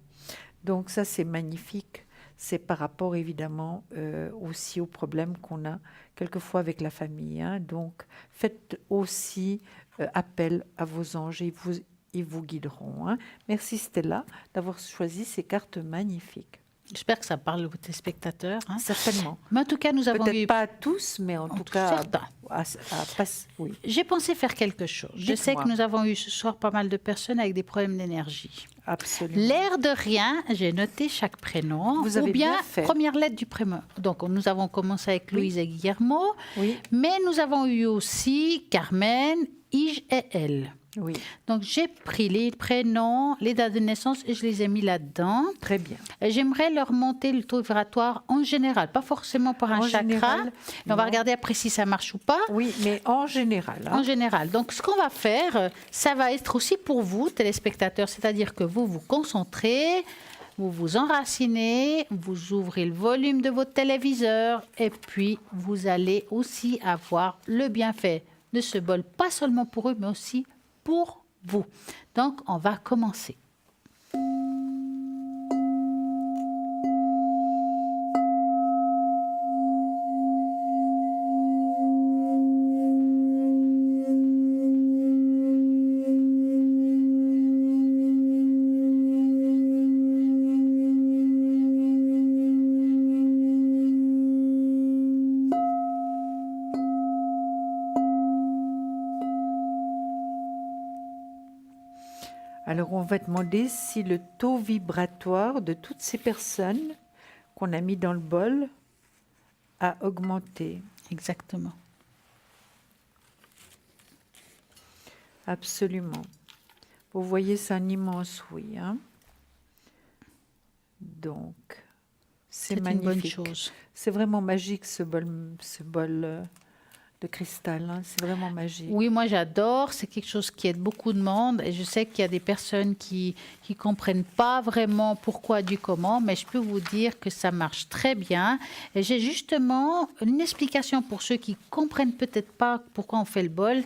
Donc ça, c'est magnifique. C'est par rapport évidemment aussi aux problèmes qu'on a quelquefois avec la famille. Hein. Donc faites aussi appel à vos anges et ils vous guideront. Hein. Merci Stella d'avoir choisi ces cartes magnifiques. J'espère que ça parle aux téléspectateurs. Hein. Certainement. Mais en tout cas, nous avons Peut-être eu... pas à tous, mais en tout cas, certains. oui. J'ai pensé faire quelque chose. Je sais que nous avons eu ce soir pas mal de personnes avec des problèmes d'énergie. Absolument. L'air de rien, j'ai noté chaque prénom. Vous avez ou bien bien fait. première lettre du prénom. Donc, nous avons commencé avec Louise et Guillermo. Oui. Mais nous avons eu aussi Carmen, Ige et elle. Oui, Donc, j'ai pris les prénoms, les dates de naissance et je les ai mis là-dedans. très bien. Et j'aimerais leur monter le taux vibratoire en général, pas forcément par un En chakra. général, Et on va non. regarder après si ça marche ou pas. Oui, mais en général. Hein. En général. Donc, ce qu'on va faire, ça va être aussi pour vous, téléspectateurs, c'est-à-dire que vous vous concentrez, vous vous enracinez, vous ouvrez le volume de votre téléviseur et puis vous allez aussi avoir le bienfait de ce bol, pas seulement pour eux, mais aussi pour vous. Donc, on va commencer. Alors, on va demander si le taux vibratoire de toutes ces personnes qu'on a mis dans le bol a augmenté. Exactement. Absolument. Vous voyez, c'est un immense oui. Hein? Donc, c'est magnifique. Une bonne chose. C'est vraiment magique ce bol de cristal. Hein? C'est vraiment magique. Oui, moi j'adore. C'est quelque chose qui aide beaucoup de monde. Et je sais qu'il y a des personnes qui ne comprennent pas vraiment pourquoi du comment, mais je peux vous dire que ça marche très bien. Et j'ai justement une explication pour ceux qui ne comprennent peut-être pas pourquoi on fait le bol.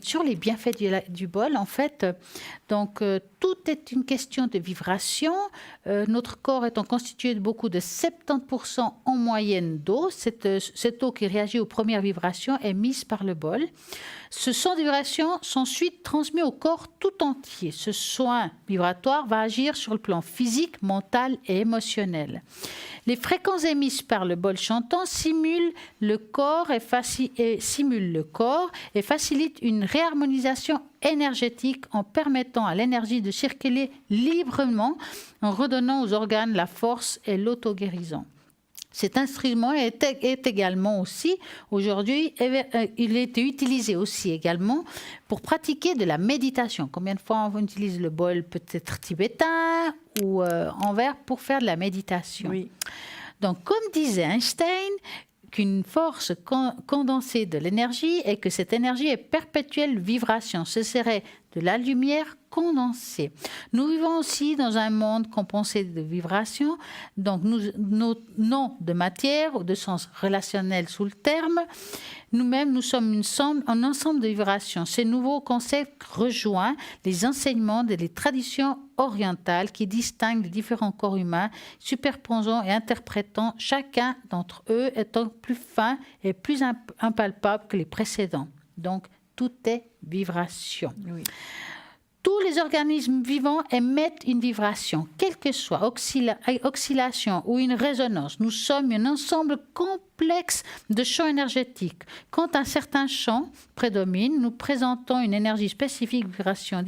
Sur les bienfaits du bol, en fait, donc tout est une question de vibration. Notre corps étant constitué de beaucoup de 70% en moyenne d'eau, cette eau qui réagit aux premières vibrations est mise par le bol. Ce son de vibration sont ensuite transmis au corps tout entier. Ce soin vibratoire va agir sur le plan physique, mental et émotionnel. Les fréquences émises par le bol chantant simulent le corps et facilitent une réharmonisation énergétique en permettant à l'énergie de circuler librement en redonnant aux organes la force et l'auto-guérison. Cet instrument est également aussi, aujourd'hui, il est utilisé aussi également pour pratiquer de la méditation. Combien de fois on utilise le bol peut-être tibétain ou en verre pour faire de la méditation? Oui. Donc, comme disait Einstein, qu'une force condensée de l'énergie et que cette énergie est perpétuelle vibration. Ce serait de la lumière condensée. Nous vivons aussi dans un monde compensé de vibrations, donc non de matière ou de sens relationnel sous le terme. Nous-mêmes, nous sommes un ensemble de vibrations. Ces nouveaux concepts rejoignent les enseignements et les traditions orientales qui distinguent les différents corps humains, superposant et interprétant chacun d'entre eux étant plus fin et plus impalpable que les précédents. Donc, tout est vibration. Oui. Tous les organismes vivants émettent une vibration, quelle que soit oscillation ou une résonance. Nous sommes un ensemble complexe de champs énergétiques. Quand un certain champ prédomine, nous présentons une énergie spécifique, vibration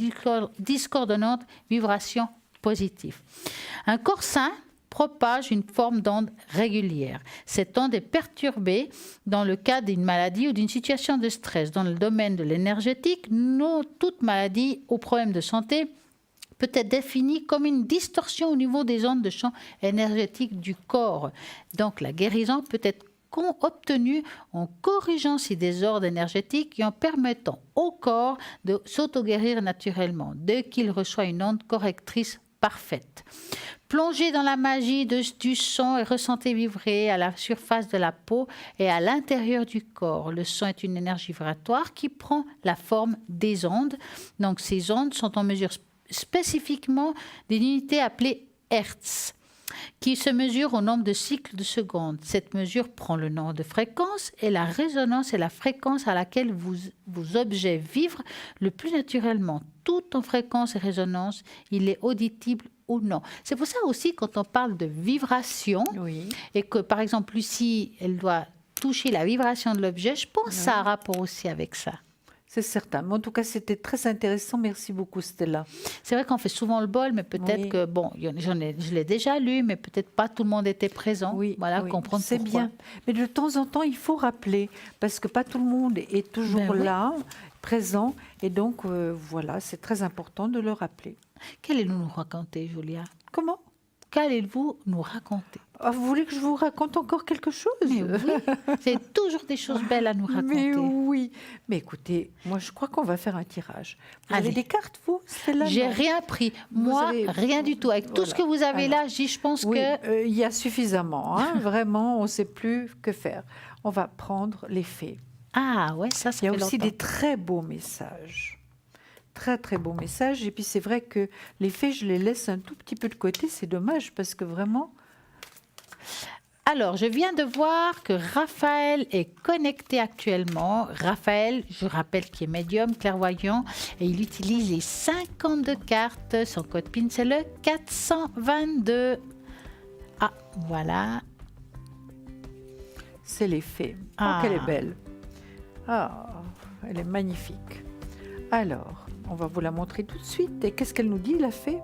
discordante, vibration positive. Un corps sain propage une forme d'onde régulière. Cette onde est perturbée dans le cas d'une maladie ou d'une situation de stress. Dans le domaine de l'énergétique, toute maladie ou problème de santé peut être définie comme une distorsion au niveau des ondes de champ énergétique du corps. Donc la guérison peut être obtenue en corrigeant ces désordres énergétiques et en permettant au corps de s'auto-guérir naturellement dès qu'il reçoit une onde correctrice parfaite. Plongez dans la magie du son et ressentez vibrer à la surface de la peau et à l'intérieur du corps. Le son est une énergie vibratoire qui prend la forme des ondes. Donc ces ondes sont en mesure spécifiquement d'une unité appelée Hertz, qui se mesure au nombre de cycles de secondes. Cette mesure prend le nom de fréquence et la résonance est la fréquence à laquelle vos objets vibrent le plus naturellement. Tout en fréquence et résonance, il est audible ou non. C'est pour ça aussi quand on parle de vibration Oui. et que par exemple Lucie, elle doit toucher la vibration de l'objet, je pense que ça a un rapport aussi avec ça. C'est certain. Mais en tout cas, c'était très intéressant. Merci beaucoup, Stella. C'est vrai qu'on fait souvent le bol, mais peut-être que, bon, je l'ai déjà lu, mais peut-être pas tout le monde était présent. Oui, voilà, oui, comprendre c'est pourquoi. bien. Mais de temps en temps, il faut rappeler, parce que pas tout le monde est toujours là, présent. Et donc, voilà, c'est très important de le rappeler. Qu'allez-vous nous raconter, Julia? Comment? Qu'allez-vous nous raconter? Ah, vous voulez que je vous raconte encore quelque chose? Mais oui, c'est toujours des choses belles à nous raconter. Mais oui. Mais écoutez, moi, je crois qu'on va faire un tirage. Vous avez des cartes, vous? J'ai rien pris. Moi, rien du tout. Avec tout ce que vous avez là, je pense que... il y a suffisamment. Hein, vraiment, on ne sait plus que faire. On va prendre les fées. Ah, ouais, ça Il y a aussi des très beaux messages. Très, très beaux messages. Et puis, c'est vrai que les fées, je les laisse un tout petit peu de côté. C'est dommage parce que vraiment... Alors, je viens de voir que Raphaël est connecté actuellement. Raphaël, je rappelle qu'il est médium, clairvoyant, et il utilise les 52 cartes. Son code PIN, c'est le 422. Ah, voilà. C'est les fées. Oh, qu'elle est belle. Ah, elle est magnifique. Alors, On va vous la montrer tout de suite. Et qu'est-ce qu'elle nous dit, la fée?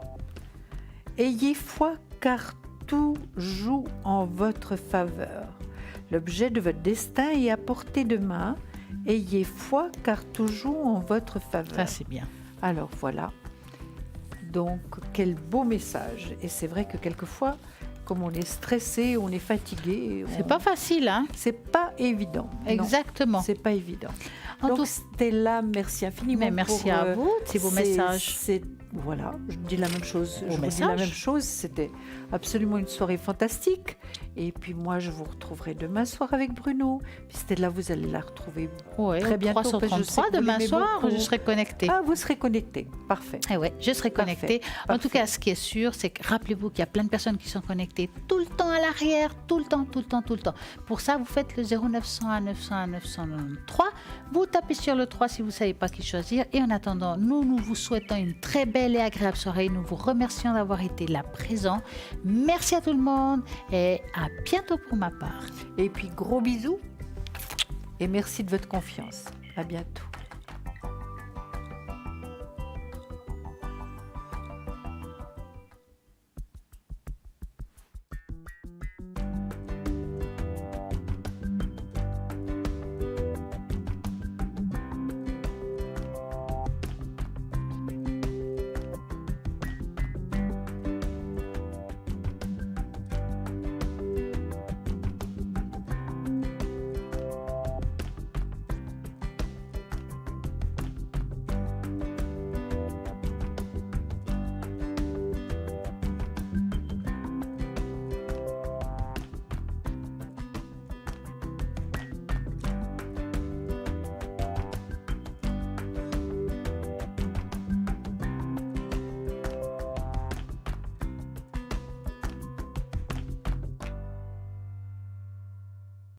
Ayez foi car tout joue en votre faveur. L'objet de votre destin est à portée de main. Ayez foi car tout joue en votre faveur. Ça, c'est bien. Alors voilà. Donc, quel beau message. Et c'est vrai que quelquefois, comme on est stressé, on est fatigué. C'est pas facile, hein? C'est pas évident. Exactement. C'est pas évident. En Donc tout- Stella, merci infiniment. Mais merci pour, à vous, ces beaux messages. Voilà, je dis la même chose. Beau Je vous dis message. la même chose. C'était absolument une soirée fantastique. Et puis moi, je vous retrouverai demain soir avec Bruno. Puis Stella, vous allez la retrouver Ouais, très bientôt. parce que je sais 333, que vous demain l'aimez soir, beaucoup. je serai connectée. Ah, vous serez connecté. Parfait. Eh ouais, je serai connectée. En tout Parfait. cas, ce qui est sûr, c'est que rappelez-vous qu'il y a plein de personnes qui sont connectées tout le temps à l'arrière, tout le temps. Pour ça, vous faites le 0901 901 993. Vous tapez sur le 3 si vous ne savez pas qui choisir. Et en attendant, nous vous souhaitons une très belle et agréable soirée. Nous vous remercions d'avoir été là présent. Merci à tout le monde et à bientôt pour ma part. Et puis, gros bisous. Et merci de votre confiance. À bientôt.